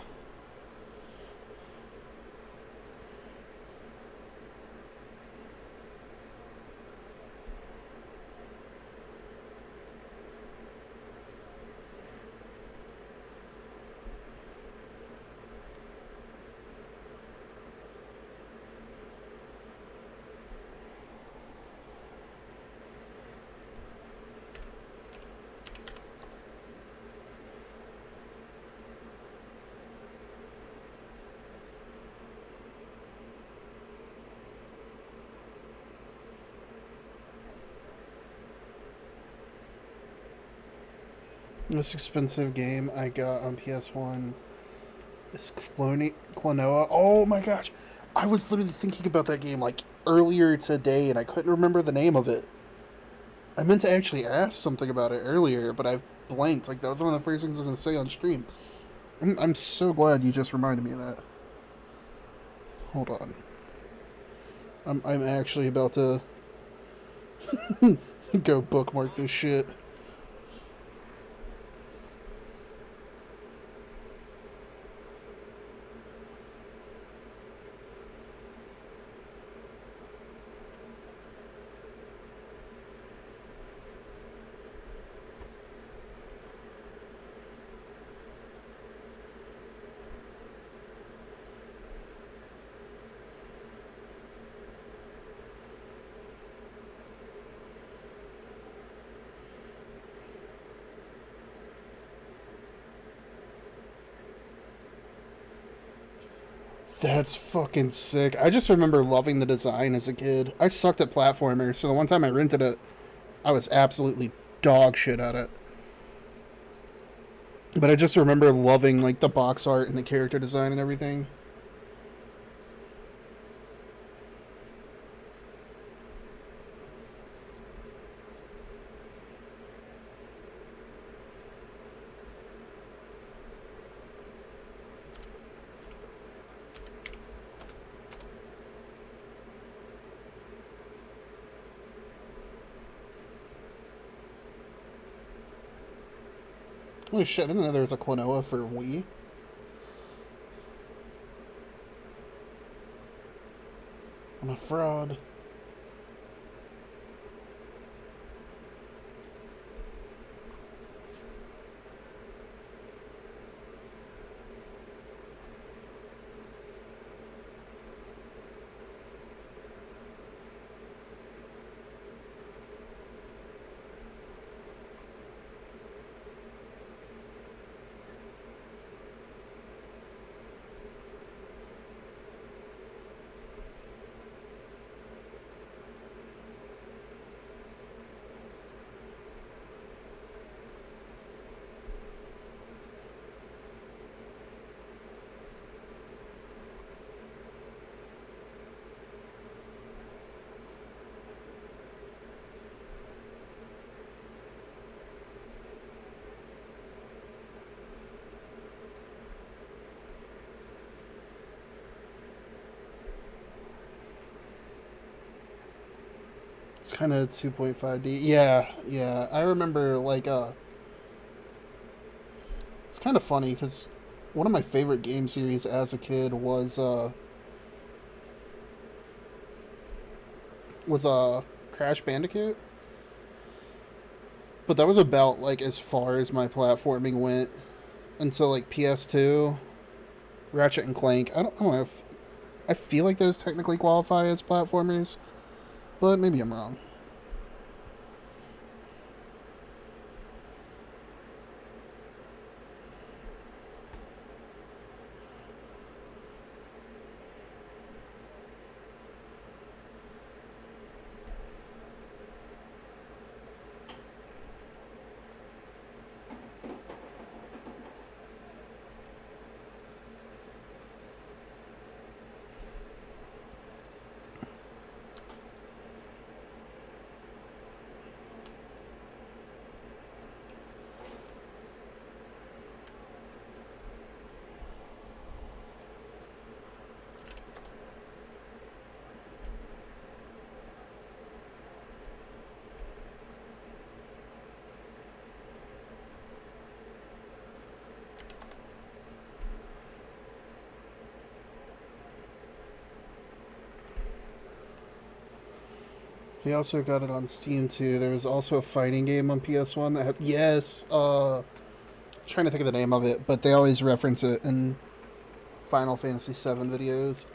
Most expensive game I got on PS1 is Klonoa. Oh my gosh. I was literally thinking about that game like earlier today and I couldn't remember the name of it. I meant to actually ask something about it earlier, but I blanked. Like, that was one of the first things I was going to say on stream. I'm so glad you just reminded me of that. Hold on. I'm actually about to go bookmark this shit. That's fucking sick. I just remember loving the design as a kid. I sucked at platformers, so the one time I rented it, I was absolutely dog shit at it. But I just remember loving like the box art and the character design and everything. Holy shit, I didn't know there was a Klonoa for Wii. I'm a fraud. It's kind of 2.5D. Yeah, yeah. I remember like it's kind of funny because one of my favorite game series as a kid was Crash Bandicoot. But that was about like as far as my platforming went until like PS2, Ratchet and Clank. I don't know if I feel like those technically qualify as platformers, but maybe I'm wrong. They also got it on Steam too. There was also a fighting game on PS1 that had trying to think of the name of it, but they always reference it in Final Fantasy VII videos.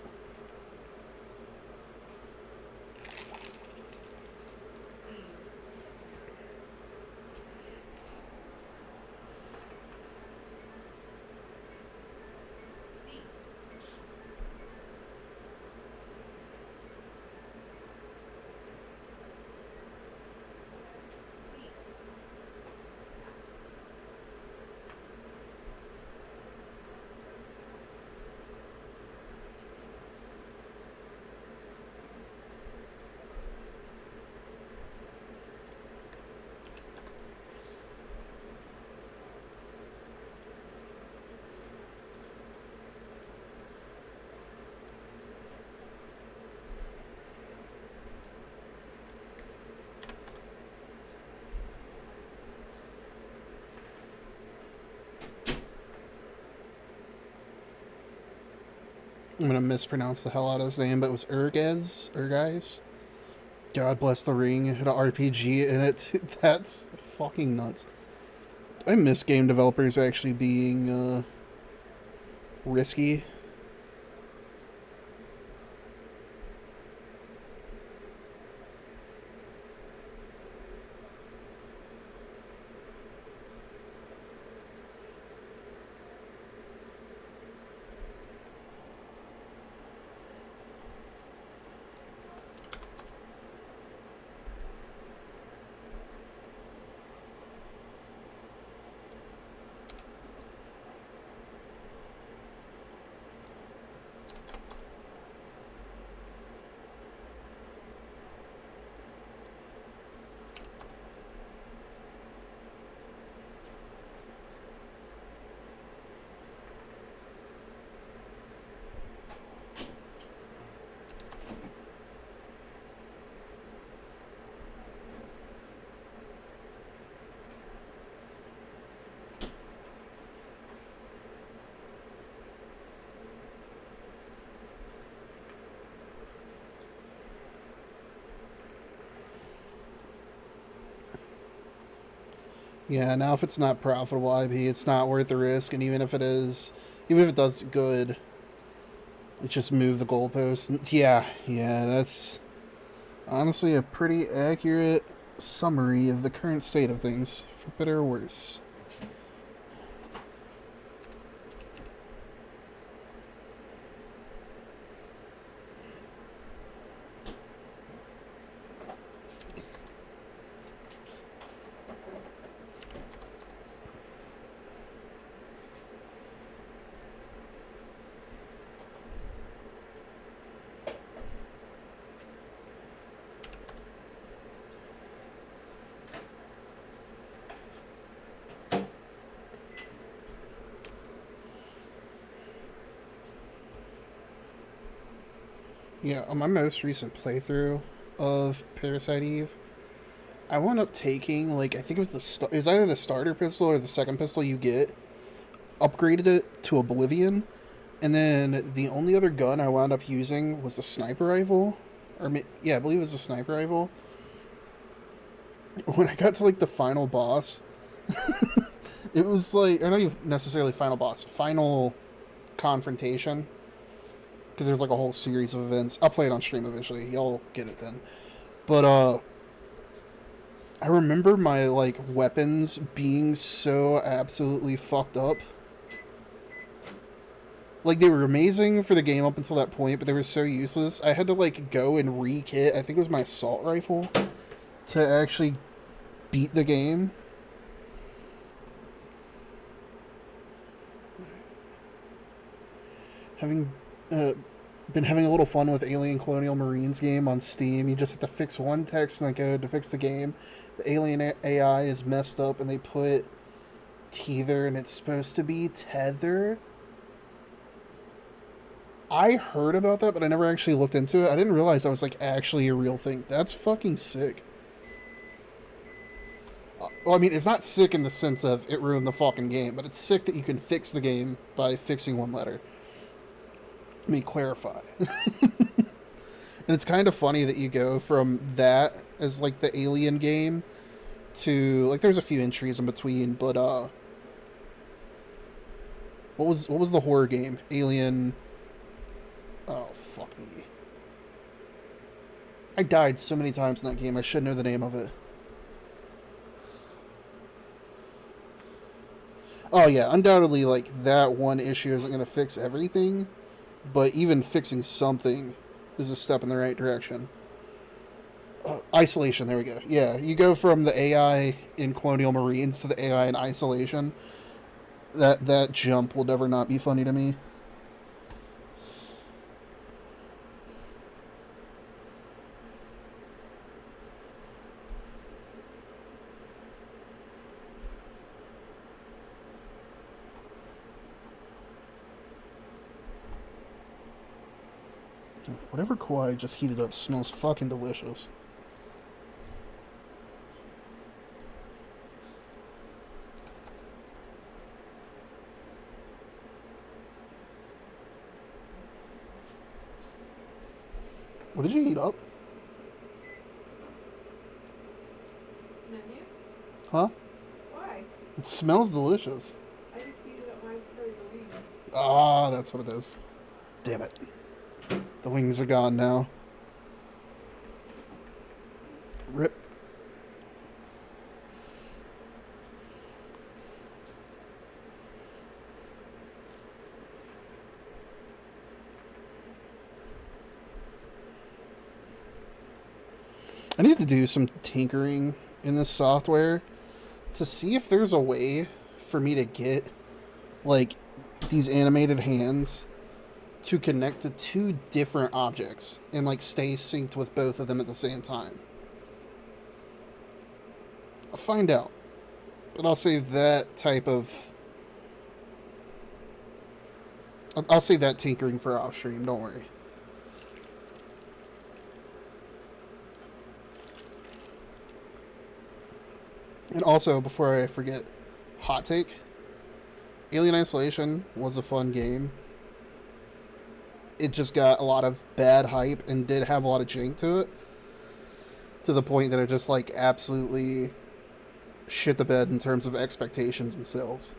I'm gonna mispronounce the hell out of his name, but it was Urgais. God bless the ring. It had an RPG in it. That's fucking nuts. I miss game developers actually being risky. Yeah, now if it's not profitable IP, it's not worth the risk, and even if it is, even if it does good, it just move the goalposts. Yeah, that's honestly a pretty accurate summary of the current state of things, for better or worse. Yeah, on my most recent playthrough of Parasite Eve, I wound up taking like I think it was it was either the starter pistol or the second pistol you get, upgraded it to Oblivion, and then the only other gun I wound up using was a sniper rifle, yeah, I believe it was a sniper rifle. When I got to like the final boss, it was like, or not even necessarily final boss, final confrontation, because there's like a whole series of events. I'll play it on stream eventually. Y'all get it then. But I remember my like weapons being so absolutely fucked up. Like they were amazing for the game up until that point, but they were so useless. I had to like go and re-kit. I think it was my assault rifle to actually beat the game. Having been having a little fun with Alien Colonial Marines game on Steam. You just have to fix one text in the code to fix the game. The Alien AI is messed up, and they put tether, and it's supposed to be tether. I heard about that, but I never actually looked into it. I didn't realize that was like actually a real thing. That's fucking sick. Well, I mean, it's not sick in the sense of it ruined the fucking game, but it's sick that you can fix the game by fixing one letter. Let me clarify. And it's kind of funny that you go from that as like the Alien game to like there's a few entries in between, but what was the horror game? Alien. Oh fuck me. I died so many times in that game. I should know the name of it. Oh yeah, undoubtedly like that one issue isn't going to fix everything, but even fixing something is a step in the right direction. Isolation, there we go. Yeah, you go from the AI in Colonial Marines to the AI in Isolation. That jump will never not be funny to me. Whatever Kawhi just heated up smells fucking delicious. What did you heat up? Menu? Huh? Why? It smells delicious. I just heated up mine for the wings. Ah, that's what it is. Damn it. The wings are gone now. Rip. I need to do some tinkering in this software to see if there's a way for me to get like these animated hands to connect to two different objects and like stay synced with both of them at the same time. I'll find out. But I'll save that type of I'll save that tinkering for off stream, don't worry. And also, before I forget, hot take. Alien Isolation was a fun game. It just got a lot of bad hype and did have a lot of jank to it. To the point that it just like absolutely shit the bed in terms of expectations and sales.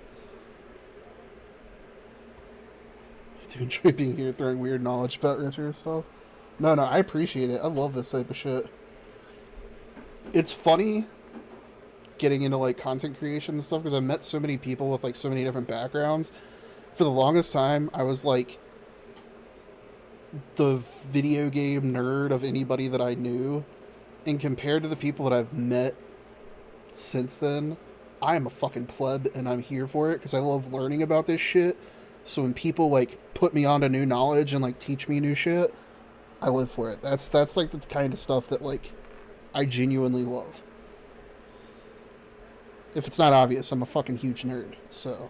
I do enjoy being here throwing weird knowledge about retro stuff. No, I appreciate it. I love this type of shit. It's funny getting into like content creation and stuff because I met so many people with like so many different backgrounds. For the longest time, I was like the video game nerd of anybody that I knew, and compared to the people that I've met since then, I am a fucking pleb and I'm here for it because I love learning about this shit. So when people like put me onto new knowledge and like teach me new shit, I live for it. That's like the kind of stuff that like I genuinely love. If it's not obvious, I'm a fucking huge nerd, so.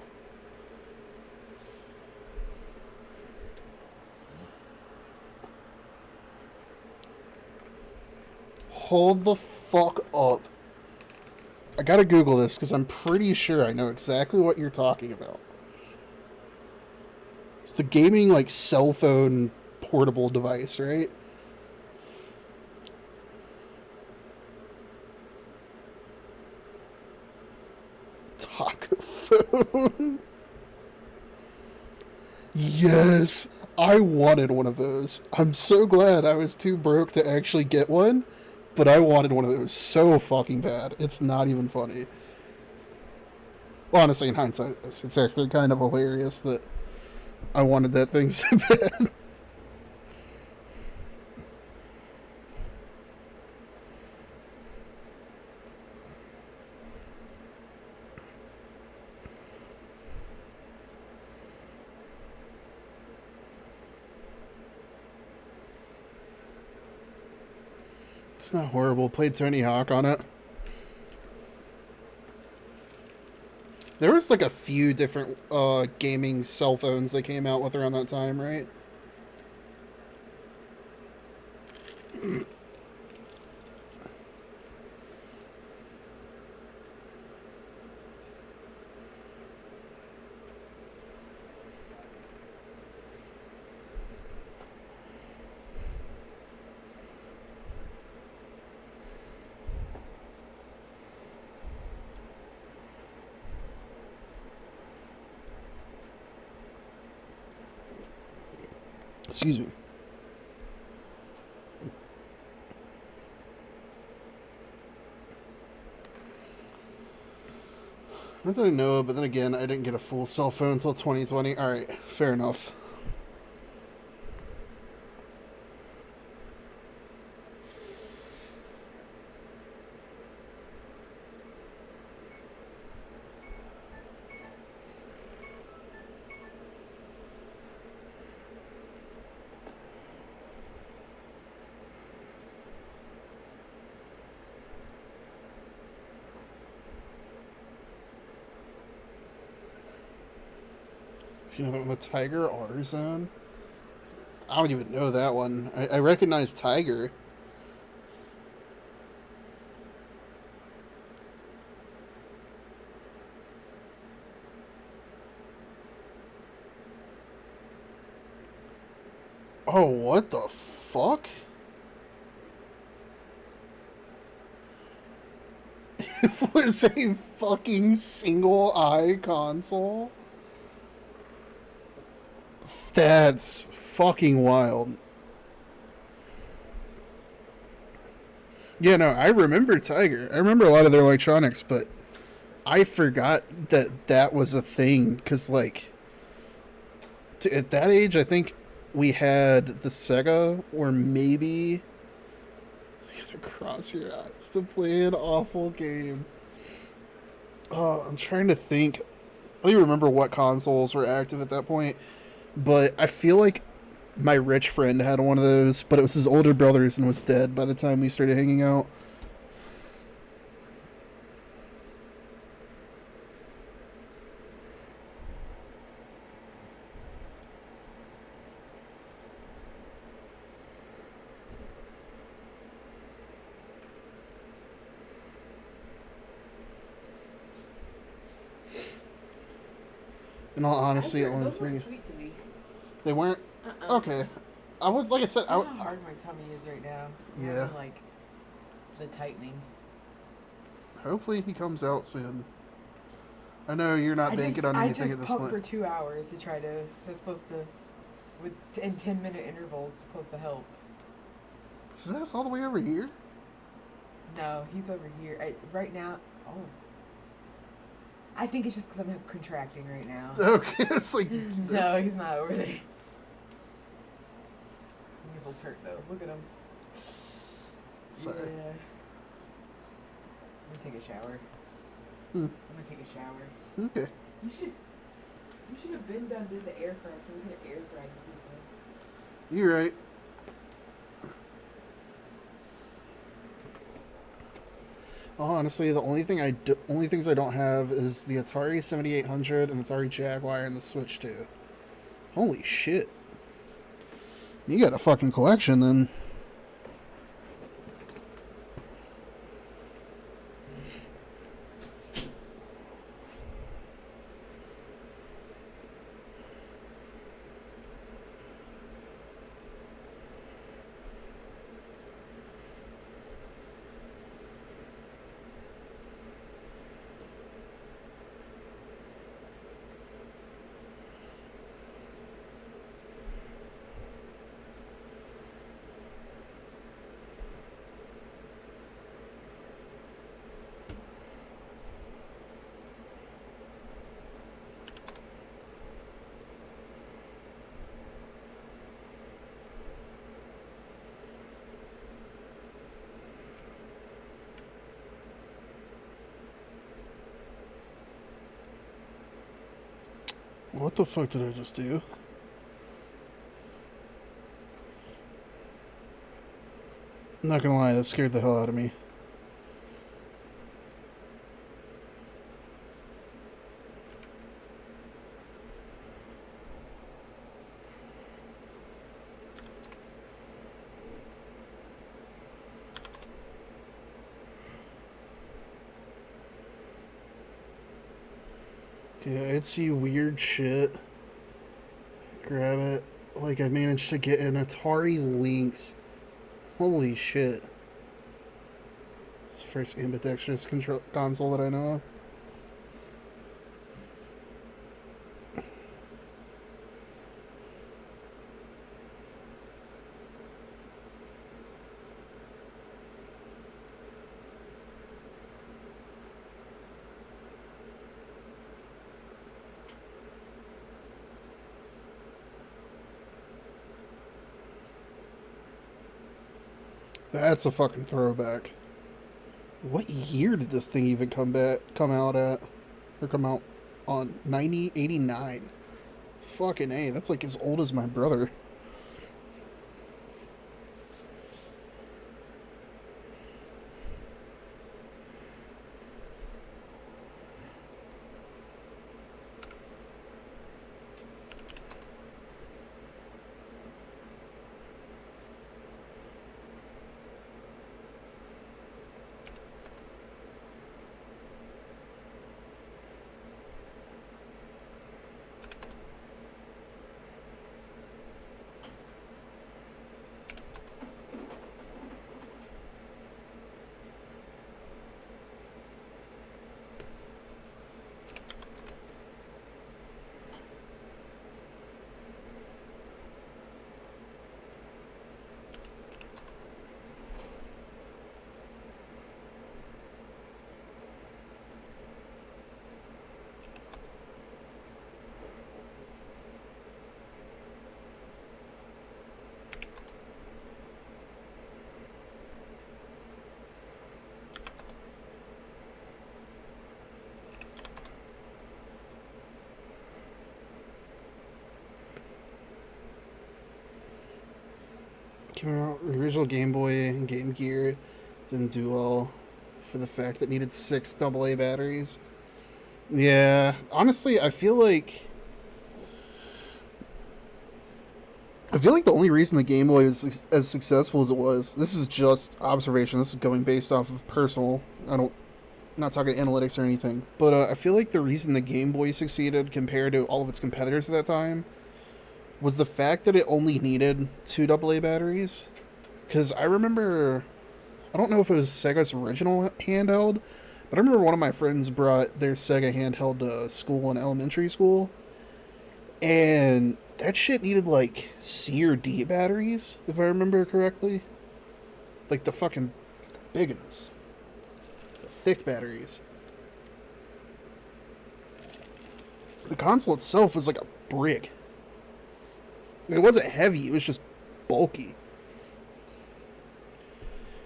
Hold the fuck up. I gotta Google this because I'm pretty sure I know exactly what you're talking about. It's the gaming, like, cell phone portable device, right? Taco phone. Yes, I wanted one of those. I'm so glad I was too broke to actually get one, but I wanted one of those so fucking bad. It's not even funny. Well, honestly, in hindsight, it's actually kind of hilarious that I wanted that thing so bad. It's not horrible. Played Tony Hawk on it. There was like a few different gaming cell phones that came out with around that time, right? Excuse me. Not that I know, but then again, I didn't get a full cell phone until 2020. Alright, fair enough. You know the Tiger R Zone? I don't even know that one. I recognize Tiger. Oh, what the fuck? It was a fucking single eye console? That's fucking wild. Yeah, no, I remember Tiger. I remember a lot of their electronics, but I forgot that that was a thing. Because, like, at that age, I think we had the Sega, or maybe. I gotta cross your eyes to play an awful game. Oh, I'm trying to think. I don't even remember what consoles were active at that point, but I feel like my rich friend had one of those, but it was his older brother's and was dead by the time we started hanging out. In all honesty, the only those weren't thing sweet to me. they weren't. Okay, I was like I said. You know how hard my tummy is right now. Yeah. Having, like the tightening. Hopefully he comes out soon. I know you're not banking on anything at this point. I just pumped for 2 hours to try to. That's supposed to, in 10-minute intervals, supposed to help. Is that all the way over here? No, he's over here right now. Oh. I think it's just because I'm contracting right now. Okay, it's like No, he's not over there. Nipples hurt though. Look at him. Sorry. Yeah. I'm gonna take a shower. Hmm. I'm gonna take a shower. Okay. You should have been done did the air fry so we could air fry the pizza. You're right. Honestly, the only things I don't have is the Atari 7800 and Atari Jaguar and the Switch 2. Holy shit. You got a fucking collection then. What the fuck did I just do? I'm not gonna lie, that scared the hell out of me. Yeah, I'd see weird shit. Grab it. Like, I managed to get an Atari Lynx. Holy shit. It's the first ambidextrous control console that I know of. That's a fucking throwback. What year did this thing even come out at? Or come out on 1989? Fucking A, that's like as old as my brother. Came out, original Game Boy and Game Gear didn't do well for the fact it needed 6 AA batteries. Yeah, honestly, I feel like the only reason the Game Boy was as successful as it was, this is just observation, this is going based off of personal, I'm not talking analytics or anything, but I feel like the reason the Game Boy succeeded compared to all of its competitors at that time was the fact that it only needed 2 AA batteries. Because I remember, I don't know if it was Sega's original handheld, but I remember one of my friends brought their Sega handheld to school in elementary school, and that shit needed like C or D batteries, if I remember correctly. Like the fucking big ones, the thick batteries. The console itself was like a brick. I mean, it wasn't heavy, it was just bulky.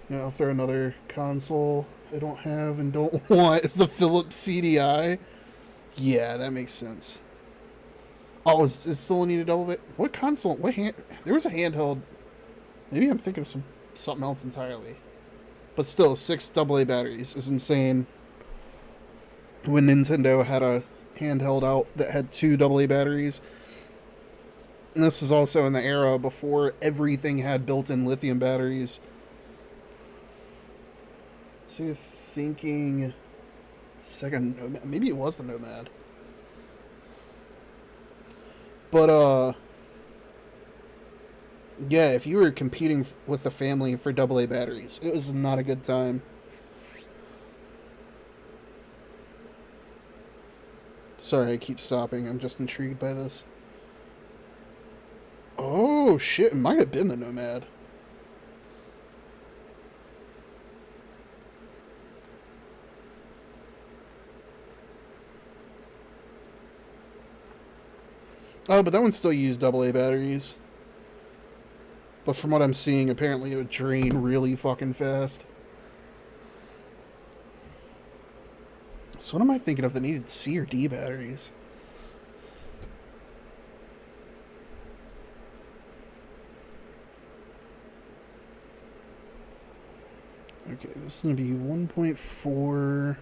You know, I'll throw another console I don't have and don't want. It's the Philips CDI. Yeah, that makes sense. Oh, is still need a double bit? What console? What hand? There was a handheld. Maybe I'm thinking of something else entirely. But still, 6 AA batteries is insane. When Nintendo had a handheld out that had 2 AA batteries. And this was also in the era before everything had built-in lithium batteries. So you're thinking Sega Nomad? Maybe it was the Nomad. But yeah, if you were competing with the family for AA batteries, it was not a good time. Sorry, I keep stopping. I'm just intrigued by this. Oh shit! It might have been the Nomad. Oh, but that one still used AA batteries. But from what I'm seeing, apparently it would drain really fucking fast. So what am I thinking of that needed C or D batteries? Okay, this is going to be 1.4...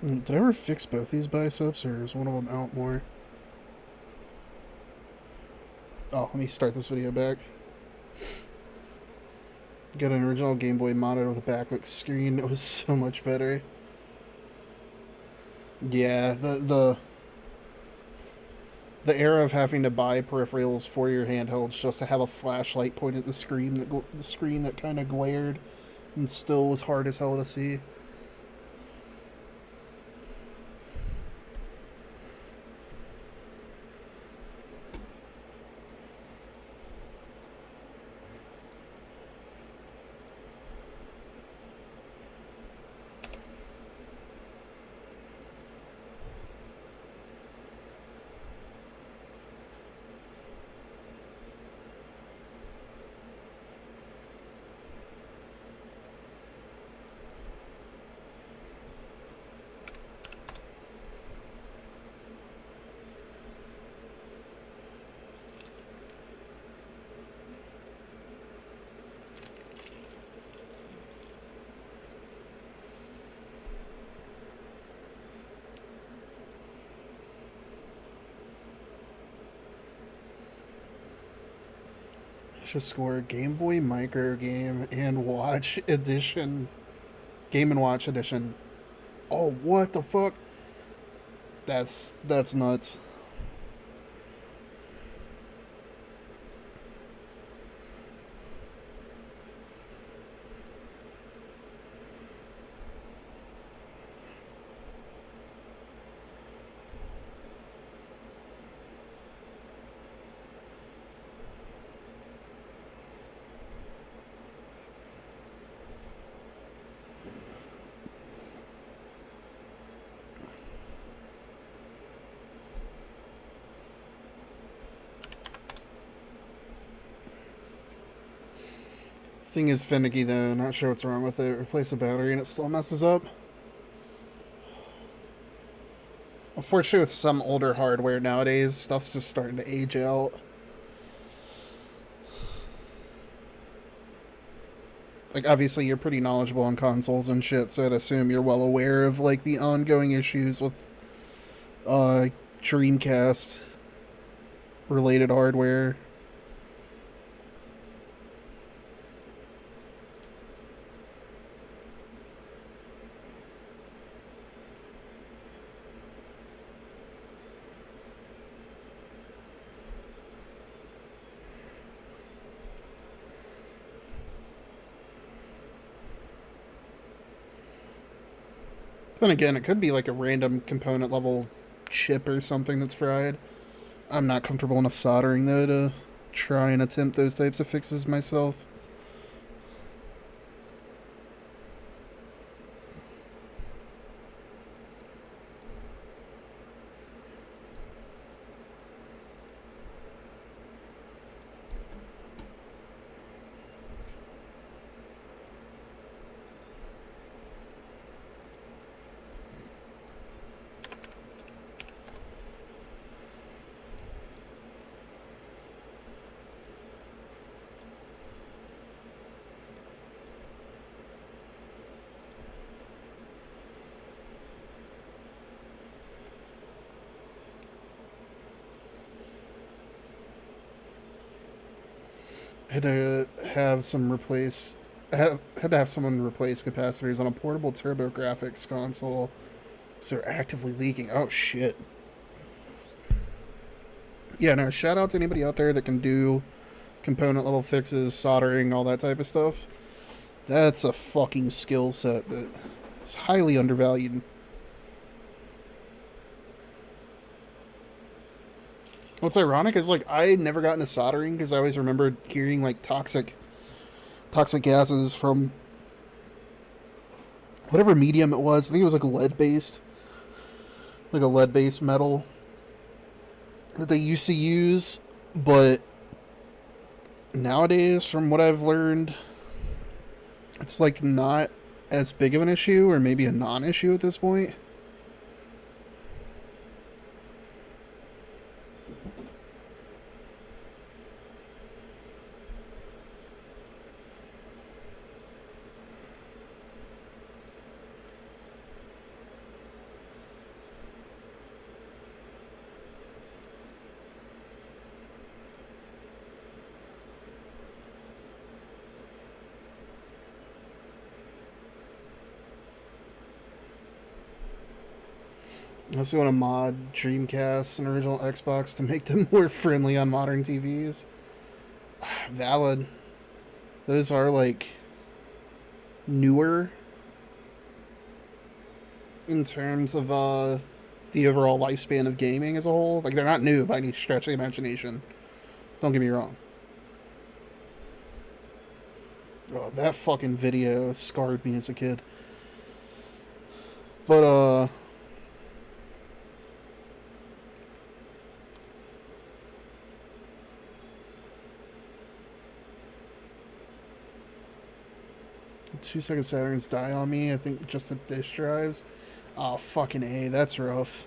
Did I ever fix both these biceps, or is one of them out more? Oh, let me start this video back. Got an original Game Boy monitor with a backlit screen. It was so much better. Yeah, the era of having to buy peripherals for your handhelds just to have a flashlight pointed at the screen that kind of glared and still was hard as hell to see. Should score Game Boy Micro Game and Watch Edition. Game and Watch Edition. Oh, what the fuck? That's nuts. Thing is finicky though, not sure what's wrong with it. Replace a battery and it still messes up. Unfortunately, with some older hardware nowadays, stuff's just starting to age out. Like, obviously, you're pretty knowledgeable on consoles and shit, so I'd assume you're well aware of, like, the ongoing issues with, Dreamcast related hardware. Then again, it could be like a random component level chip or something that's fried. I'm not comfortable enough soldering though to try and attempt those types of fixes myself. Had to have some replace had to have someone replace capacitors on a portable TurboGrafx console, so they're actively leaking. Oh shit. Yeah, no, shout out to anybody out there that can do component level fixes, soldering, all that type of stuff. That's a fucking skill set that is highly undervalued. What's ironic is like I never got into soldering because I always remembered hearing like toxic gases from whatever medium it was. I think it was like a lead based metal that they used to use. But nowadays, from what I've learned, it's like not as big of an issue, or maybe a non-issue at this point. I also want to mod Dreamcast and original Xbox to make them more friendly on modern TVs. Valid. Those are like newer in terms of the overall lifespan of gaming as a whole. Like they're not new by any stretch of the imagination. Don't get me wrong. Oh, that fucking video scarred me as a kid. But 2 second Saturns die on me. I think just the disk drives. Oh, fucking A. That's rough.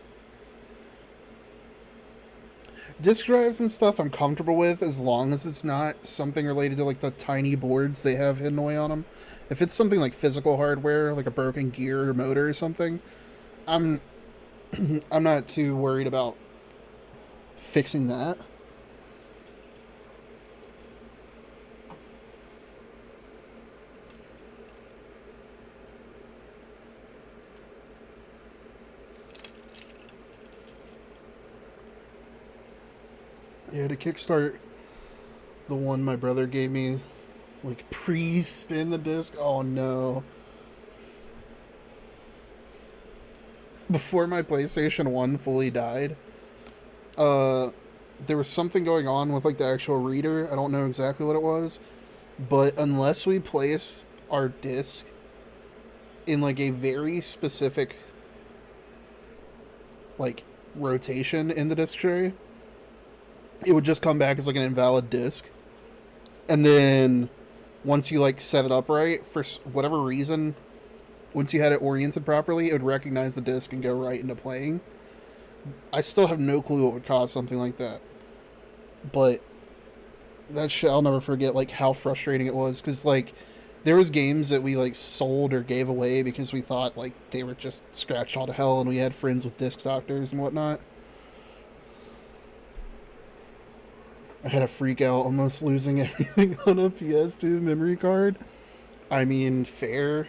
Disk drives and stuff I'm comfortable with as long as it's not something related to like the tiny boards they have hidden away on them. If it's something like physical hardware, like a broken gear or motor or something, I'm I'm not too worried about fixing that. Yeah, to kickstart the one my brother gave me, like pre-spin the disc. Oh no! Before my PlayStation 1 fully died, uh, there was something going on with like the actual reader. I don't know exactly what it was, but unless we place our disc in like a very specific like rotation in the disc tray, it would just come back as like an invalid disc. And then once you like set it up right, for whatever reason, once you had it oriented properly, it would recognize the disc and go right into playing. I still have no clue what would cause something like that, but that shit I'll never forget. Like how frustrating it was, because like there was games that we like sold or gave away because we thought like they were just scratched all to hell, and we had friends with disc doctors and whatnot. I had a freak out almost losing everything on a PS2 memory card. I mean, fair.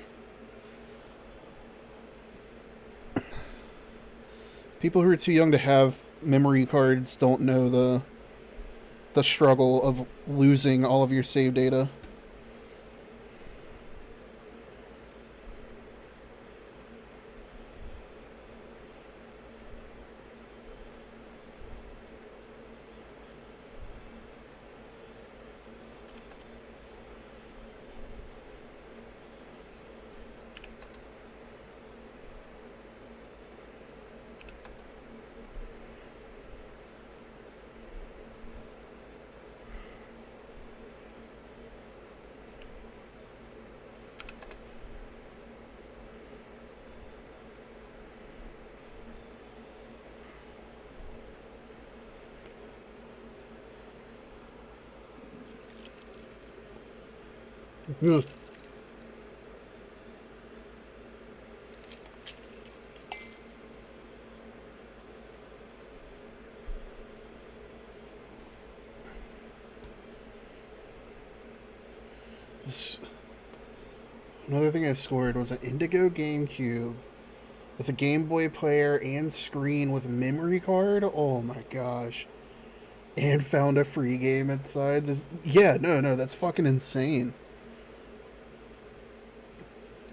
People who are too young to have memory cards don't know the struggle of losing all of your save data. Ugh. Another thing I scored was an Indigo GameCube with a Game Boy player and screen with a memory card. Oh my gosh. And found a free game inside. Yeah, no, that's fucking insane.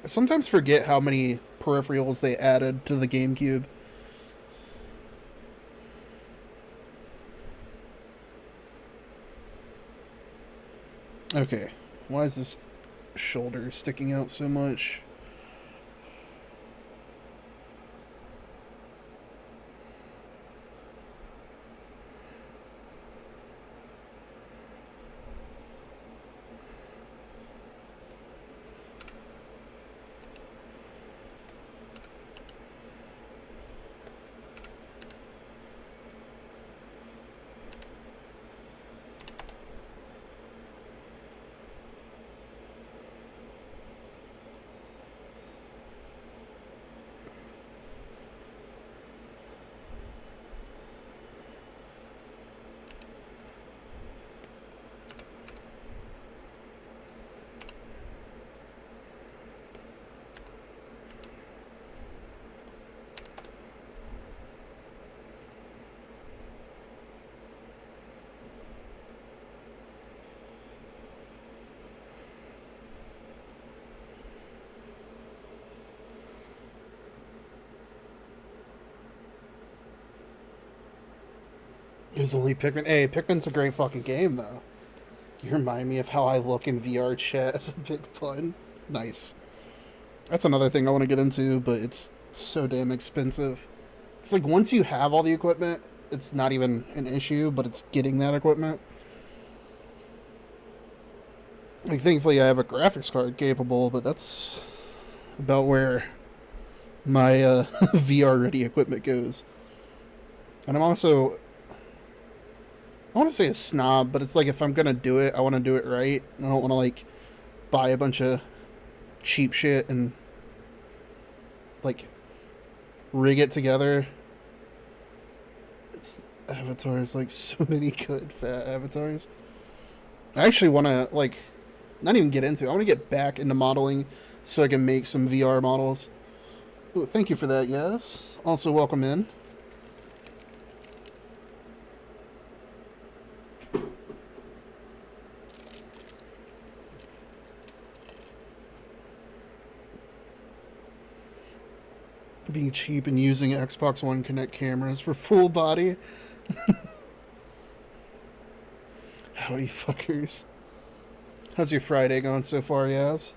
I sometimes forget how many peripherals they added to the GameCube. Okay, why is this shoulder sticking out so much? It was only Pikmin. Hey, Pikmin's a great fucking game, though. You remind me of how I look in VR chat as a big pun. Nice. That's another thing I want to get into, but it's so damn expensive. It's like once you have all the equipment, it's not even an issue, but it's getting that equipment. Like, thankfully, I have a graphics card capable, but that's about where my VR ready equipment goes. And I'm also, I want to say a snob, but it's like if I'm gonna do it, I want to do it right. I don't want to like buy a bunch of cheap shit and like rig it together. It's avatars, like so many good fat avatars. I actually want to like not even get into it. I want to get back into modeling so I can make some VR models. Ooh, thank you for that, yes. Also, welcome in. Being cheap and using Xbox One Connect cameras for full body. Howdy, fuckers. How's your Friday going so far, Yaz?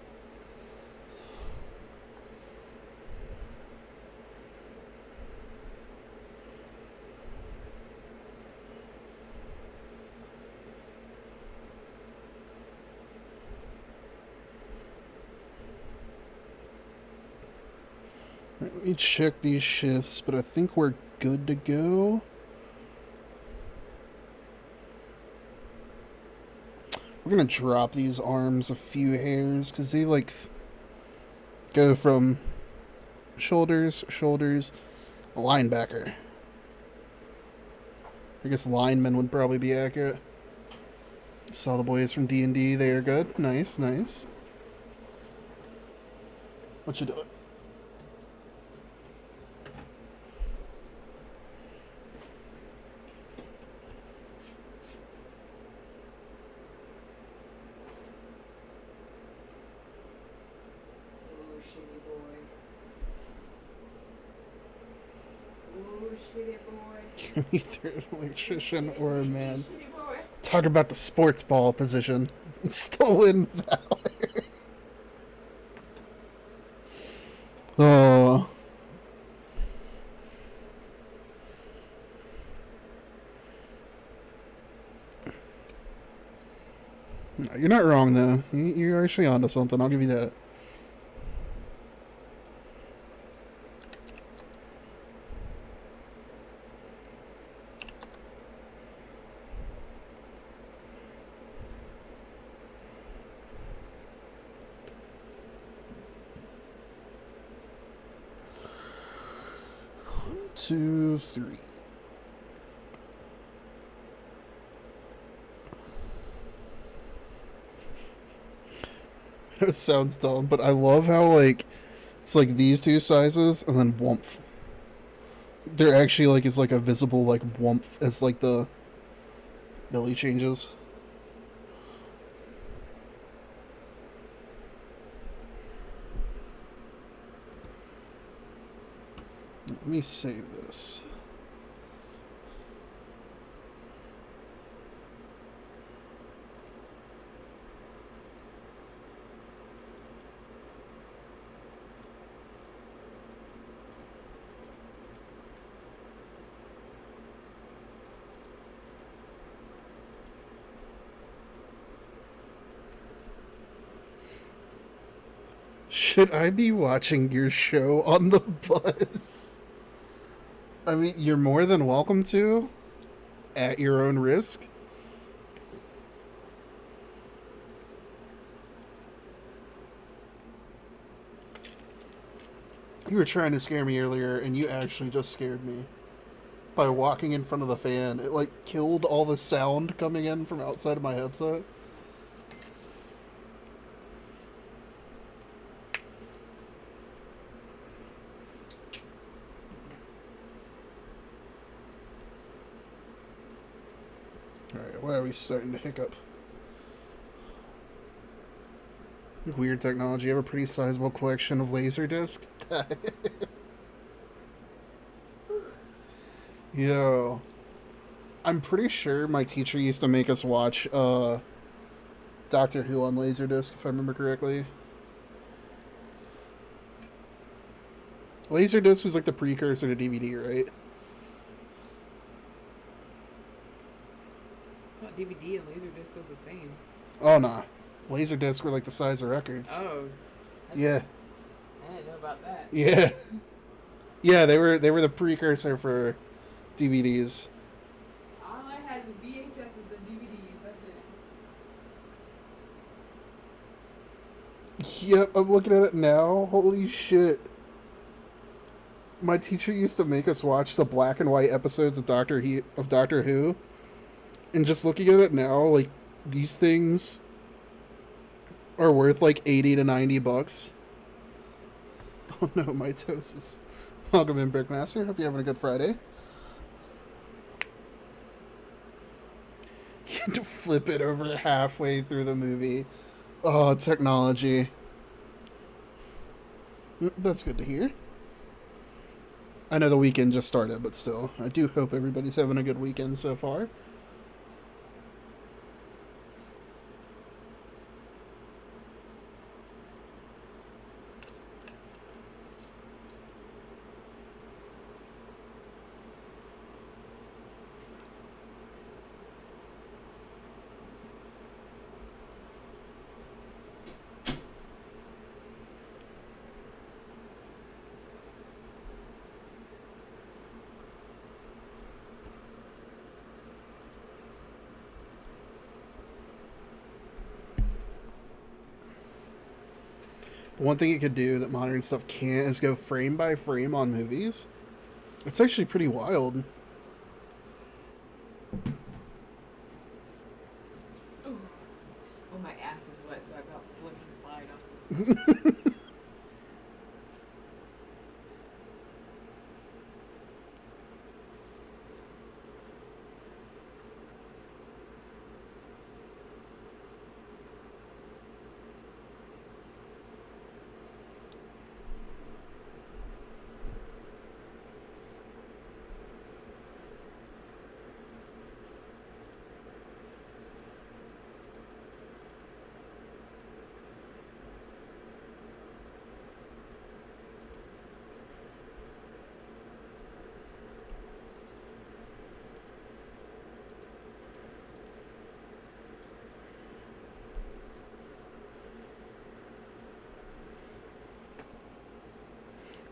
Right, let me check these shifts, but I think we're good to go. We're gonna drop these arms a few hairs because they like go from shoulders, linebacker. I guess lineman would probably be accurate. Saw the boys from D&D. They are good. Nice, nice. What you doing? Either an electrician or a man. Talk about the sports ball position. Stolen valor. Oh. No, you're not wrong, though. You're actually onto something. I'll give you that. Two, three. It sounds dumb, but I love how like it's like these two sizes and then woomph. They're actually like it's like a visible like woomph as like the belly changes. Let me save this. Should I be watching your show on the bus? I mean, you're more than welcome to, at your own risk. You were trying to scare me earlier, and you actually just scared me. By walking in front of the fan, it like killed all the sound coming in from outside of my headset. Alright, why are we starting to hiccup? Weird technology. I have a pretty sizable collection of laser discs. Yo. I'm pretty sure my teacher used to make us watch Doctor Who on Laserdisc, if I remember correctly. Laserdisc was like the precursor to DVD, right? I thought DVD and Laserdisc was the same. Oh, nah. Laserdisc were like the size of records. Oh. Yeah. I didn't know about that. Yeah. Yeah, they were the precursor for DVDs. All I had was VHSs and DVDs. That's it. Yep, I'm looking at it now. Holy shit. My teacher used to make us watch the black and white episodes of Doctor Who. And just looking at it now, like, these things are worth like 80 to 90 bucks. Oh no, mitosis. Welcome in, Brickmaster. Hope you're having a good Friday. You had to flip it over halfway through the movie. Oh, technology. That's good to hear. I know the weekend just started, but still, I do hope everybody's having a good weekend so far. One thing it could do that modern stuff can't is go frame by frame on movies. It's actually pretty wild. Ooh. Oh, my ass is wet, so I about slip and slide off this.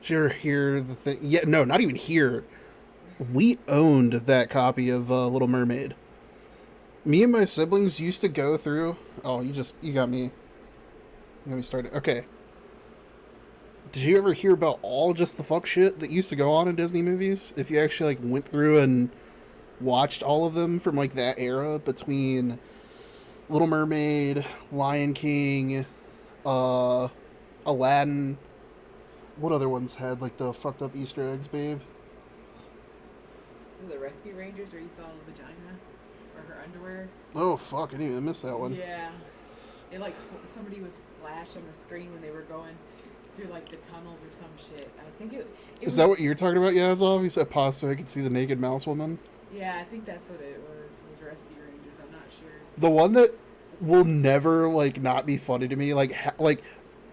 Did you ever hear the thing? Yeah, no, not even here. We owned that copy of Little Mermaid. Me and my siblings used to go through. Oh, you got me. You got me started. Okay. Did you ever hear about all just the fuck shit that used to go on in Disney movies? If you actually like went through and watched all of them from like that era between Little Mermaid, Lion King, Aladdin. What other ones had like the fucked up Easter eggs, babe? This is the Rescue Rangers where you saw the vagina or her underwear. Oh fuck! I didn't even miss that one. Yeah, it like somebody was flash on the screen when they were going through like the tunnels or some shit. I think it Is was, that what you're talking about, Yazov? You said pause so I could see the naked mouse woman. Yeah, I think that's what it was. It was Rescue Rangers. I'm not sure. The one that will never like not be funny to me, like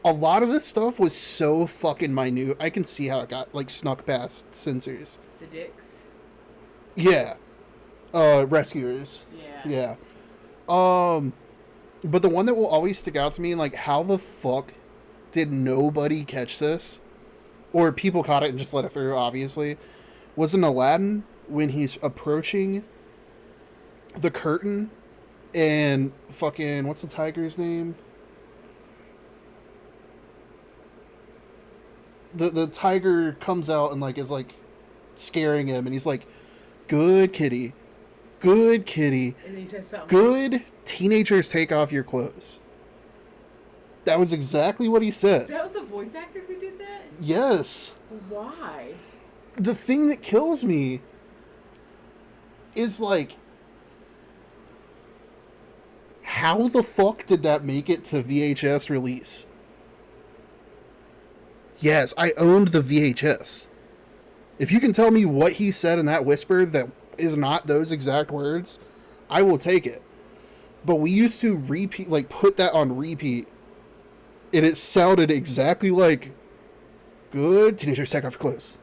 a lot of this stuff was so fucking minute. I can see how it got like snuck past censors. The dicks. Yeah. Rescuers. Yeah. Yeah. But the one that will always stick out to me, like, how the fuck did nobody catch this? Or people caught it and just let it through, obviously. Was in Aladdin when he's approaching the curtain and fucking, what's the tiger's name? The tiger comes out and, like, is, like, scaring him. And he's like, good kitty. Good kitty. And he says something. Good teenagers, take off your clothes. That was exactly what he said. That was the voice actor who did that? Yes. Why? The thing that kills me is like, how the fuck did that make it to VHS release? Yes, I owned the VHS. If you can tell me what he said in that whisper that is not those exact words, I will take it. But we used to repeat, like, put that on repeat, and it sounded exactly like, good teenagers take off your clothes.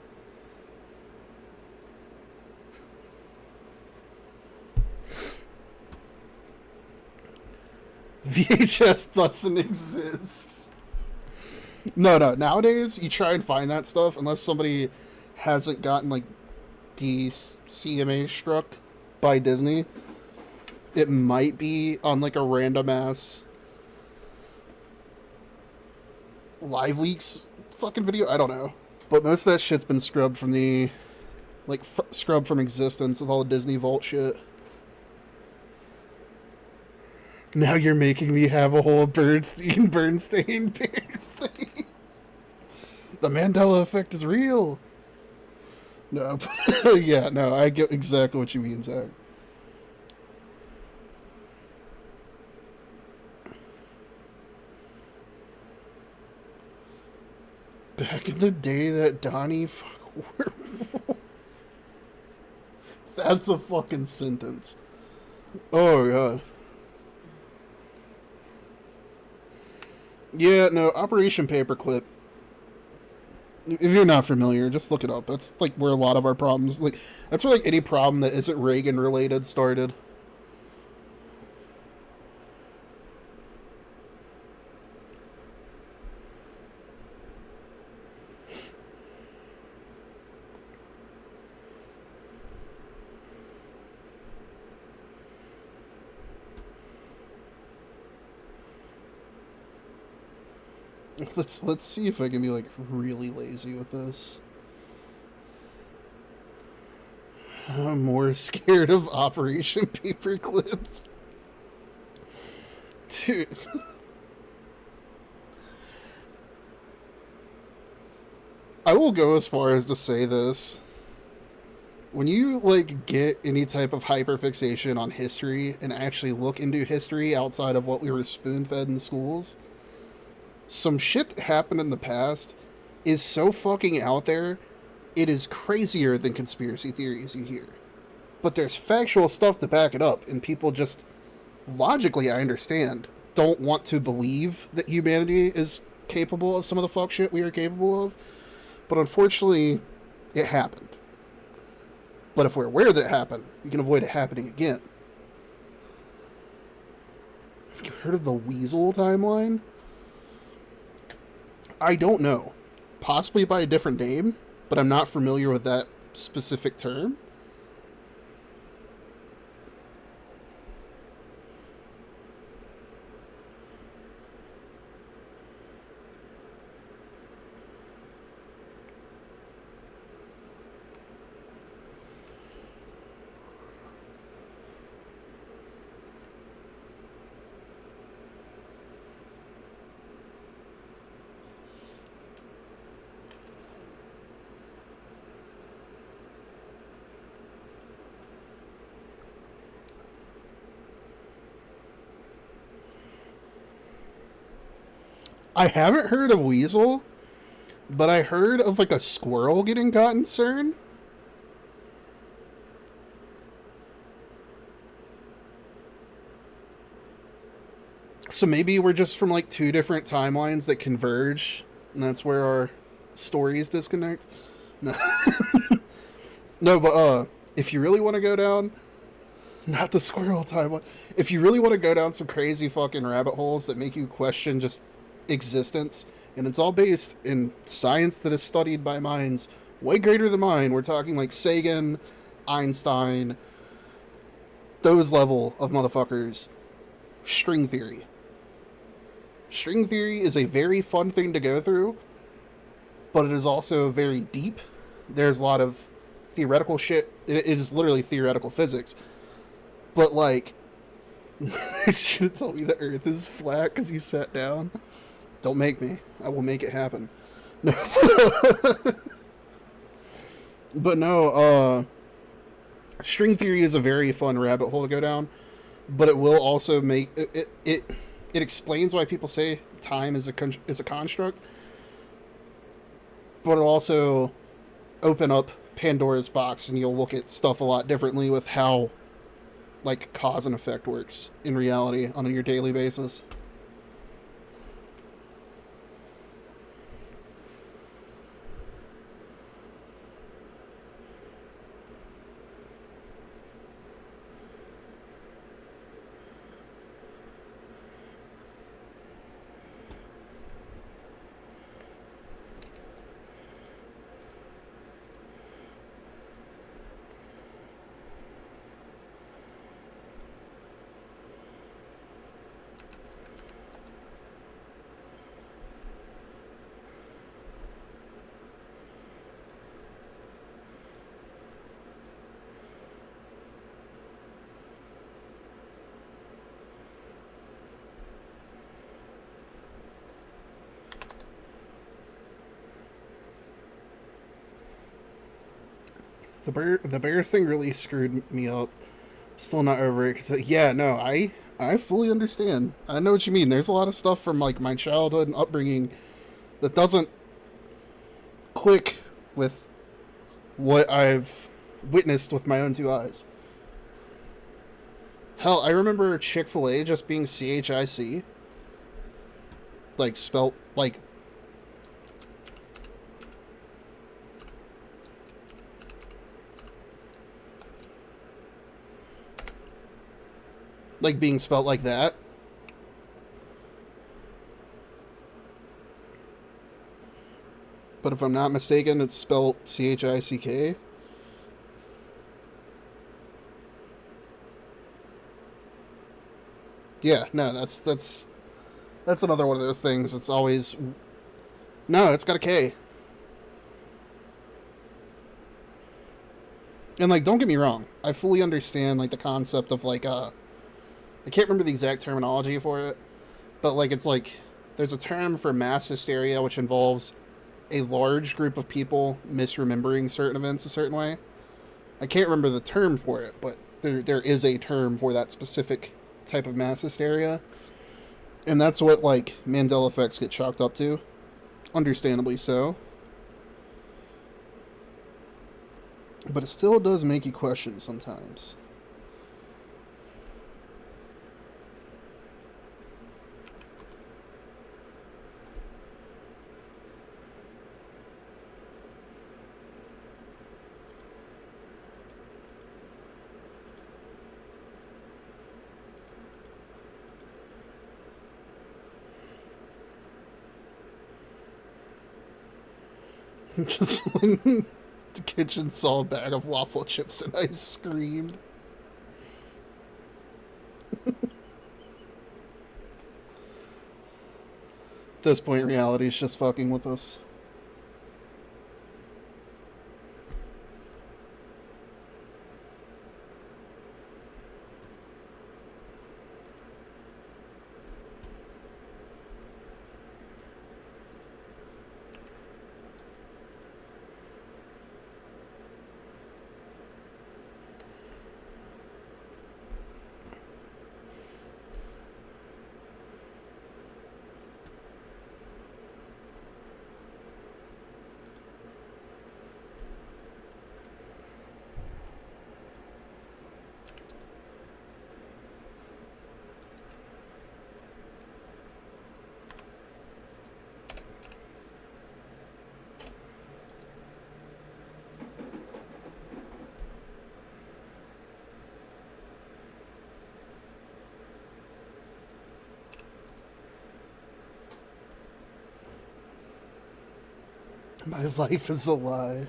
VHS doesn't exist. No. Nowadays, you try and find that stuff unless somebody hasn't gotten, like, DCMA struck by Disney. It might be on, like, a random ass Live Leaks fucking video. I don't know. But most of that shit's been scrubbed from the, like, scrubbed from existence with all the Disney Vault shit. Now you're making me have a whole Bernstein Bears thing. The Mandela effect is real. No, yeah, no, I get exactly what you mean, Zach. Back in the day that Donnie That's a fucking sentence. Oh, God. Yeah, no, Operation Paperclip. If you're not familiar, just look it up. That's, like, where a lot of our problems, like, that's where, like, any problem that isn't Reagan-related started. Let's see if I can be, like, really lazy with this. I'm more scared of Operation Paperclip. Dude. I will go as far as to say this. When you, like, get any type of hyperfixation on history and actually look into history outside of what we were spoon-fed in schools, some shit that happened in the past is so fucking out there, it is crazier than conspiracy theories you hear. But there's factual stuff to back it up, and people just, logically, I understand, don't want to believe that humanity is capable of some of the fuck shit we are capable of. But unfortunately, it happened. But if we're aware that it happened, we can avoid it happening again. Have you heard of the Weasel timeline? I don't know. Possibly by a different name, but I'm not familiar with that specific term. I haven't heard of Weasel, but I heard of, like, a squirrel getting caught in CERN. So maybe we're just from, like, two different timelines that converge, and that's where our stories disconnect. No, no, but if you really want to go down, not the squirrel timeline. If you really want to go down some crazy fucking rabbit holes that make you question just existence, and it's all based in science that is studied by minds way greater than mine. We're talking like Sagan, Einstein, those level of motherfuckers. String theory. String theory is a very fun thing to go through, but it is also very deep. There's a lot of theoretical shit. It is literally theoretical physics. But, like, you should have told me the earth is flat because you sat down. Don't make me. I will make it happen. No. But no, string theory is a very fun rabbit hole to go down, but it will also make it explains why people say time is a construct, but it'll also open up Pandora's box, and you'll look at stuff a lot differently with how like cause and effect works in reality on your daily basis. The Bears thing really screwed me up. Still not over it. Cause, yeah, no, I fully understand. I know what you mean. There's a lot of stuff from like my childhood and upbringing that doesn't click with what I've witnessed with my own two eyes. Hell, I remember Chick-fil-A just being CHIC, like spelt like being spelt like that. But if I'm not mistaken, it's spelled CHICK. Yeah, no, that's another one of those things. It's always no, it's got a K. And like, don't get me wrong, I fully understand like the concept of like I can't remember the exact terminology for it, but like it's like there's a term for mass hysteria which involves a large group of people misremembering certain events a certain way. I can't remember the term for it, but there is a term for that specific type of mass hysteria, and that's what like Mandela effects get chalked up to, understandably so. But it still does make you question sometimes. Just when the kitchen saw a bag of waffle chips and I screamed. At this point, reality is just fucking with us. My life is a lie.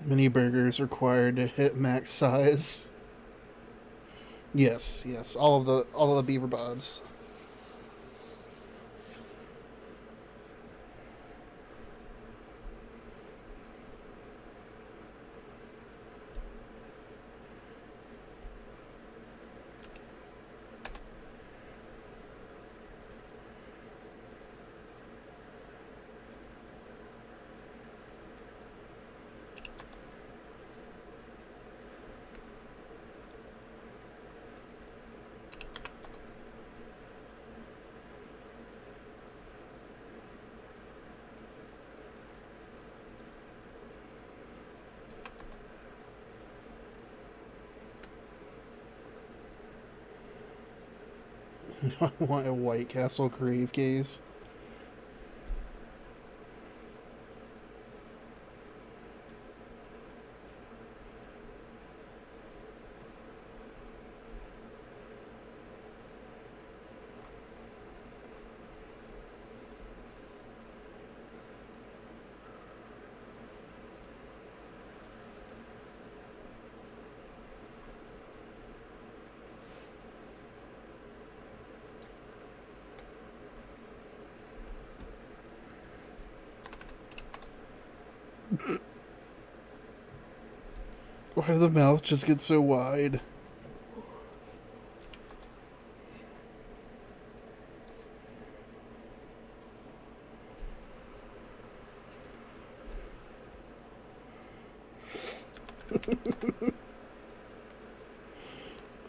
Mini burgers required to hit max size. Yes, yes, all of the beaver bobs. I want a White Castle crave case. Why did the mouth just get so wide?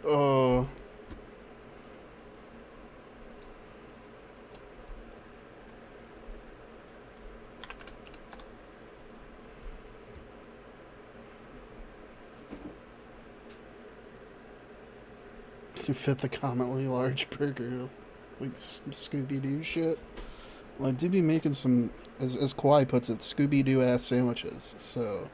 Oh. To fit the commonly large burger, like Scooby-Doo shit. Well, I do be making some, as Kawhi puts it, Scooby-Doo ass sandwiches, so...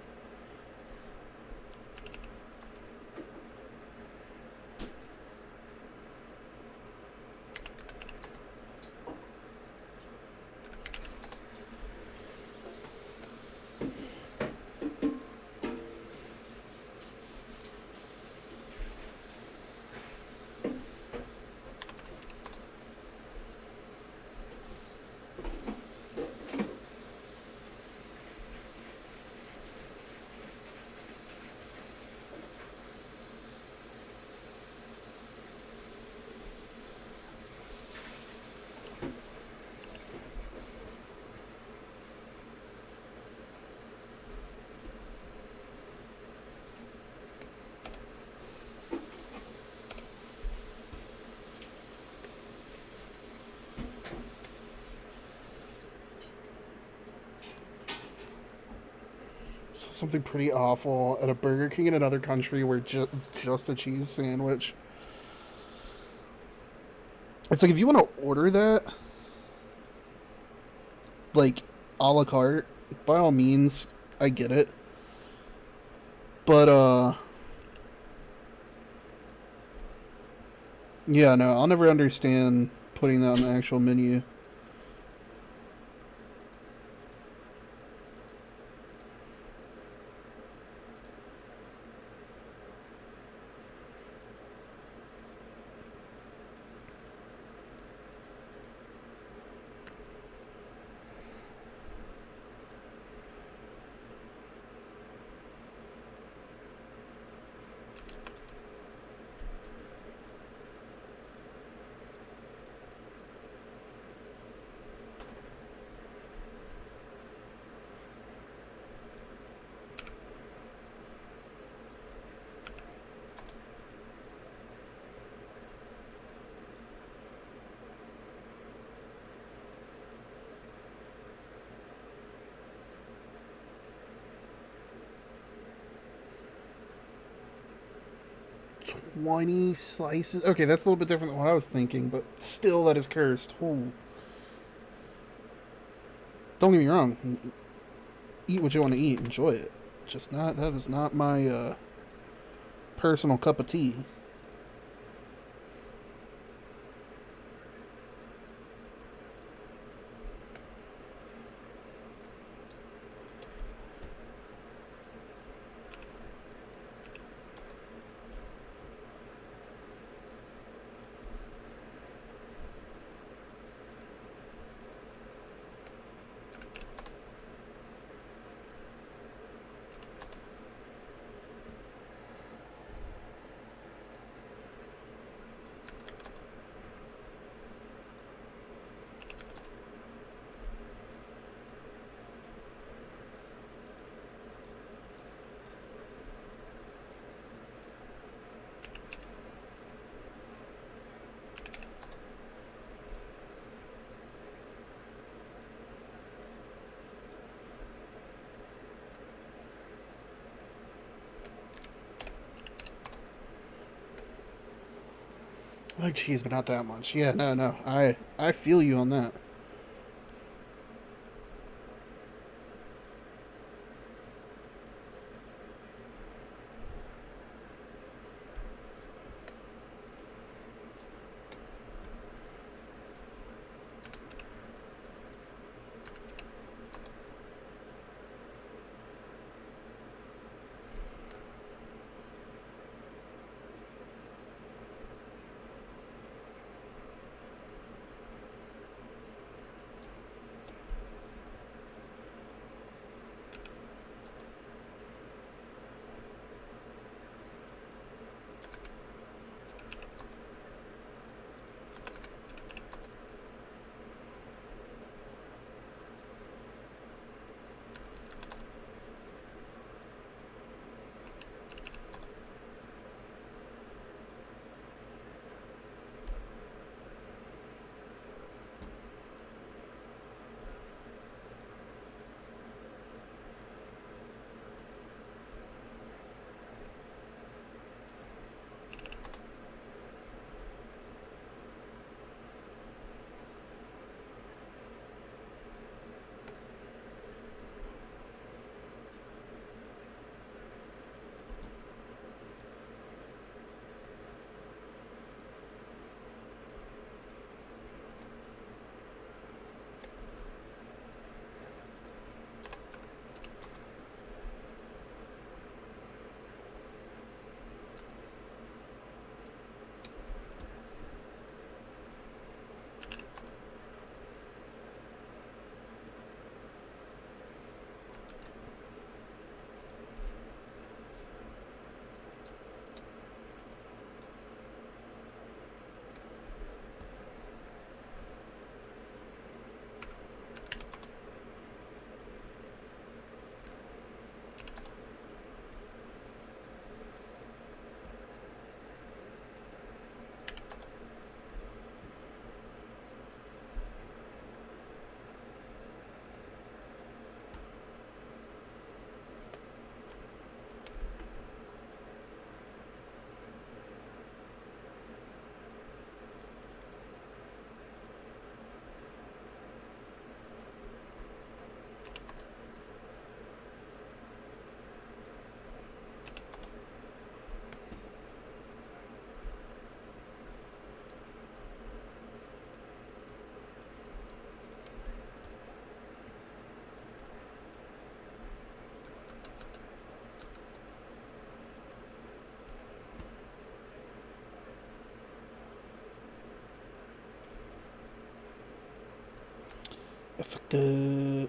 So something pretty awful at a Burger King in another country where it's just a cheese sandwich. It's like if you want to order that, like, a la carte, by all means, I get it. But, yeah, no, I'll never understand putting that on the actual menu. Twenty slices. Okay, that's a little bit different than what I was thinking, but still, that is cursed. Oh. Don't get me wrong. Eat what you want to eat. Enjoy it. Just not. That is not my personal cup of tea. Like cheese, but not that much. Yeah, no, no. I feel you on that. Effective.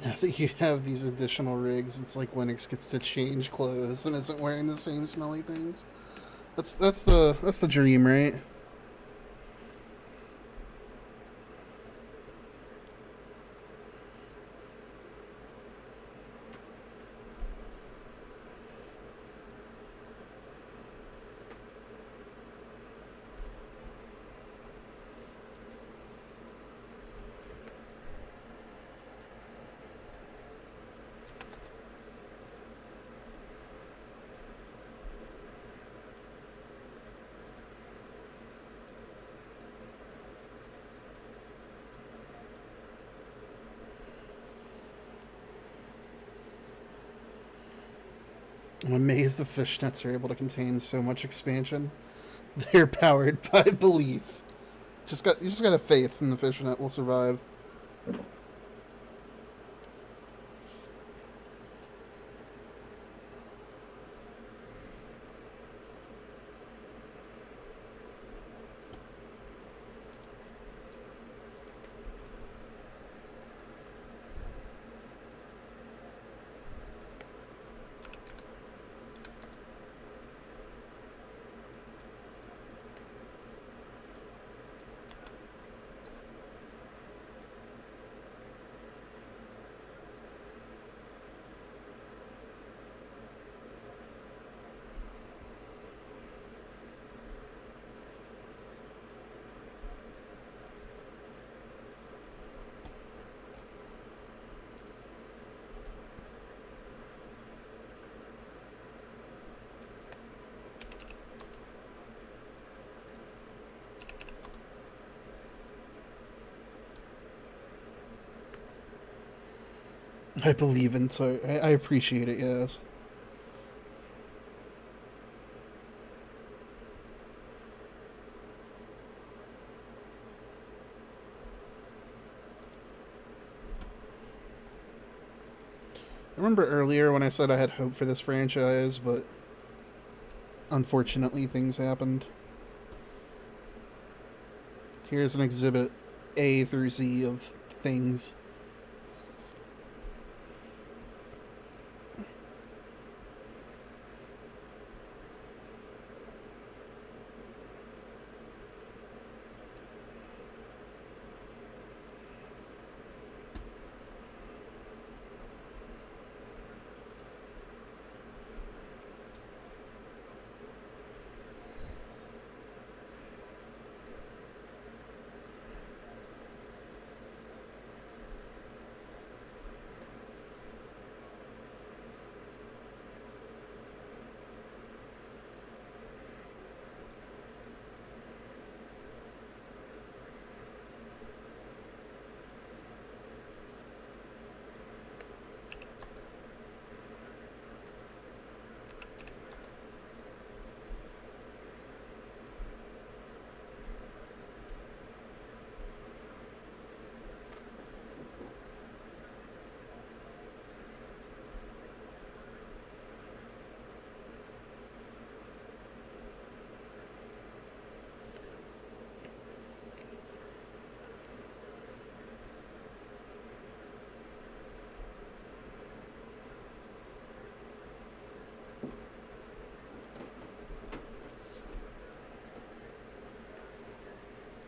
Now that you have these additional rigs, it's like Linux gets to change clothes and isn't wearing the same smelly things. That's the dream, right? I'm amazed the fishnets are able to contain so much expansion. They're powered by belief. You just gotta faith in the fishnet will survive. I believe in so. I appreciate it. Yes. I remember earlier when I said I had hope for this franchise, but unfortunately things happened. Here's an exhibit A through Z of things.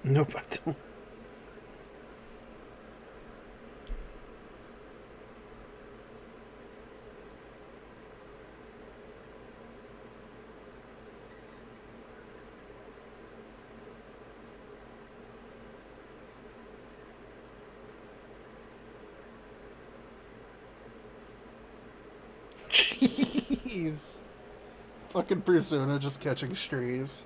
Nope, I don't. Jeez. Fucking Persona just catching strays.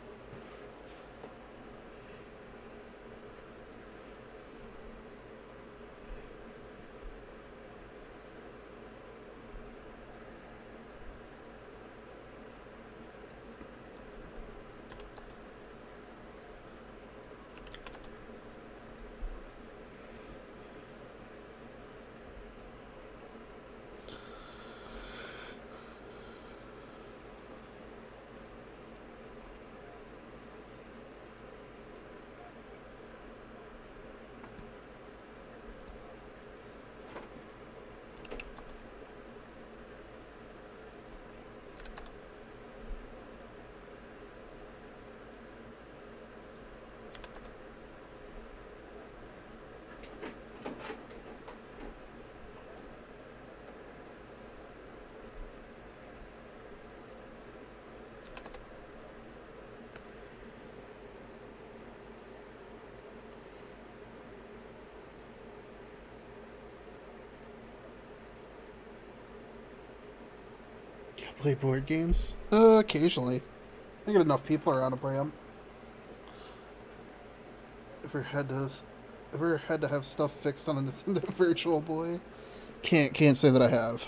Play board games? Occasionally. I get enough people around to play them. Ever had to have stuff fixed on a Nintendo Virtual Boy? Can't say that I have.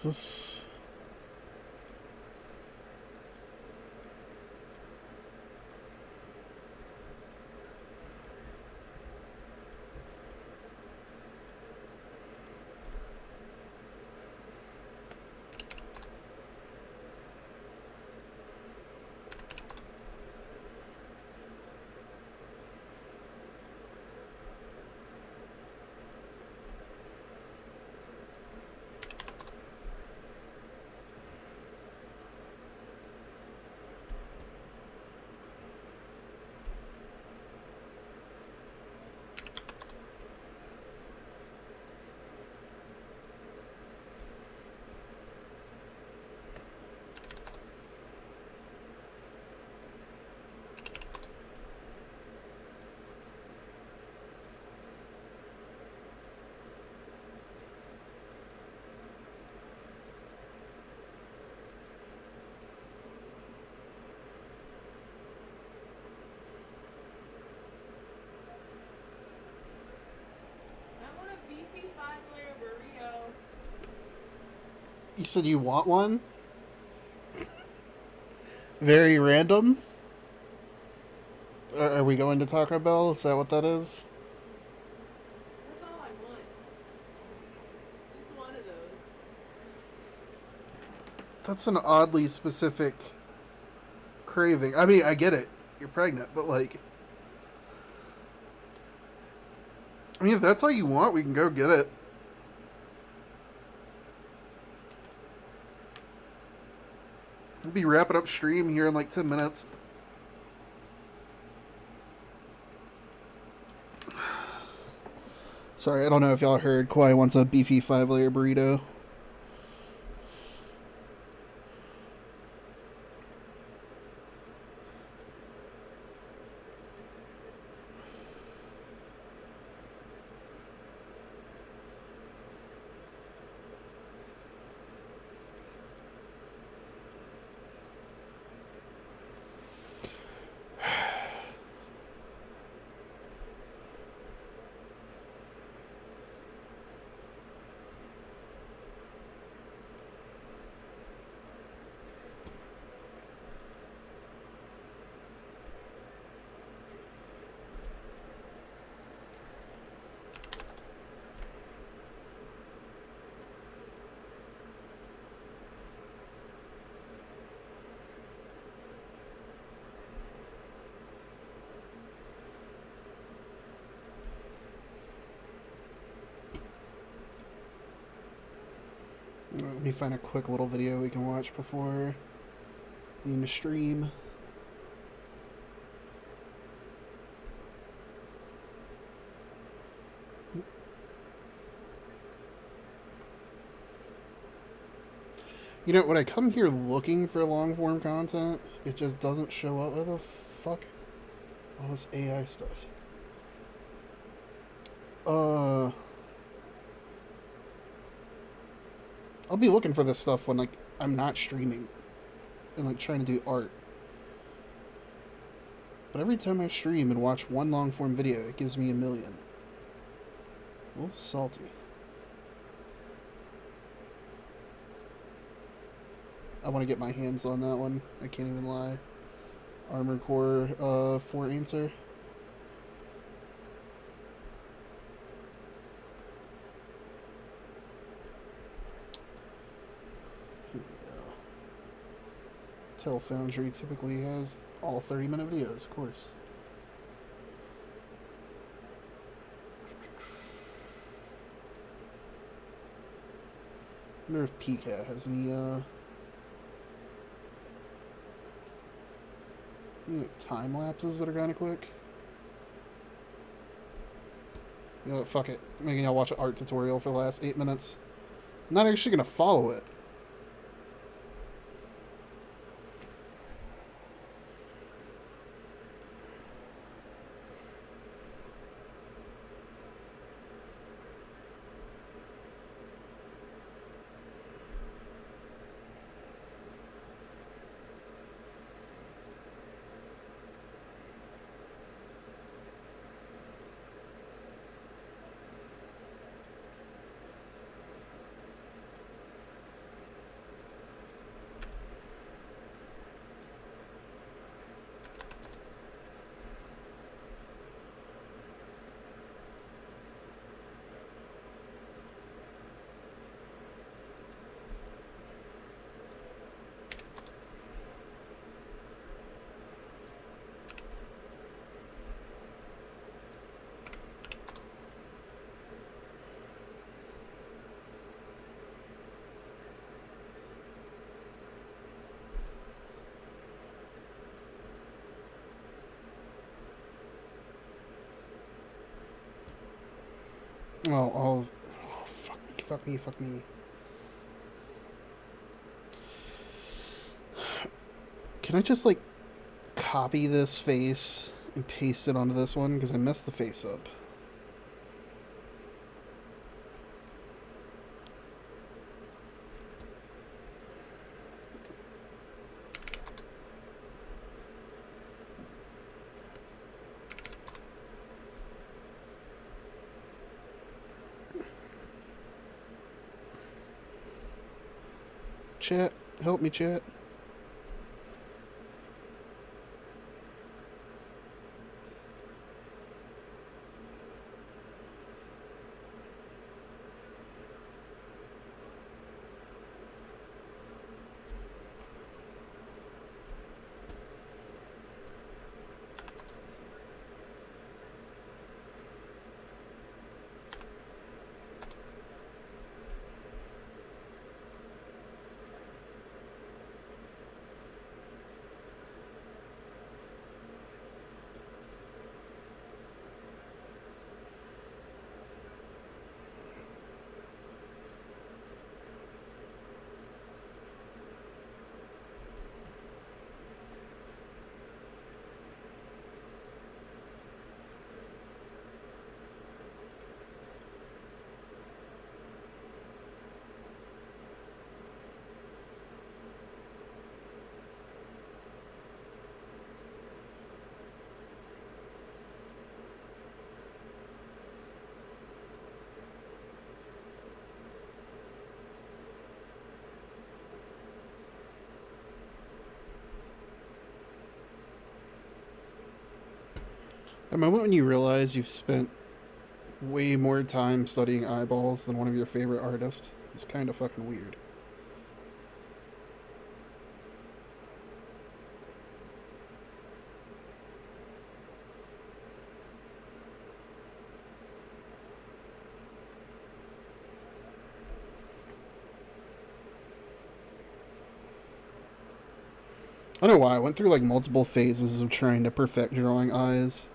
Is this... You said you want one? Very random? Are we going to Taco Bell? Is that what that is? That's all I want. Just one of those. That's an oddly specific craving. I mean, I get it. You're pregnant, but like... I mean, if that's all you want, we can go get it. We'll be wrapping up stream here in like 10 minutes. Sorry, I don't know if y'all heard. Kawhi wants a beefy 5-layer burrito. Let me find a quick little video we can watch before the end of stream. You know, when I come here looking for long form content, it just doesn't show up. What the fuck? All this AI stuff. I'll be looking for this stuff when, like, I'm not streaming and, like, trying to do art. But every time I stream and watch one long form video, it gives me 1,000,000. A little salty. I want to get my hands on that one. I can't even lie. Armored Core 4 answer. Tell Foundry typically has all 30-minute videos, of course. I wonder if PCAT has any time lapses that are kind of quick. You know what, fuck it. I'm making y'all watch an art tutorial for the last 8 minutes. I'm not actually gonna follow it. Oh, fuck me, fuck me, fuck me. Can I just, like, copy this face and paste it onto this one? Because I messed the face up. Chat, help me, chat. A moment when you realize you've spent way more time studying eyeballs than one of your favorite artists is kind of fucking weird. I don't know why. I went through like multiple phases of trying to perfect drawing eyes.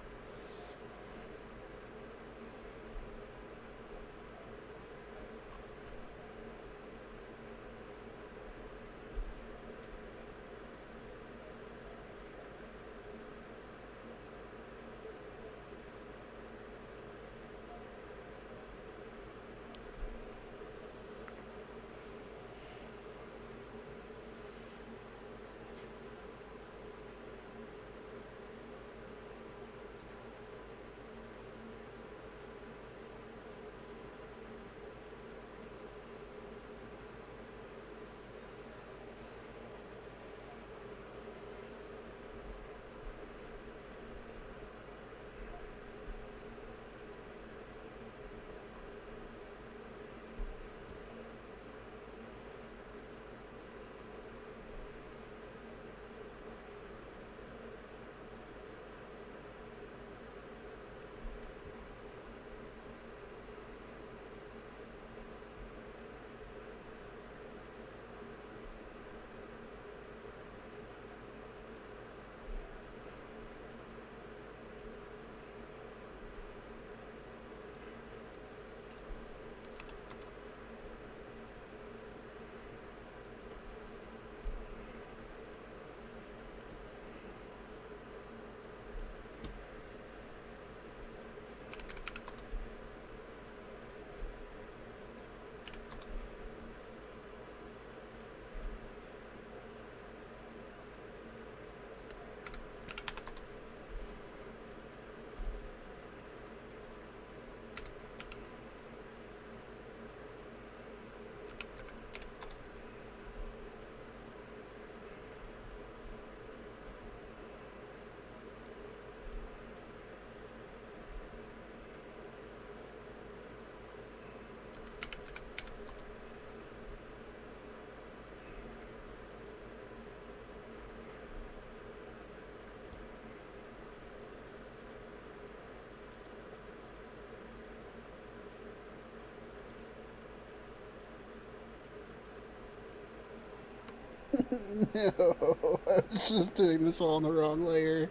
No, I was just doing this all on the wrong layer.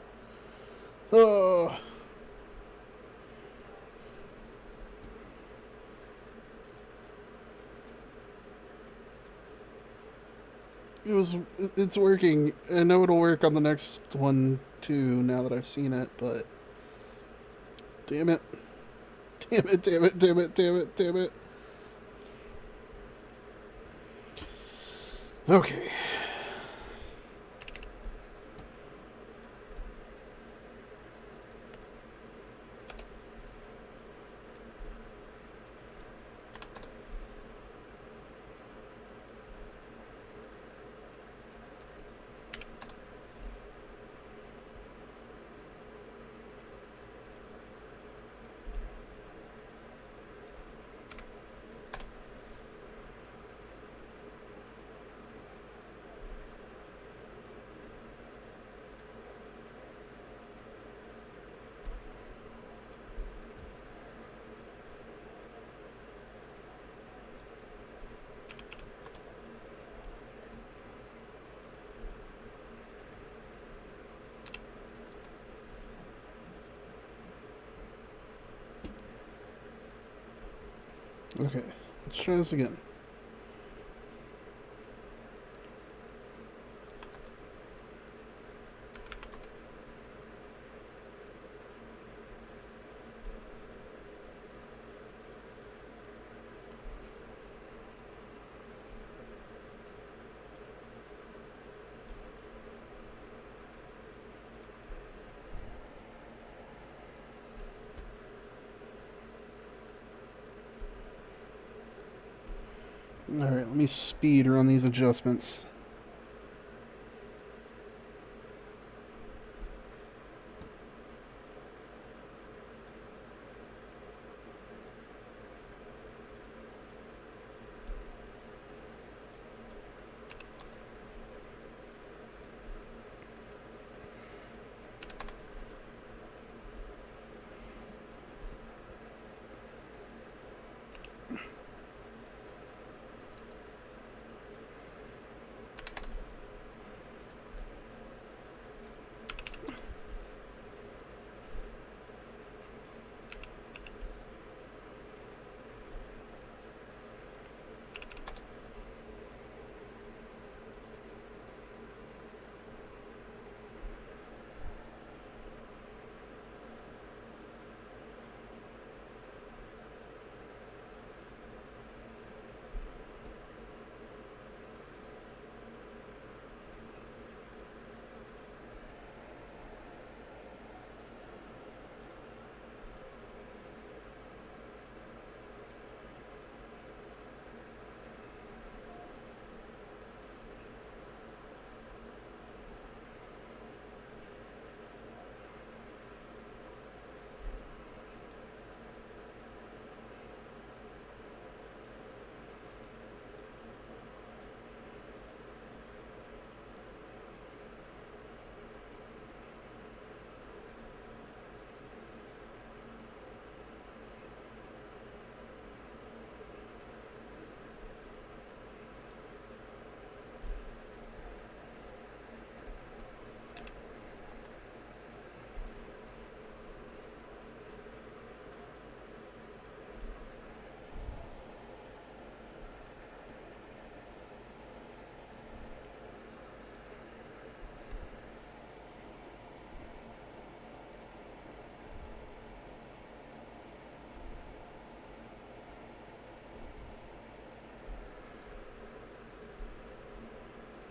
Oh. It's working. I know it'll work on the next one too. Now that I've seen it, but damn it, damn it, damn it, damn it, damn it, damn it. Okay. Okay, let's try this again. Alright, let me speed run these adjustments.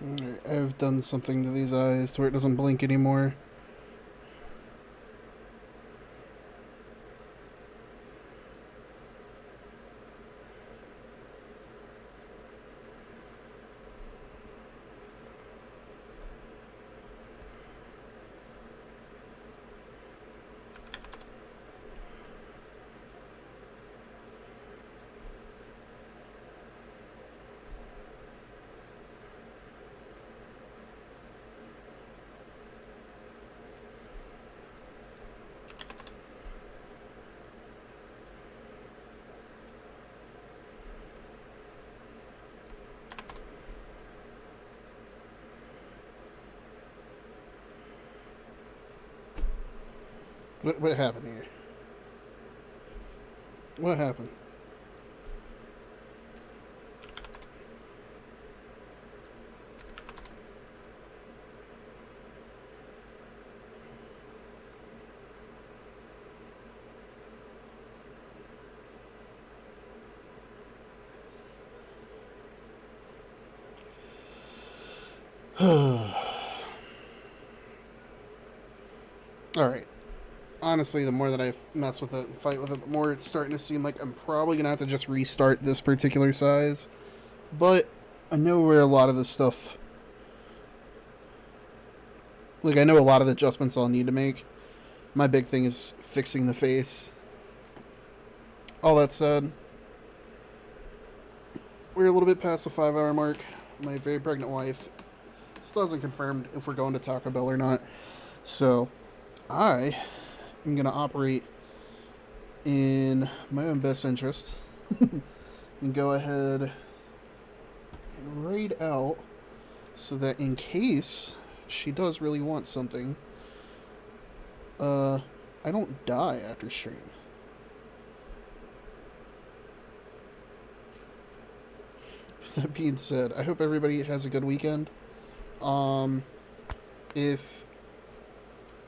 Alright, I've done something to these eyes to where it doesn't blink anymore. What happened here? What happened? Alright. Honestly, the more that I mess with it and fight with it, the more it's starting to seem like I'm probably going to have to just restart this particular size. But I know where a lot of this stuff... Like, I know a lot of the adjustments I'll need to make. My big thing is fixing the face. All that said, we're a little bit past the 5-hour mark. My very pregnant wife still hasn't confirmed if we're going to Taco Bell or not. So, I am going to operate in my own best interest and go ahead and raid out so that in case she does really want something, I don't die after stream. With that being said, I hope everybody has a good weekend. If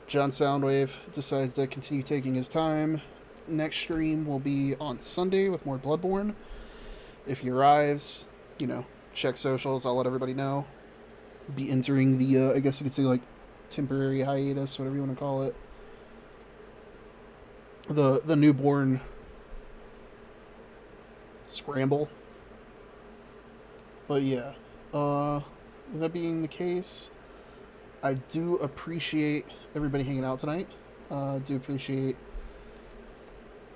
John Soundwave decides to continue taking his time, next stream will be on Sunday with more Bloodborne. If he arrives, check socials. I'll let everybody know. Be entering the, I guess you could say, like, temporary hiatus, whatever you want to call it. The newborn scramble. But yeah, with that being the case, I do appreciate everybody hanging out tonight. Do appreciate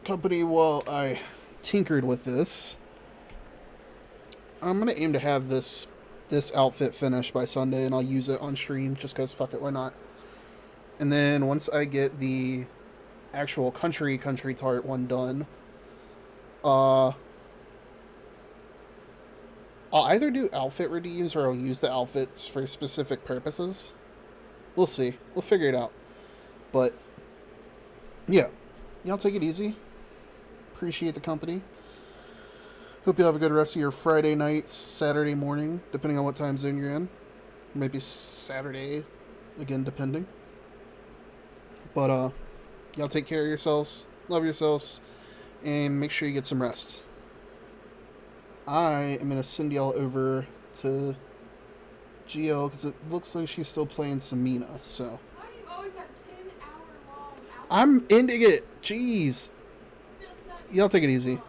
company while I tinkered with this. I'm going to aim to have this outfit finished by Sunday, and I'll use it on stream just because, fuck it, why not? And then once I get the actual country tart one done, I'll either do outfit redeems or I'll use the outfits for specific purposes. We'll see. We'll figure it out. But, yeah. Y'all take it easy. Appreciate the company. Hope you have a good rest of your Friday night, Saturday morning, depending on what time zone you're in. Maybe Saturday, again, depending. But, y'all take care of yourselves, love yourselves, and make sure you get some rest. I am going to send y'all over to GL because it looks like she's still playing some Mina, so. Why do you always have 10-hour long hours? I'm ending it. Jeez. Y'all take it easy.